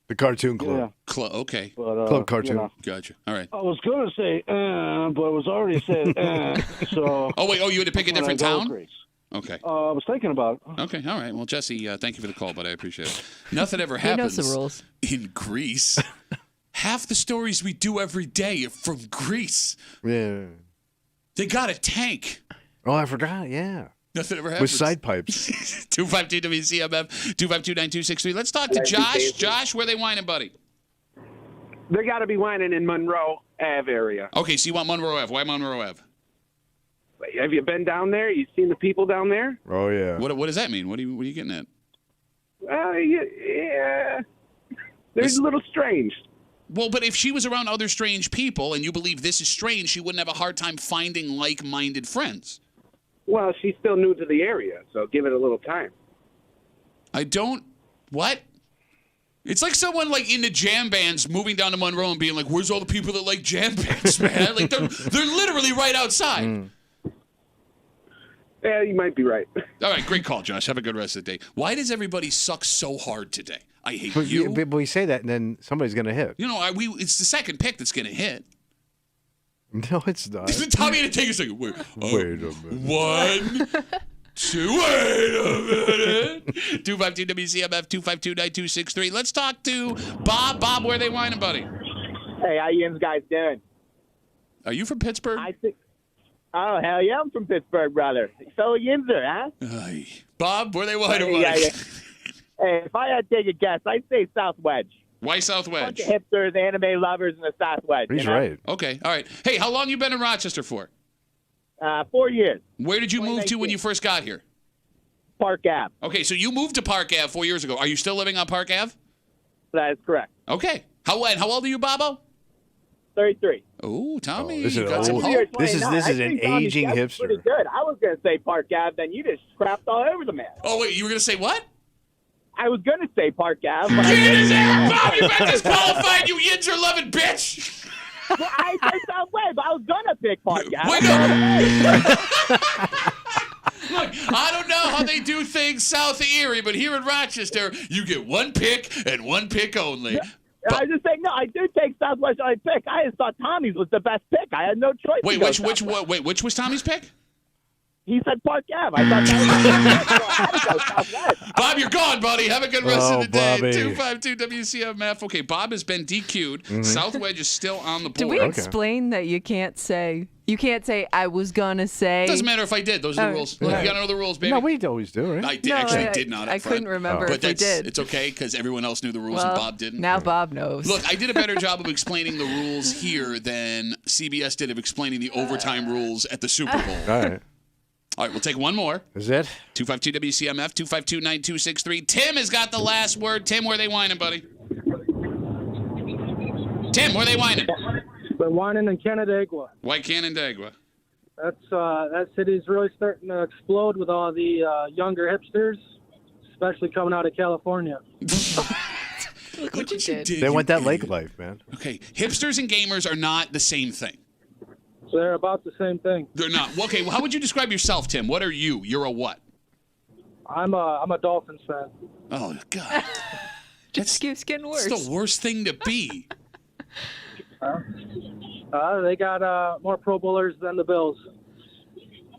The cartoon club. Yeah. Okay. But, Club cartoon. Gotcha. All right. I was going to say, but it was already said, so. Oh, wait. Oh, you had to pick a different town? Okay. I was thinking about it. Okay. All right. Well, Jesse, thank you for the call, but I appreciate it. Nothing ever He knows happens the rules. in Greece. Half the stories we do every day are from Greece. Yeah. They got a tank. Oh, I forgot. Yeah. Nothing ever happens. With side pipes. 252 WCMF, 252-9263. Let's talk to Josh. Josh, where they whining, buddy? They got to be whining in Monroe Ave area. Okay, so you want Monroe Ave. Why Monroe Ave? Have you been down there? You seen the people down there? Oh, yeah. What does that mean? What are you getting at? Yeah. They're a little strange. Well, but if she was around other strange people and you believe this is strange, she wouldn't have a hard time finding like-minded friends. Well, she's still new to the area, so give it a little time. What? It's like someone into jam bands moving down to Monroe and being like, where's all the people that like jam bands, man? Like, they're literally right outside. Yeah, you might be right. All right, great call, Josh. Have a good rest of the day. Why does everybody suck so hard today? I hate you. But we say that, and then somebody's going to hit. You know, it's the second pick that's going to hit. No, it's not. Tommy had to take a second. Wait a minute. 1, 2, wait a minute. 252 WCMF, 252-9263. Let's talk to Bob. Bob, where are they whining, buddy? Hey, how you guys doing? Are you from Pittsburgh? Oh, hell yeah, I'm from Pittsburgh, brother. Fellow Yinzer, huh? Bob, where are they whining, buddy? Yeah. Hey, if I had to take a guess, I'd say South Wedge. Why South Wedge? Bunch of hipsters, anime lovers in the South Wedge. He's right. Okay, all right. Hey, how long you been in Rochester for? 4 years. Where did you move to when you first got here? Park Ave. Okay, so you moved to Park Ave 4 years ago. Are you still living on Park Ave? That is correct. Okay. How old are you, Bobo? 33. Oh, Tommy. This is you got old. some hope. This is an aging hipster. Pretty good. I was going to say Park Ave, then you just crapped all over the man. Oh, wait, you were going to say what? I was going to say Park Ave. But Get his ass, Bob! You got disqualified, you Yinzer-loving bitch! Well, I said South Wedge, but I was going to pick Park Ave. Wait, no. Look, I don't know how they do things south of Erie, but here in Rochester, you get one pick and one pick only. I was just saying, no, I do take Southwest on my pick. I just thought Tommy's was the best pick. I had no choice. Wait, which was Tommy's pick? He said Park Ave. I thought that was the best. So I had to go Southwest. Bob, you're gone, buddy. Have a good rest of the day. Bobby. 252 WCMF. Okay, Bob has been DQ'd. South Wedge is still on the board. Did we explain that you can't say I was gonna say? Doesn't matter if I did. Those are the rules. Look, you got to know the rules, baby. No, we always do, right? I did not. I couldn't remember but if we did. It's okay because everyone else knew the rules and Bob didn't. Now Bob knows. Look, I did a better job of explaining the rules here than CBS did of explaining the overtime rules at the Super Bowl. All right. All right, we'll take one more. Is it? 252 WCMF, 252-9263. Tim has got the last word. Tim, where are they whining, buddy? Tim, where are they whining? They're whining in Canandaigua. Why Canandaigua? That city's really starting to explode with all the younger hipsters, especially coming out of California. Look what you did. They want that lake life, man. Okay, hipsters and gamers are not the same thing. They're about the same thing. They're not. Well, okay, well, how would you describe yourself, Tim? What are you? You're a what? I'm a Dolphins fan. Oh, God. Just keeps getting worse. It's the worst thing to be. They got more Pro Bowlers than the Bills.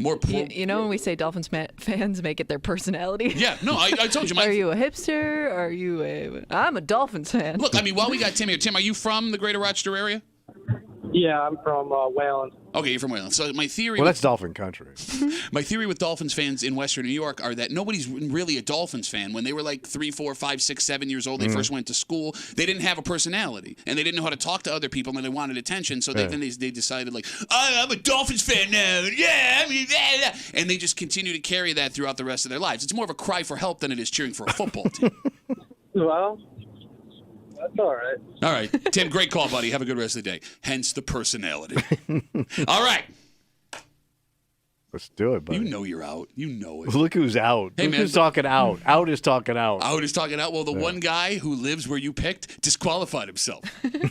More you know when we say Dolphins fans make it their personality? Yeah, no, I told you. Are you a hipster? Are you I'm a Dolphins fan. Look, I mean, while we got Tim here, Tim, are you from the greater Rochester area? Yeah, I'm from Wayland. Okay, you're from Wayland. So my theory. Well, that's Dolphin country. My theory with Dolphins fans in Western New York are that nobody's really a Dolphins fan. When they were like 3, 4, 5, 6, 7 years old, they first went to school. They didn't have a personality, and they didn't know how to talk to other people, and they wanted attention. So then they decided like, I'm a Dolphins fan now. Yeah, I mean, yeah. And they just continue to carry that throughout the rest of their lives. It's more of a cry for help than it is cheering for a football team. Well, that's all right. All right, Tim, great call, buddy. Have a good rest of the day. Hence the personality. All right. Let's do it, buddy. You know you're out. You know it. Look who's out. Hey, Look man, who's talking out. Out is talking out. Out is talking out. Well, the one guy who lives where you picked disqualified himself.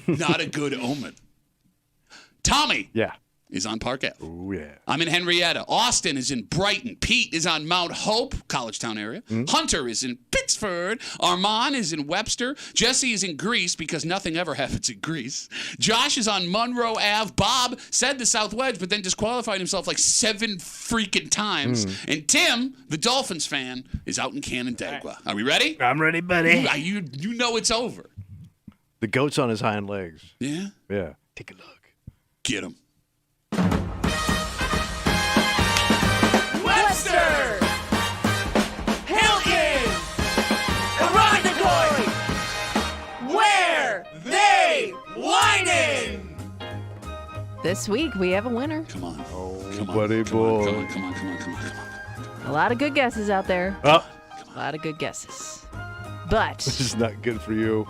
Not a good omen. Tommy. Yeah. Is on Park Ave. Oh, yeah. I'm in Henrietta. Austin is in Brighton. Pete is on Mount Hope, Collegetown area. Hunter is in Pittsford. Armand is in Webster. Jesse is in Greece because nothing ever happens in Greece. Josh is on Monroe Ave. Bob said the South Wedge, but then disqualified himself like 7 freaking times. And Tim, the Dolphins fan, is out in Canandaigua. Are we ready? I'm ready, buddy. You know it's over. The goat's on his hind legs. Yeah? Yeah. Take a look. Get him. Webster, Hilton, Irondequoit, where they whining? This week we have a winner. Come on. Oh, buddy boy. Come on. A lot of good guesses out there. Oh. A lot of good guesses. But This is not good for you.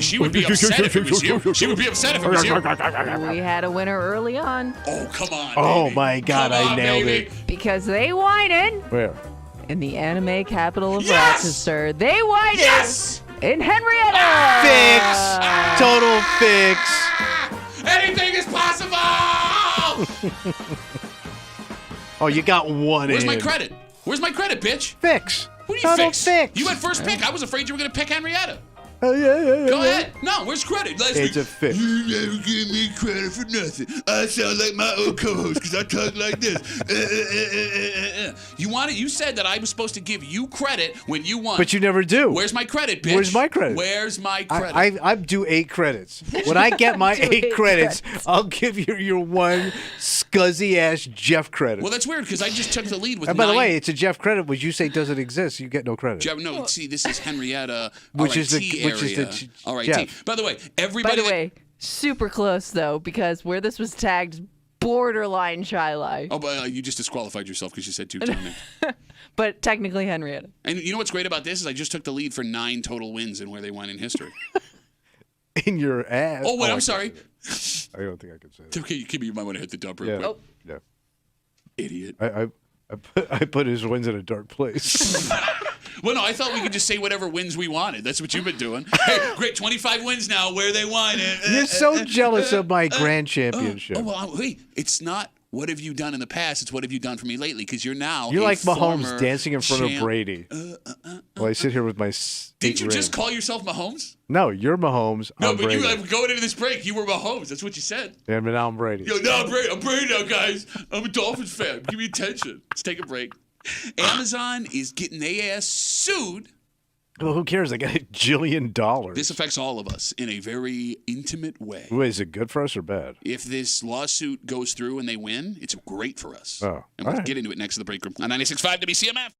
She would be upset if it was you. She would be upset if it was you. we had a winner early on Oh, come on. Oh, baby. my God. Come I on, nailed baby. it. because they whining Where? in the anime capital of Yes! Rochester. They whining Yes! in Henrietta. Fix. Total fix. Anything is possible! Oh, you got one Where's in. my credit? Where's my credit, bitch? Fix. What do you Total fix? fix. You had first pick. I was afraid you were going to pick Henrietta. Oh, yeah. Go ahead. No, where's credit? Last It's week, a fix. You never give me credit for nothing. I sound like my old co-host because I talk like this. You said that I was supposed to give you credit when you won. But you never do. Where's my credit, bitch? Where's my credit? Where's my credit? I do 8 credits. When I get my 8 credits, I'll give you your one scuzzy ass Jeff credit. Well, that's weird because I just took the lead with And by the 9. way, it's a Jeff credit, which you say doesn't exist. You get no credit. Jeff, no, see, this is Henrietta, Which is the- RIT which is the area. Ch- RIT. Jeff. By the way, By everybody. the way, super close though, because where this was tagged, borderline Shiloh. Oh, but you just disqualified yourself because you said 2 times. But technically Henrietta. And you know what's great about this is I just took the lead for 9 total wins in where they won in history. In your ass. Oh, wait, I I'm sorry. I don't think I can say that. Okay, Kimmy, you might want to hit the dump real Yeah. quick. Yeah. Idiot. I put his wins in a dark place. Well, no, I thought we could just say whatever wins we wanted. That's what you've been doing. Hey, great, 25 wins now. Where they won? You're so jealous of my grand championship. Oh, well, wait. It's not what have you done in the past. It's what have you done for me lately because you're now You're a like Mahomes former dancing in front of champ. Brady. Well, I sit here with my Did you just call yourself Mahomes? No, you're Mahomes. No, I'm but Brady. you going into this break, you were Mahomes. That's what you said. Yeah, but now I'm Brady. Yo, no, I'm Brady now, guys. I'm a Dolphins fan. Give me attention. Let's take a break. Amazon is getting their ass sued. Well, who cares? I got $1 jillion. This affects all of us in a very intimate way. Wait, is it good for us or bad? If this lawsuit goes through and they win, it's great for us. Oh, And we'll all right. get into it next to the break room on 96.5 WCMF.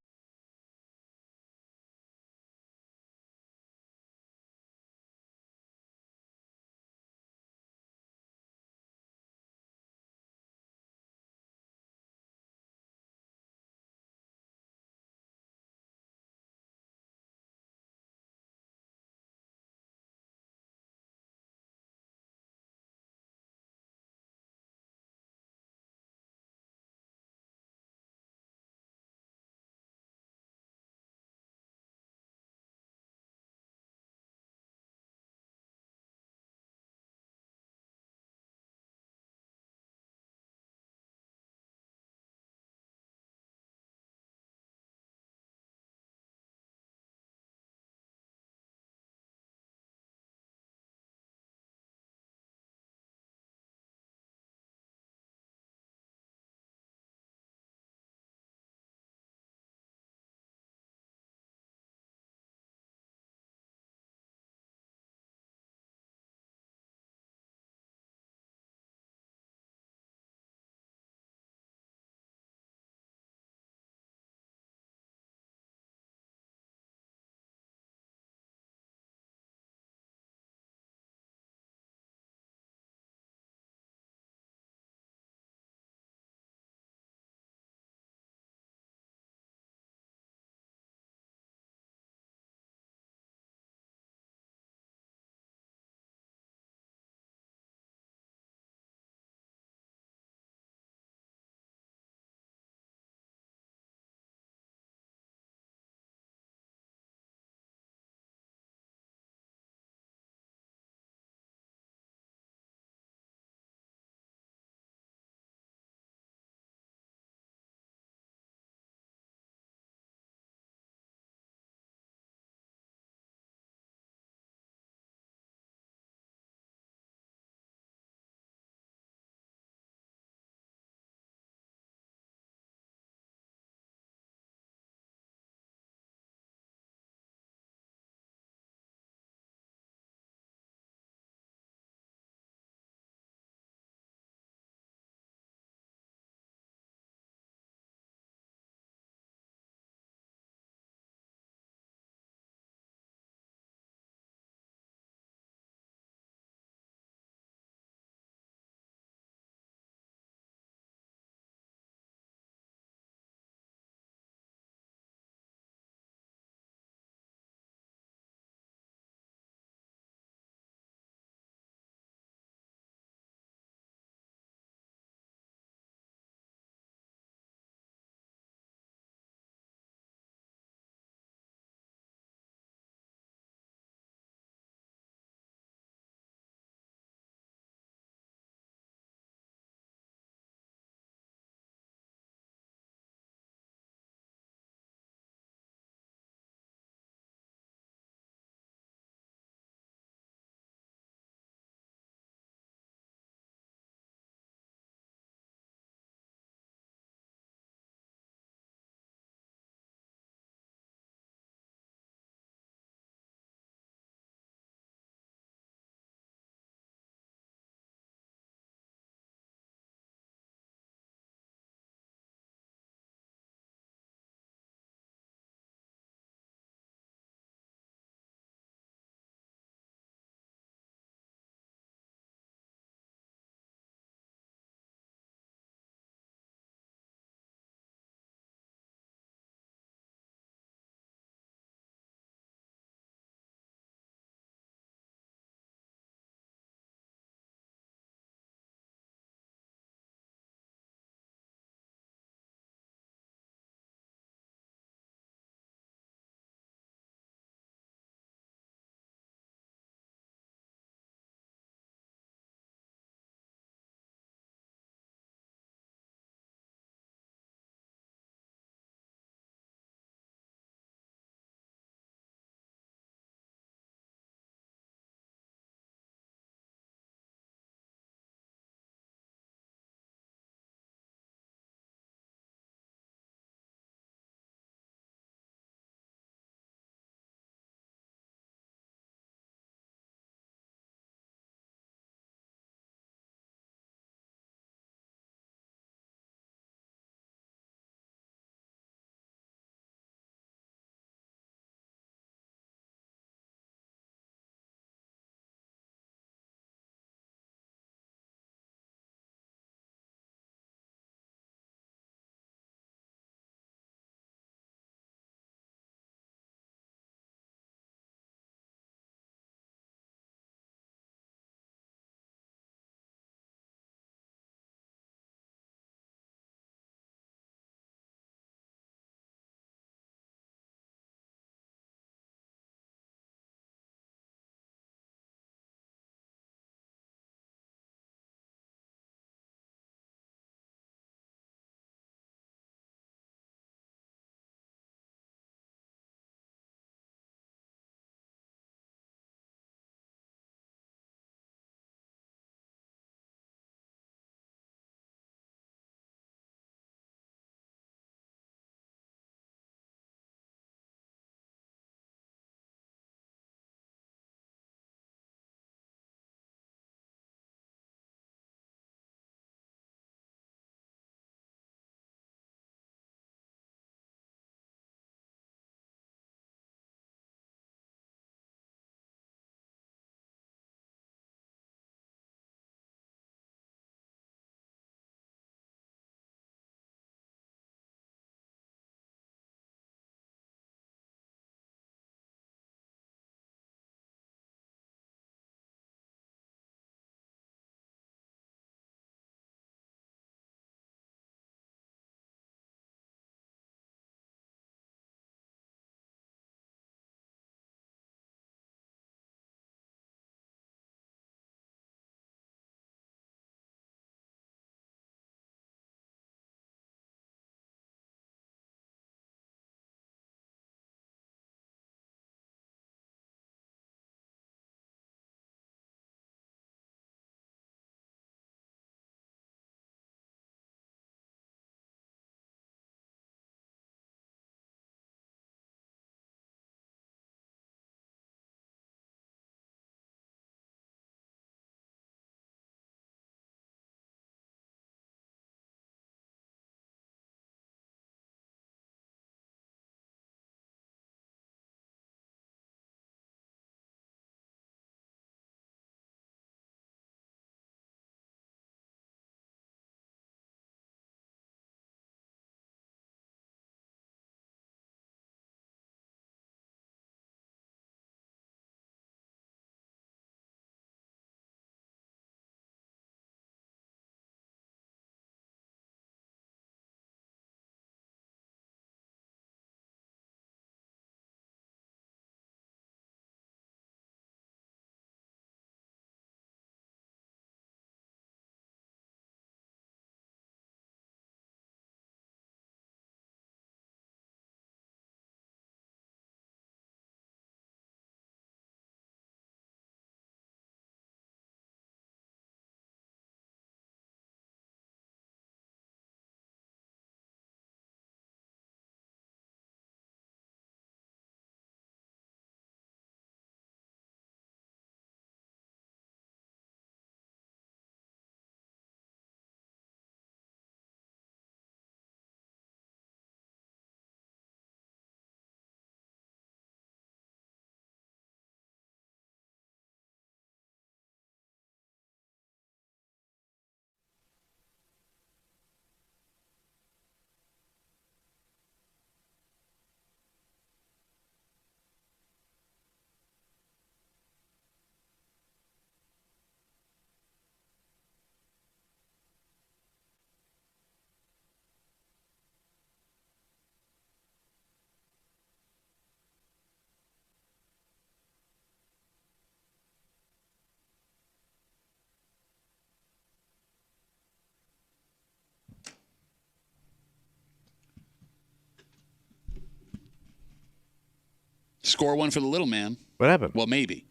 score one for the little man. What happened? Well, maybe.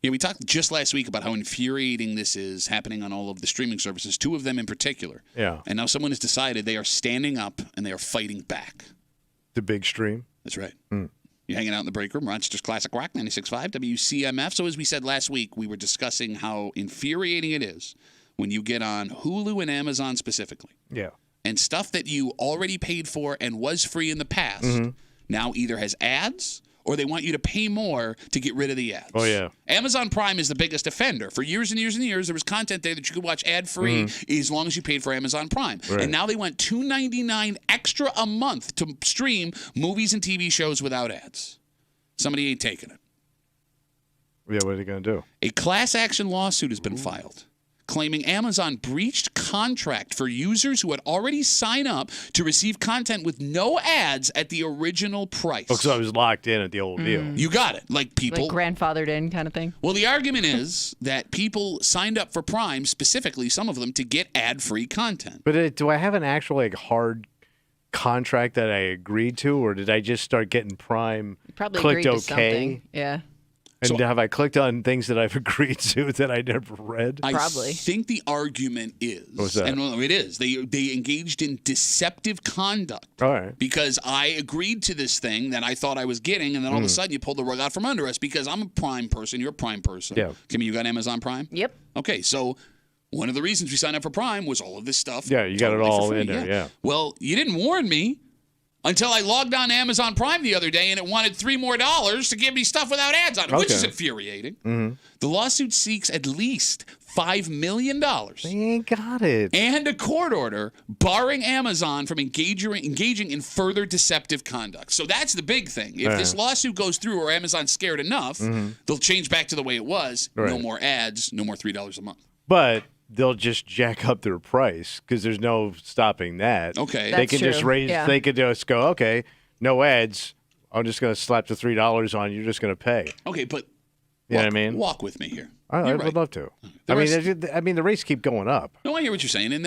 Yeah, we talked just last week about how infuriating this is happening on all of the streaming services, 2 of them in particular. Yeah. And now someone has decided they are standing up and they are fighting back. The big stream? That's right. Mm. You're hanging out in the break room, Rochester's Classic Rock, 96.5 WCMF. So as we said last week, we were discussing how infuriating it is when you get on Hulu and Amazon specifically. Yeah. And stuff that you already paid for and was free in the past now either has ads or they want you to pay more to get rid of the ads. Oh, yeah. Amazon Prime is the biggest offender. For years and years and years, there was content there that you could watch ad-free as long as you paid for Amazon Prime. Right. And now they want $2.99 extra a month to stream movies and TV shows without ads. Somebody ain't taking it. Yeah, what are they going to do? A class action lawsuit has been filed, claiming Amazon breached contract for users who had already signed up to receive content with no ads at the original price. Oh, so I was locked in at the old deal. You got it. Like people. Like grandfathered in kind of thing. Well, the argument is that people signed up for Prime, specifically some of them, to get ad-free content. But do I have an actual hard contract that I agreed to, or did I just start getting Prime? Probably clicked agreed to okay? something. Yeah. And have I clicked on things that I've agreed to that I never read? I think the argument is, What's that? and it is, they engaged in deceptive conduct. All right. Because I agreed to this thing that I thought I was getting, and then all of a sudden you pulled the rug out from under us because I'm a Prime person, you're a Prime person. Yeah. Kimmy, you got Amazon Prime? Yep. Okay, so one of the reasons we signed up for Prime was all of this stuff. Yeah, you got totally it all for free, in there, yeah. Well, you didn't warn me until I logged on to Amazon Prime the other day and it wanted $3 more to give me stuff without ads on it, which is infuriating. The lawsuit seeks at least $5 million. They ain't got it. And a court order barring Amazon from engaging in further deceptive conduct. So that's the big thing. If this lawsuit goes through or Amazon's scared enough, they'll change back to the way it was. No Right. more ads, no more $3 a month. But they'll just jack up their price because there's no stopping that. Okay. They That's can just true. raise. Yeah. They could just go, okay, no ads. I'm just going to slap the $3 on. You're just going to pay. Okay, but You know what I mean? walk with me here. I You're would right. love to. The I mean, the rates keep going up. No, I hear what you're saying, and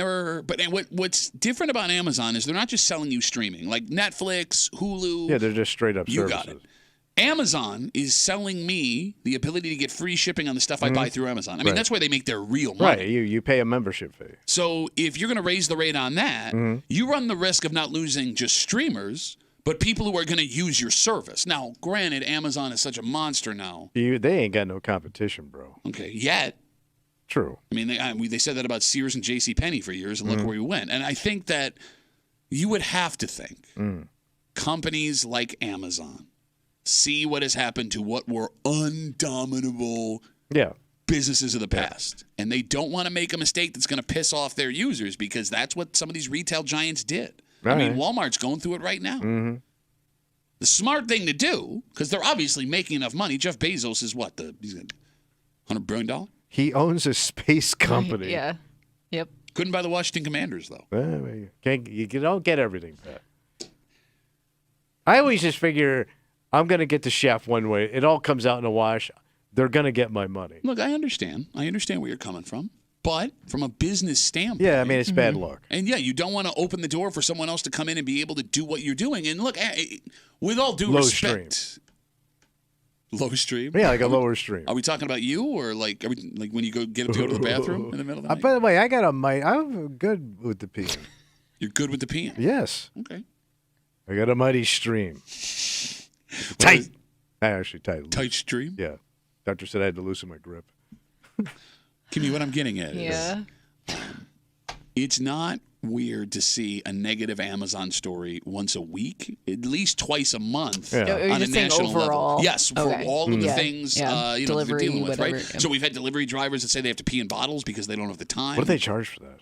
what's different about Amazon is they're not just selling you streaming like Netflix, Hulu. Yeah, they're just straight up You services. got it. Amazon is selling me the ability to get free shipping on the stuff I buy through Amazon. I mean, Right. that's where they make their real money. Right, you pay a membership fee. So if you're going to raise the rate on that, you run the risk of not losing just streamers, but people who are going to use your service. Now, granted, Amazon is such a monster now. They ain't got no competition, bro. Okay, yet. True. I mean, they said that about Sears and JCPenney for years, and look where we went. And I think that you would have to think companies like Amazon see what has happened to what were undominable businesses of the past. And they don't want to make a mistake that's going to piss off their users because that's what some of these retail giants did. I mean, Walmart's going through it right now. The smart thing to do, because they're obviously making enough money. Jeff Bezos is what? He's got $100 billion? He owns a space company. Yeah. Yep. Couldn't buy the Washington Commanders, though. You don't get everything back. I always just figure I'm going to get the chef one way. It all comes out in a wash. They're going to get my money. Look, I understand. I understand where you're coming from. But from a business standpoint. Yeah, I mean, it's bad luck. And yeah, you don't want to open the door for someone else to come in and be able to do what you're doing. And look, with all due respect. Low stream? Yeah, like a lower stream. Are we talking about you or like when you get up to go to the bathroom in the middle of the night? By the way, I got a mic. I'm good with the peeing. You're good with the peeing? Yes. Okay. I got a mighty stream. Tight. Actually, tight. Tight stream? Yeah. Doctor said I had to loosen my grip. Kimmy, what I'm getting at Yeah. is it's not weird to see a negative Amazon story once a week, at least twice a month Yeah. Are you on a just saying national overall? level. Yes, for Okay. all of the Yeah. things Yeah. that they're Delivery, dealing with, whatever. right? So we've had delivery drivers that say they have to pee in bottles because they don't have the time. What do they charge for that?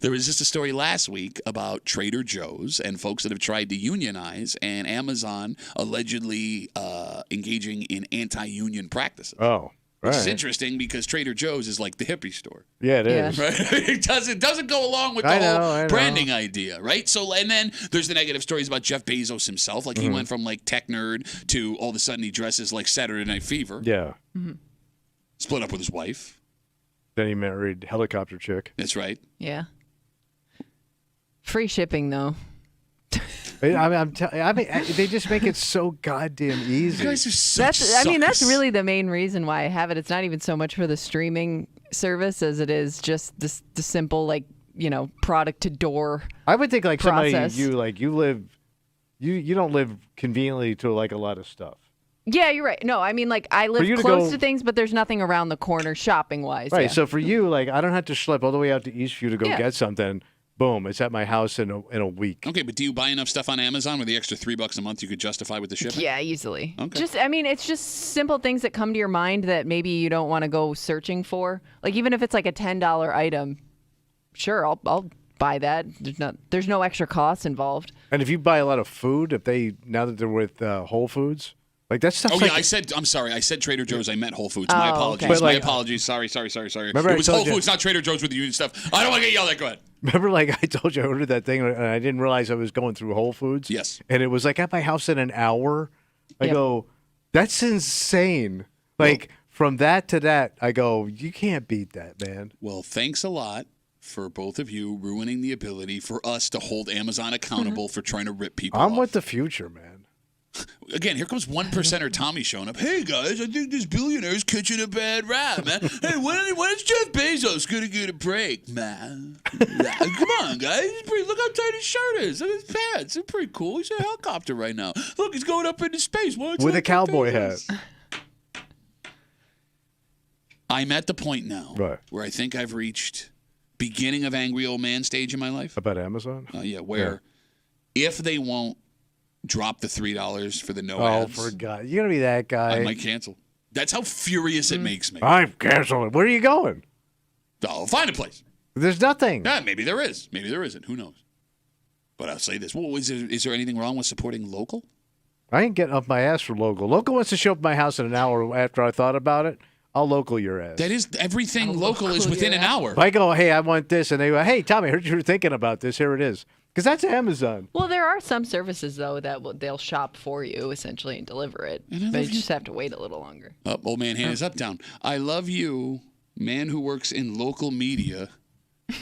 There was just a story last week about Trader Joe's and folks that have tried to unionize, and Amazon allegedly engaging in anti-union practices. Oh, Which is right. interesting because Trader Joe's is like the hippie store. Yeah, it is. Right? It doesn't go along with the I whole know. branding idea, right? So, and then there's the negative stories about Jeff Bezos himself. Like he went from like tech nerd to all of a sudden he dresses like Saturday Night Fever. Yeah. Split up with his wife. Then he married helicopter chick. That's right. Yeah. Free shipping, though. They just make it so goddamn easy. You guys are such That's really the main reason why I have it. It's not even so much for the streaming service as it is just the simple, like, product to door. I would think like process. somebody you don't live conveniently to like a lot of stuff. Yeah, you're right. No, I mean, like, I live close to things, but there's nothing around the corner shopping wise. Right. Yeah. So for you, like, I don't have to schlep all the way out to Eastview to go Yeah. get something. Boom, it's at my house in a week. Okay, but do you buy enough stuff on Amazon with the extra $3 a month you could justify with the shipping? Yeah, easily. Okay. It's just simple things that come to your mind that maybe you don't want to go searching for. Like, even if it's like a $10 item, sure, I'll buy that. There's no extra cost involved. And if you buy a lot of food, now that they're with Whole Foods, like that stuff. I'm sorry. I said Trader Joe's. I meant Whole Foods. Oh, My apologies. okay. My apologies. Sorry. Remember It was Whole Foods, not Trader Joe's with the union stuff. I don't want to get yelled at. Go ahead. Remember, like I told you, I ordered that thing, and I didn't realize I was going through Whole Foods. Yes. And it was like at my house in an hour. I Yep. go, that's insane. Like from that to that, I go, you can't beat that, man. Well, thanks a lot for both of you ruining the ability for us to hold Amazon accountable for trying to rip people I'm off. with the future, man. Again, here comes 1%er Tommy showing up. Hey, guys, I think this billionaire's catching a bad rap, man. Hey, when is Jeff Bezos going to get a break, man? Come on, guys. Look how tight his shirt is. Look at his pants. They're pretty cool. He's in a helicopter right now. Look, he's going up into space. With a cowboy hat. I'm at the point now Right. where I think I've reached beginning of angry old man stage in my life. About Amazon? Where if they won't drop the $3 for the no Oh, ads, for God. You're going to be that guy. I might cancel. That's how furious it makes me. I'm canceling. Where are you going? I'll find a place. There's nothing. Yeah, maybe there is. Maybe there isn't. Who knows? But I'll say this. Well, is there anything wrong with supporting local? I ain't getting off my ass for local. Local wants to show up at my house in an hour after I thought about it. I'll local your ass. That is, everything local is within an hour. If I go, hey, I want this, and they go, hey, Tommy, I heard you were thinking about this. Here it is. Because that's Amazon. Well, there are some services, though, that they'll shop for you, essentially, and deliver it. But you just have to wait a little longer. Old man hand is up, down. I love you, man who works in local media.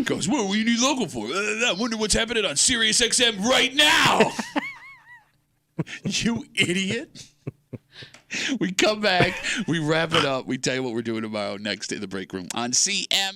Goes, what do you need local for? I wonder what's happening on Sirius XM right now. You idiot. We come back, we wrap it up, we tell you what we're doing tomorrow next in the break room on CM.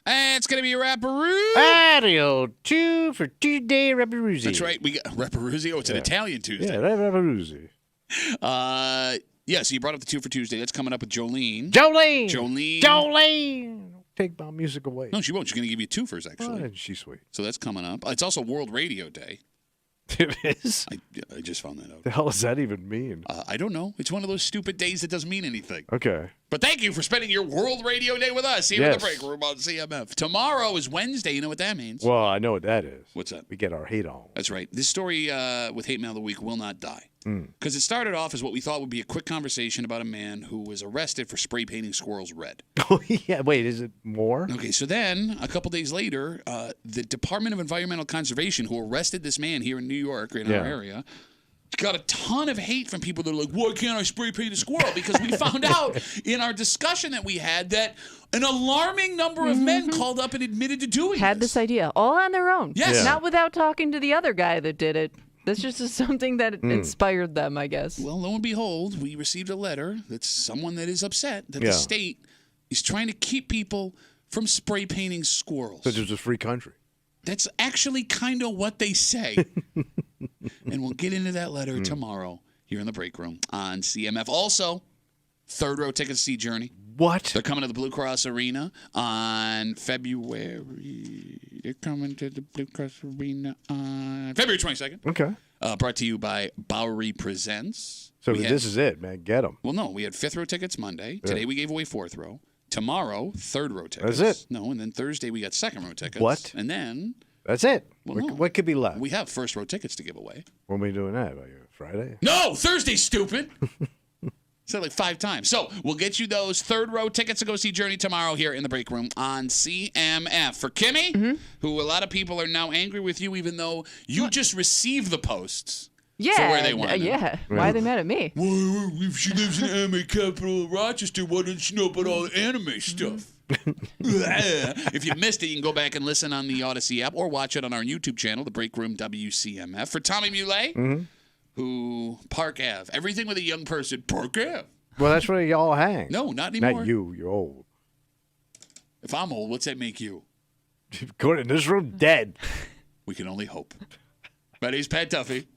And it's going to be Rapperoo. Audio 2 for Tuesday, Rapperoozy. That's right. We got Rapperoozy. Oh, it's an Italian Tuesday. Yeah, Rapperoozy. Yeah, so you brought up the 2 for Tuesday. That's coming up with Jolene. Jolene. Take my music away. No, she won't. She's going to give you 2 twofers, actually. Oh, she's sweet. So that's coming up. It's also World Radio Day. It is? I just found that out. The hell does that even mean? I don't know. It's one of those stupid days that doesn't mean anything. Okay. But thank you for spending your World Radio Day with us here in the break room on CMF. Tomorrow is Wednesday. You know what that means? Well, I know what that is. What's that? We get our hate on. That's right. This story with Hate Mail of the Week will not die. Because it started off as what we thought would be a quick conversation about a man who was arrested for spray painting squirrels red. Oh, yeah. Wait, is it more? Okay, so then a couple days later, the Department of Environmental Conservation, who arrested this man here in New York, in our area, got a ton of hate from people that are like, why can't I spray paint a squirrel? Because we found out in our discussion that we had that an alarming number of men called up and admitted to doing this idea all on their own. Yes. Yeah. Not without talking to the other guy that did it. This just is something that inspired them, I guess. Well, lo and behold, we received a letter that's someone that is upset that the state is trying to keep people from spray painting squirrels. So it's a free country. That's actually kind of what they say. And we'll get into that letter tomorrow here in the break room on CMF. Also, third row tickets to see Journey. What? They're coming to the Blue Cross Arena on February. They're coming to the Blue Cross Arena on February 22nd. Okay. Brought to you by Bowery Presents. So this is it, man. Get them. Well, no, we had fifth row tickets Monday. Today we gave away fourth row. Tomorrow, third row tickets. That's it? No, and then Thursday we got second row tickets. What? And then... That's it. Well, no. What could be left? We have first row tickets to give away. When are we doing that? Like Friday? No, Thursday, stupid. Said like 5 times. So we'll get you those third row tickets to go see Journey tomorrow here in the break room on CMF. For Kimmy, who a lot of people are now angry with you, even though you just received the posts. Yeah. For where they want yeah. Why are they mad at me? Well, if she lives in the anime capital of Rochester, why doesn't she know about all the anime stuff? If you missed it, you can go back and listen on the Odyssey app or watch it on our YouTube channel, The Break Room WCMF. For Tommy Muley, who Park Ave. Everything with a young person, Park Ave. Well, that's where y'all hang. No, not anymore. Not you. You're old. If I'm old, what's that make you? Good in this room, dead. We can only hope. My name's Pat Duffy.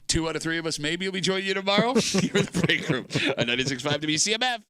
2 out of 3 of us maybe will be joining you tomorrow. Here in the break room on 96.5 WCMF.